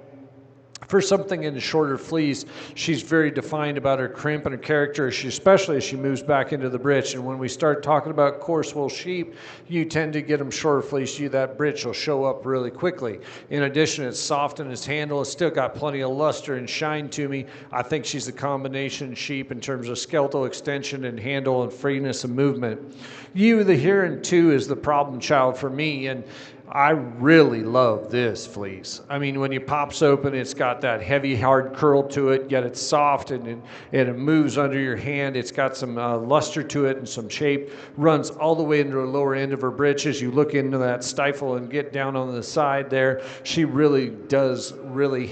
For something in a shorter fleece, she's very defined about her crimp and her character, especially as she moves back into the britch. And when we start talking about coarse wool sheep, you tend to get them shorter fleece. That britch will show up really quickly. In addition, it's soft in its handle. It's still got plenty of luster and shine to me. I think she's a combination sheep in terms of skeletal extension and handle and freeness of movement. The Huron 2 is the problem child for me, and I really love this fleece. I mean, when it pops open, it's got that heavy, hard curl to it, yet it's soft and it moves under your hand. It's got some luster to it and some shape. Runs all the way into the lower end of her britch. As you look into that stifle and get down on the side there, she really does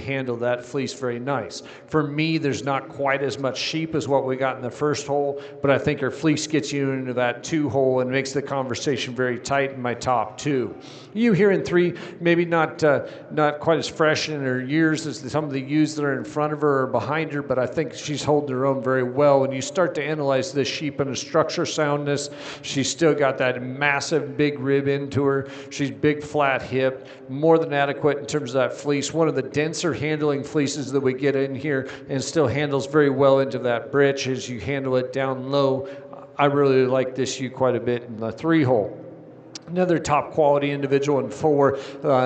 handle that fleece very nice. For me, there's not quite as much sheep as what we got in the first hole, but I think her fleece gets you into that 2 hole and makes the conversation very tight in my top 2. You here in 3, maybe not quite as fresh in her years as some of the ewes that are in front of her or behind her, but I think she's holding her own very well. When you start to analyze this sheep in a structure soundness, she's still got that massive big rib into her. She's big flat hip, more than adequate in terms of that fleece. One of the denser handling fleeces that we get in here, and still handles very well into that britch as you handle it down low. I really like this ewe quite a bit in the 3 hole. Another top quality individual in 4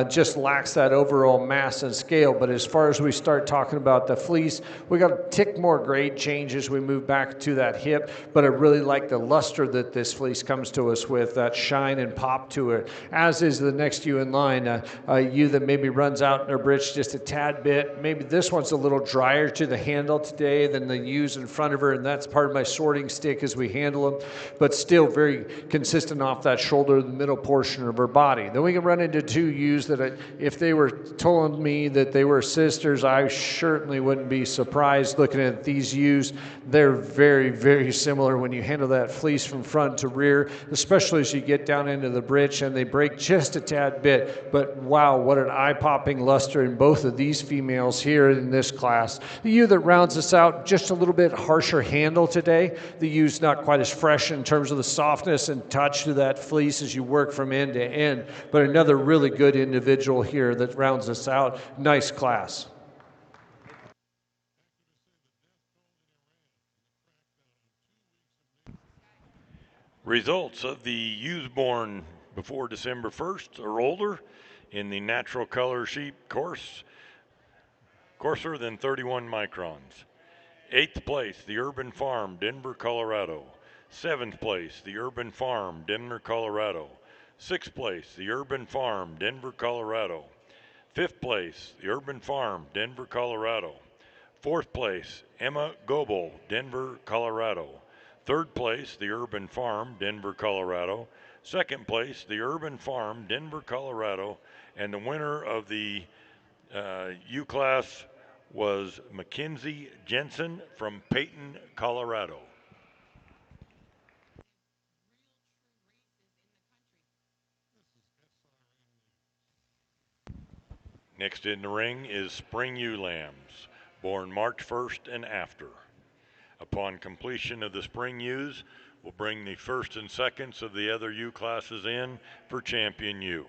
just lacks that overall mass and scale. But as far as we start talking about the fleece, we got a tick more grade change as we move back to that hip. But I really like the luster that this fleece comes to us with, that shine and pop to it. As is the next ewe in line, a ewe that maybe runs out in her britch just a tad bit. Maybe this one's a little drier to the handle today than the ewes in front of her, and that's part of my sorting stick as we handle them. But still very consistent off that shoulder, the middle portion of her body. Then we can run into 2 ewes that if they were telling me that they were sisters, I certainly wouldn't be surprised looking at these ewes. They're very, very similar when you handle that fleece from front to rear, especially as you get down into the britch and they break just a tad bit. But wow, what an eye-popping luster in both of these females here in this class. The ewe that rounds us out, just a little bit harsher handle today. The ewe's not quite as fresh in terms of the softness and touch to that fleece as you work from end to end, but another really good individual here that rounds us out. Nice class. Results of the ewes born before December 1st or older in the natural color sheep coarser than 31 microns. 8th place, the Urban Farm, Denver, Colorado. 7th place, the Urban Farm, Denver, Colorado. 6th place, the Urban Farm, Denver, Colorado. 5th place, the Urban Farm, Denver, Colorado. 4th place, Emma Goebel, Denver, Colorado. 3rd place, the Urban Farm, Denver, Colorado. 2nd place, the Urban Farm, Denver, Colorado. And the winner of the U class was Mackenzie Jensen from Peyton, Colorado. Next in the ring is Spring Ewe Lambs, born March 1st and after. Upon completion of the spring ewes, we'll bring the first and seconds of the other ewe classes in for champion ewe.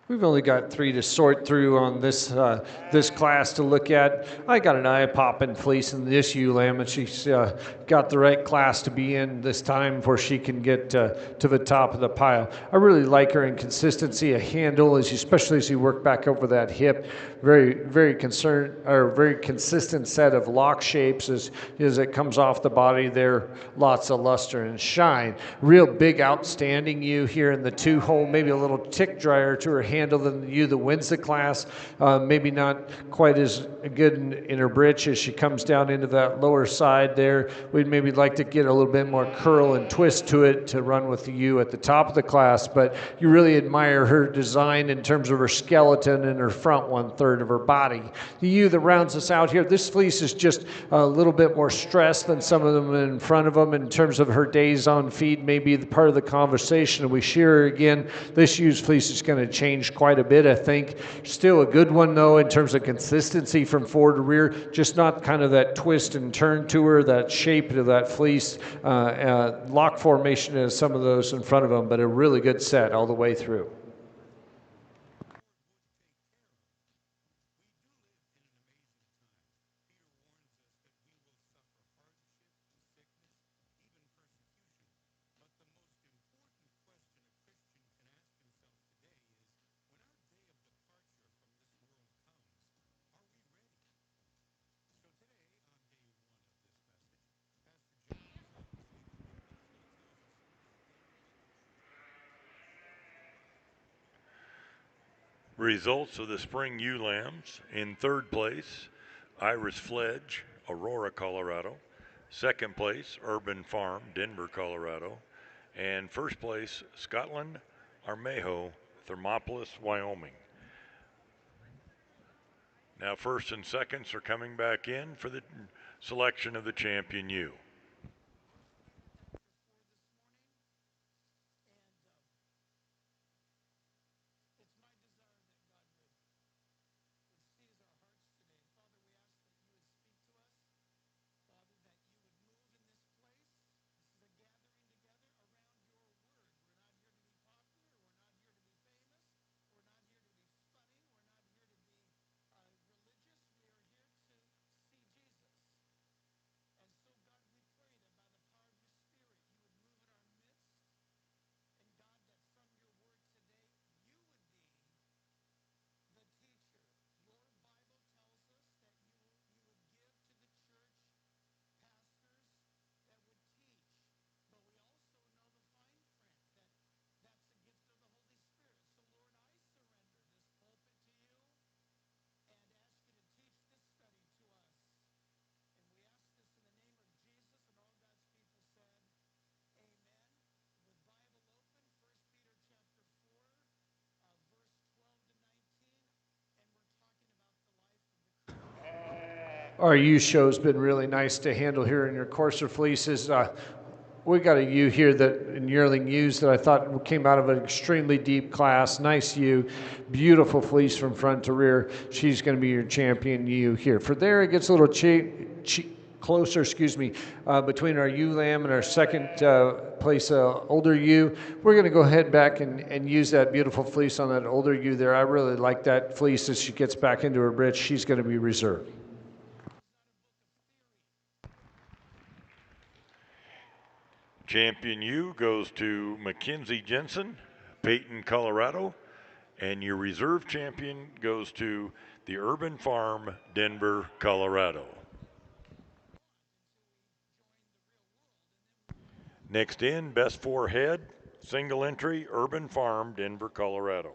We've only got 3 to sort through on this class to look at. I got an eye-popping fleece in this ewe lamb, and she's got the right class to be in this time before she can get to the top of the pile. I really like her in consistency, a handle, especially as you work back over that hip. Very consistent set of lock shapes as it comes off the body there. Lots of luster and shine. Real big, outstanding ewe here in the 2-hole, maybe a little tick drier to her handle than the ewe that wins the class. Maybe not quite as good in her britch as she comes down into that lower side there. We'd maybe like to get a little bit more curl and twist to it to run with the ewe at the top of the class, but you really admire her design in terms of her skeleton and her front 1/3 of her body. The ewe that rounds us out here, this fleece is just a little bit more stressed than some of them in front of them in terms of her days on feed, maybe the part of the conversation. We shear her again. This ewe's fleece is going to change quite a bit, I think. Still a good one, though, in terms of consistency from forward to rear, just not kind of that twist and turn to her, that shape to that fleece, lock formation as some of those in front of them, but a really good set all the way through. Results of the spring ewe lambs: in third place, Iris Fledge, Aurora, Colorado. Second place, Urban Farm, Denver, Colorado. And first place, Scotland Armejo, Thermopolis, Wyoming. Now first and seconds are coming back in for the selection of the champion ewe. Our ewe show's been really nice to handle here in your coarser fleeces. We got a ewe here that in yearling ewes that I thought came out of an extremely deep class. Nice ewe, beautiful fleece from front to rear. She's going to be your champion ewe here. For there, it gets a little closer, between our ewe lamb and our second place older ewe. We're going to go ahead back and use that beautiful fleece on that older ewe there. I really like that fleece as she gets back into her britch. She's going to be reserved. Champion ewe goes to Mackenzie Jensen, Peyton, Colorado. And your reserve champion goes to the Urban Farm, Denver, Colorado. Next in, best 4 head, single entry, Urban Farm, Denver, Colorado.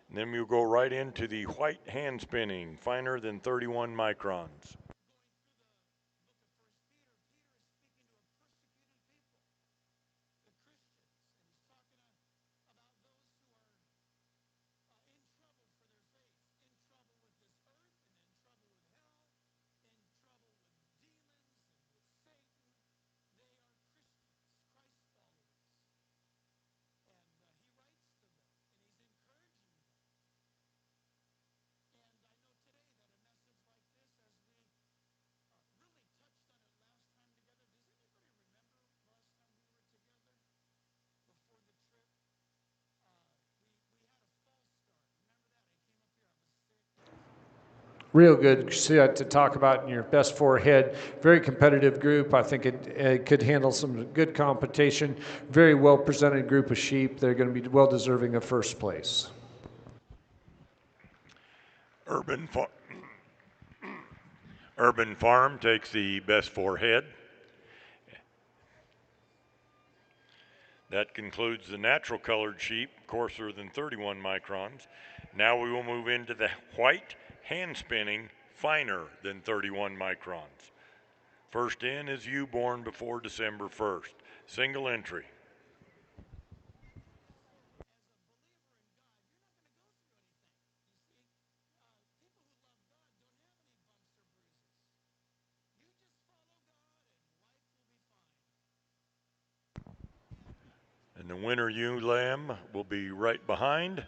And then we'll go right into the white hand spinning, finer than 31 microns. real good set to talk about in your best four head. Very competitive group. I think it could handle some good competition. Very well presented group of sheep. They're going to be well deserving of first place. Urban Farm takes the best four head. That concludes the natural colored sheep, coarser than 31 microns. Now we will move into the white hand spinning, finer than 31 microns. First in is ewe born before December 1st. Single entry. And the winner ewe lamb will be right behind.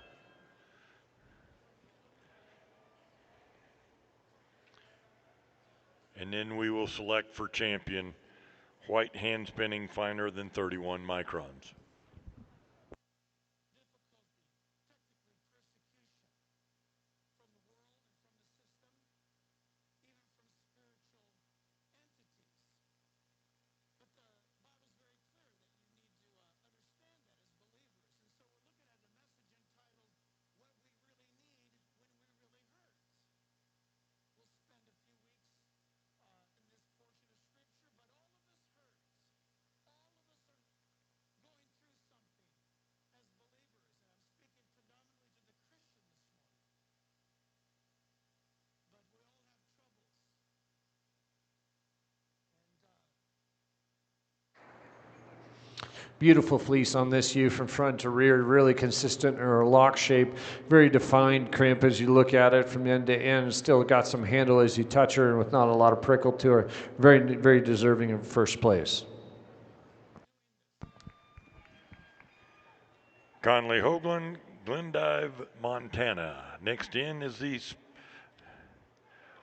And then we will select for champion white hand spinning, finer than 31 microns. Beautiful fleece on this ewe from front to rear, really consistent in her lock shape, very defined crimp as you look at it from end to end. Still got some handle as you touch her and with not a lot of prickle to her. Very, very deserving of first place. Conley Hoagland, Glendive, Montana. Next in is the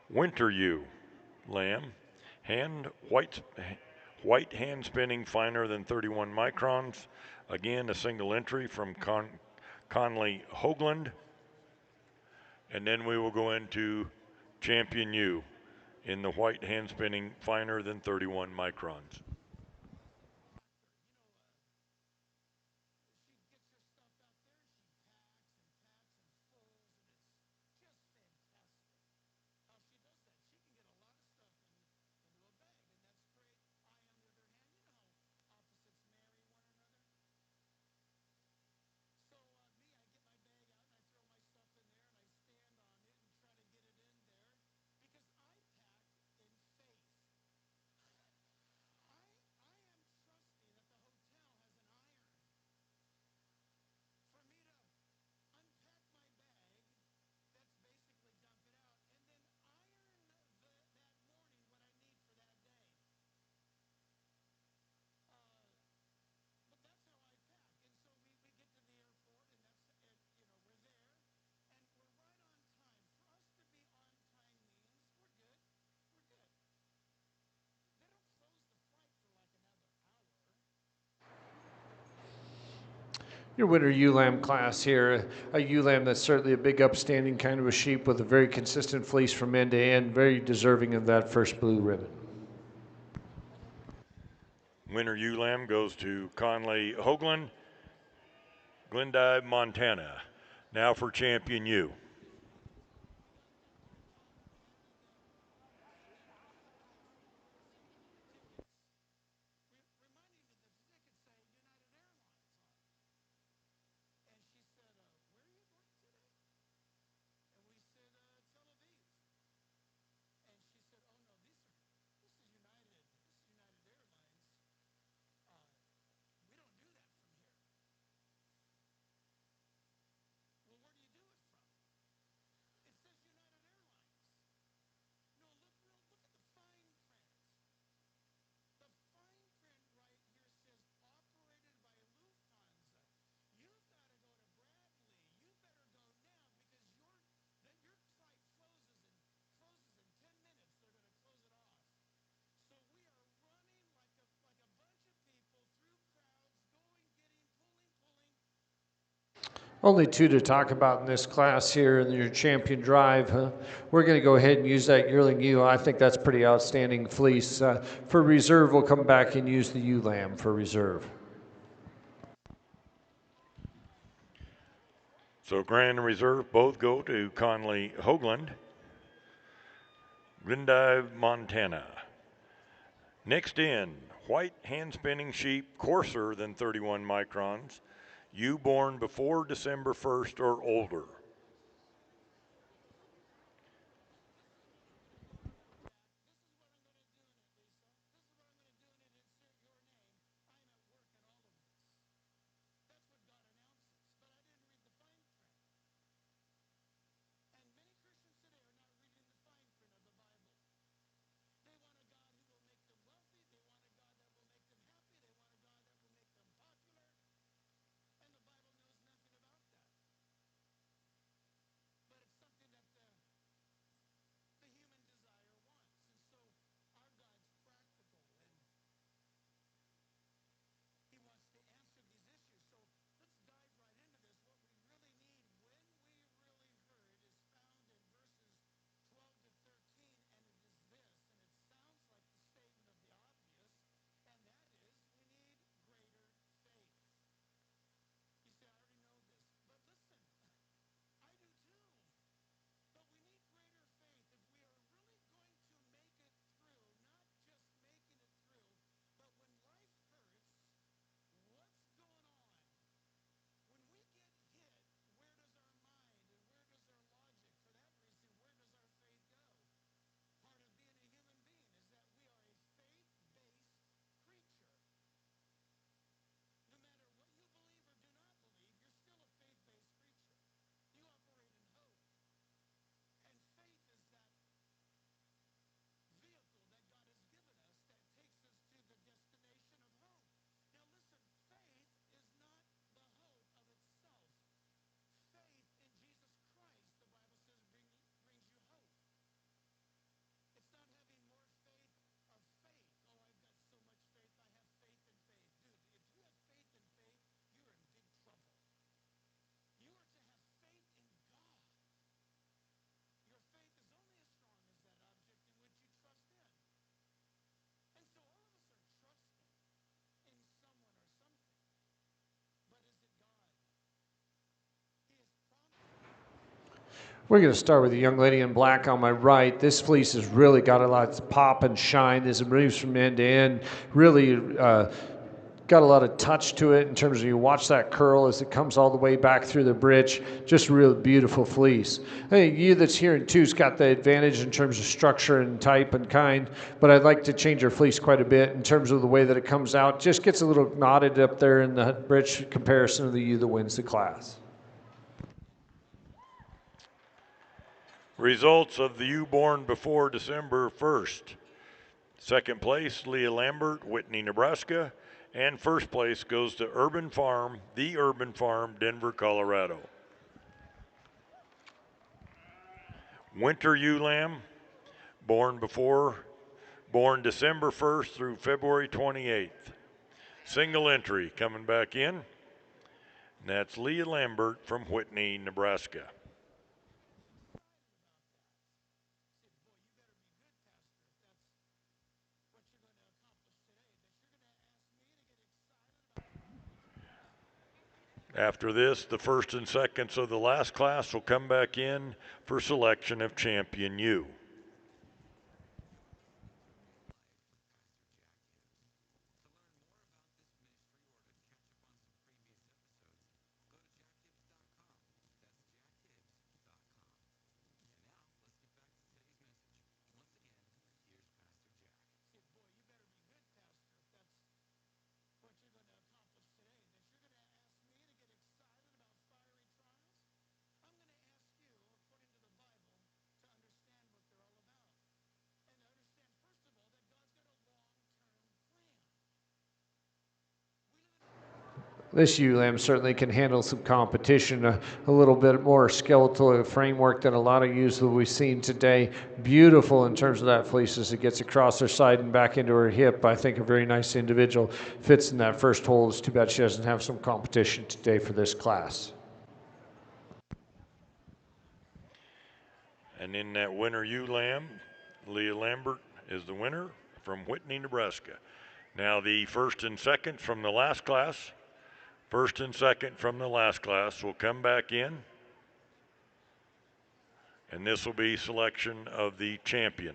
winter ewe lamb, white hand spinning, finer than 31 microns. Again, a single entry from Conley Hoagland. And then we will go into champion ewe in the white hand spinning, finer than 31 microns. Your winter ewe lamb class here, a ewe lamb that's certainly a big upstanding kind of a sheep with a very consistent fleece from end to end, very deserving of that first blue ribbon. Winter ewe lamb goes to Conley Hoagland, Glendive, Montana. Now for champion ewe. Only two to talk about in this class here in your champion drive. Huh? We're going to go ahead and use that yearling ewe. I think that's pretty outstanding fleece. For reserve, we'll come back and use the ewe lamb for reserve. So Grand and Reserve both go to Conley Hoagland, Glendive, Montana. Next in, white hand-spinning sheep coarser than 31 microns, ewe born before December 1st or older. We're going to start with the young lady in black on my right. This fleece has really got a lot of pop and shine as it moves from end to end. Really got a lot of touch to it in terms of you watch that curl as it comes all the way back through the bridge. Just a real beautiful fleece. Hey, you that's here in two's got the advantage in terms of structure and type and kind, but I'd like to change your fleece quite a bit in terms of the way that it comes out. Just gets a little knotted up there in the bridge comparison of the ewe that wins the class. Results of the ewe born before December 1st. Second place, Leah Lambert, Whitney, Nebraska. And first place goes to Urban Farm, The Urban Farm, Denver, Colorado. Winter ewe lamb, born December 1st through February 28th. Single entry coming back in. And that's Leah Lambert from Whitney, Nebraska. After this, the first and seconds of the last class will come back in for selection of champion ewe. This ewe lamb certainly can handle some competition, a little bit more skeletal framework than a lot of ewes that we've seen today. Beautiful in terms of that fleece as it gets across her side and back into her hip. I think a very nice individual fits in that first hole. It's too bad she doesn't have some competition today for this class. And in that winner ewe lamb, Leah Lambert is the winner from Whitney, Nebraska. Now the first and second from the last class. First and second from the last class will come back in. And this will be selection of the champion.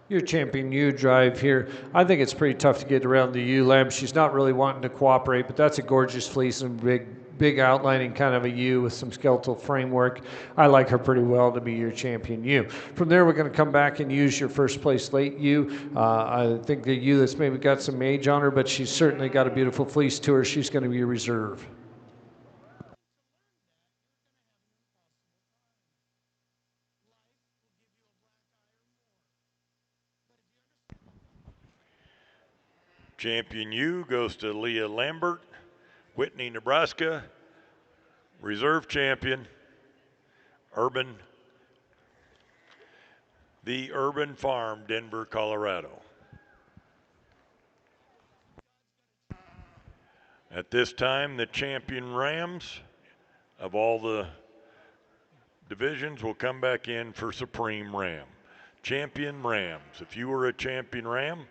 Your champion ewe drive here. I think it's pretty tough to get around the ewe lamb. She's not really wanting to cooperate, but that's a gorgeous fleece and big outlining kind of a ewe with some skeletal framework. I like her pretty well to be your champion ewe. From there, we're going to come back and use your first place late ewe. I think the ewe that's maybe got some age on her, but she's certainly got a beautiful fleece to her. She's going to be a reserve. Champion ewe goes to Leah Lambert, Whitney, Nebraska. Reserve champion, the Urban Farm, Denver, Colorado. At this time, the champion rams of all the divisions will come back in for Supreme Ram. Champion rams. If you were a champion ram,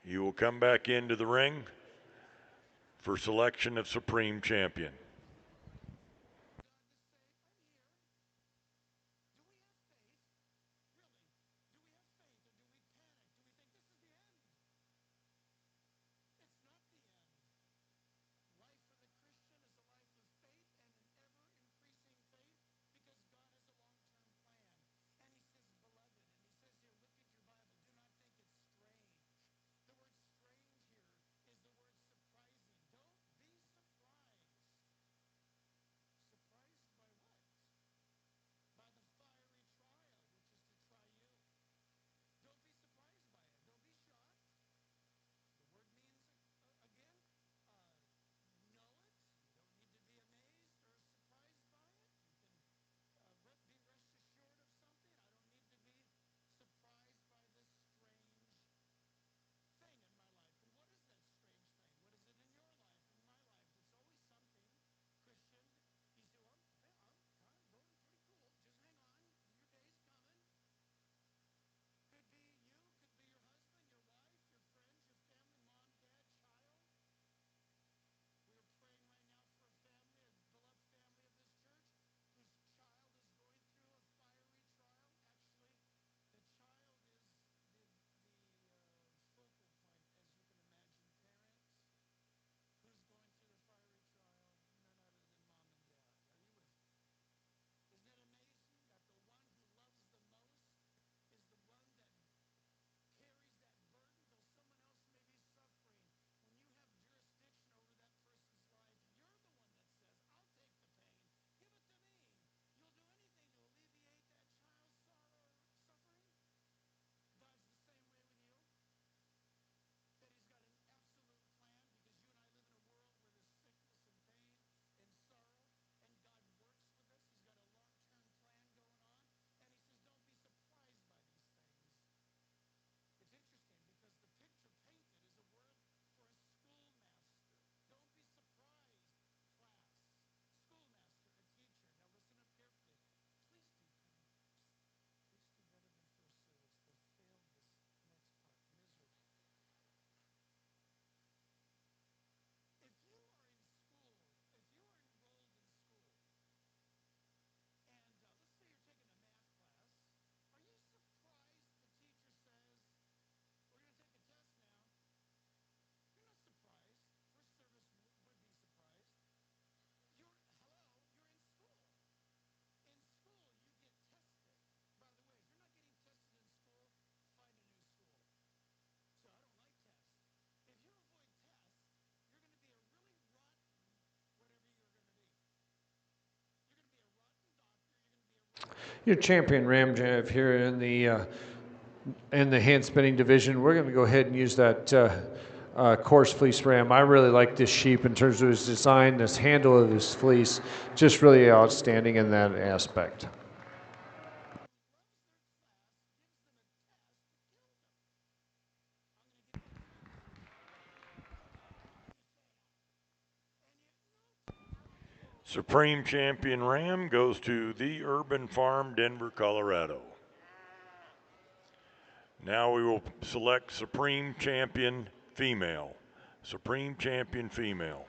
you will come back into the ring for selection of Supreme Champion. Your champion Ramjev here in the hand spinning division. We're going to go ahead and use that coarse fleece ram. I really like this sheep in terms of his design, this handle of his fleece, just really outstanding in that aspect. Supreme Champion Ram goes to The Urban Farm, Denver, Colorado. Now we will select Supreme Champion Female. Supreme Champion Female.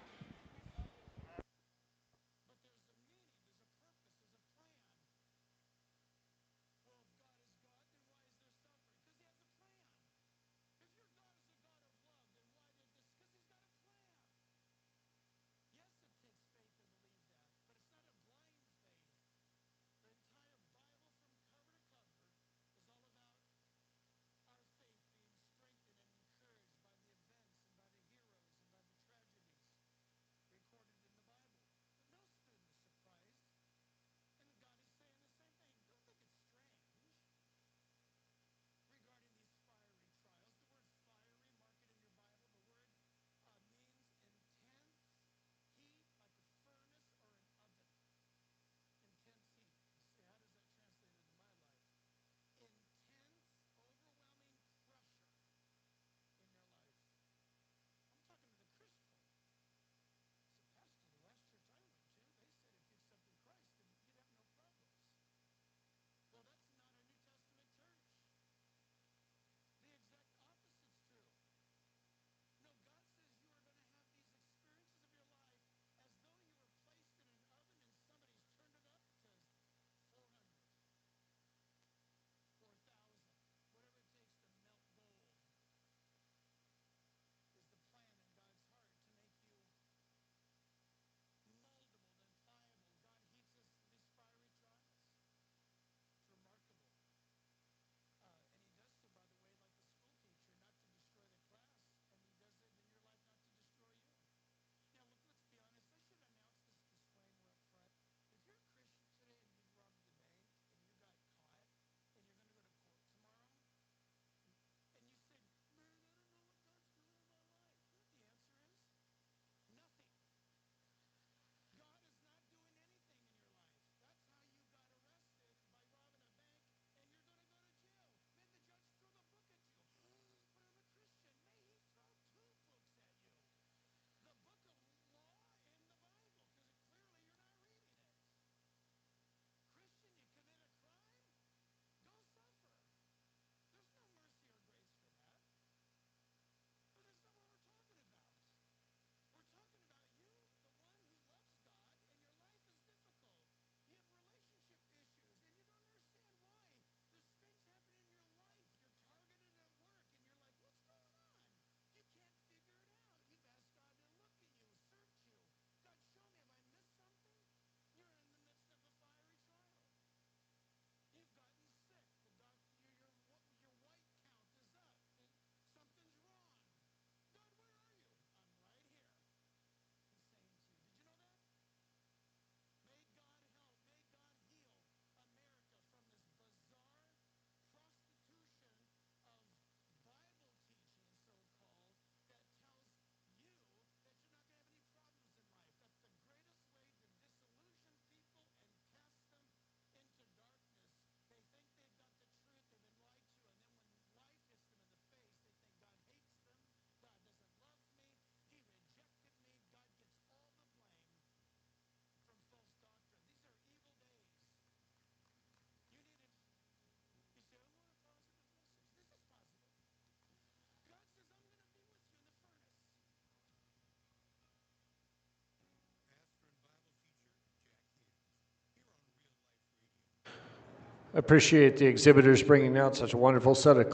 Appreciate the exhibitors bringing out such a wonderful set of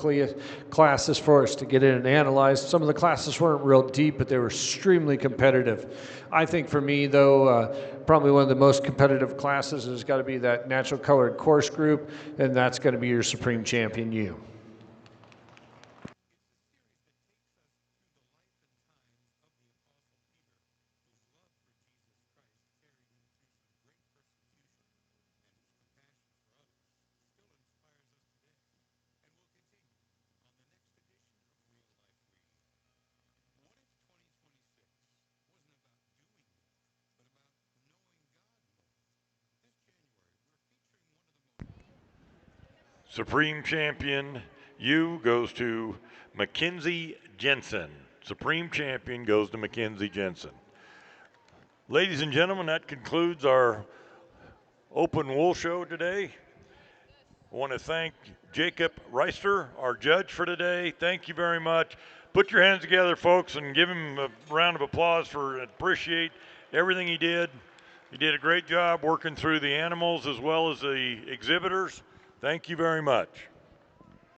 classes for us to get in and analyze. Some of the classes weren't real deep, but they were extremely competitive. I think for me, though, probably one of the most competitive classes has got to be that natural colored course group, and that's going to be your Supreme Champion U. Supreme Champion U goes to Mackenzie Jensen. Supreme Champion goes to Mackenzie Jensen. Ladies and gentlemen, that concludes our open wool show today. I want to thank Jacob Reister, our judge for today. Thank you very much. Put your hands together, folks, and give him a round of applause for appreciate everything he did. He did a great job working through the animals as well as the exhibitors. Thank you very much.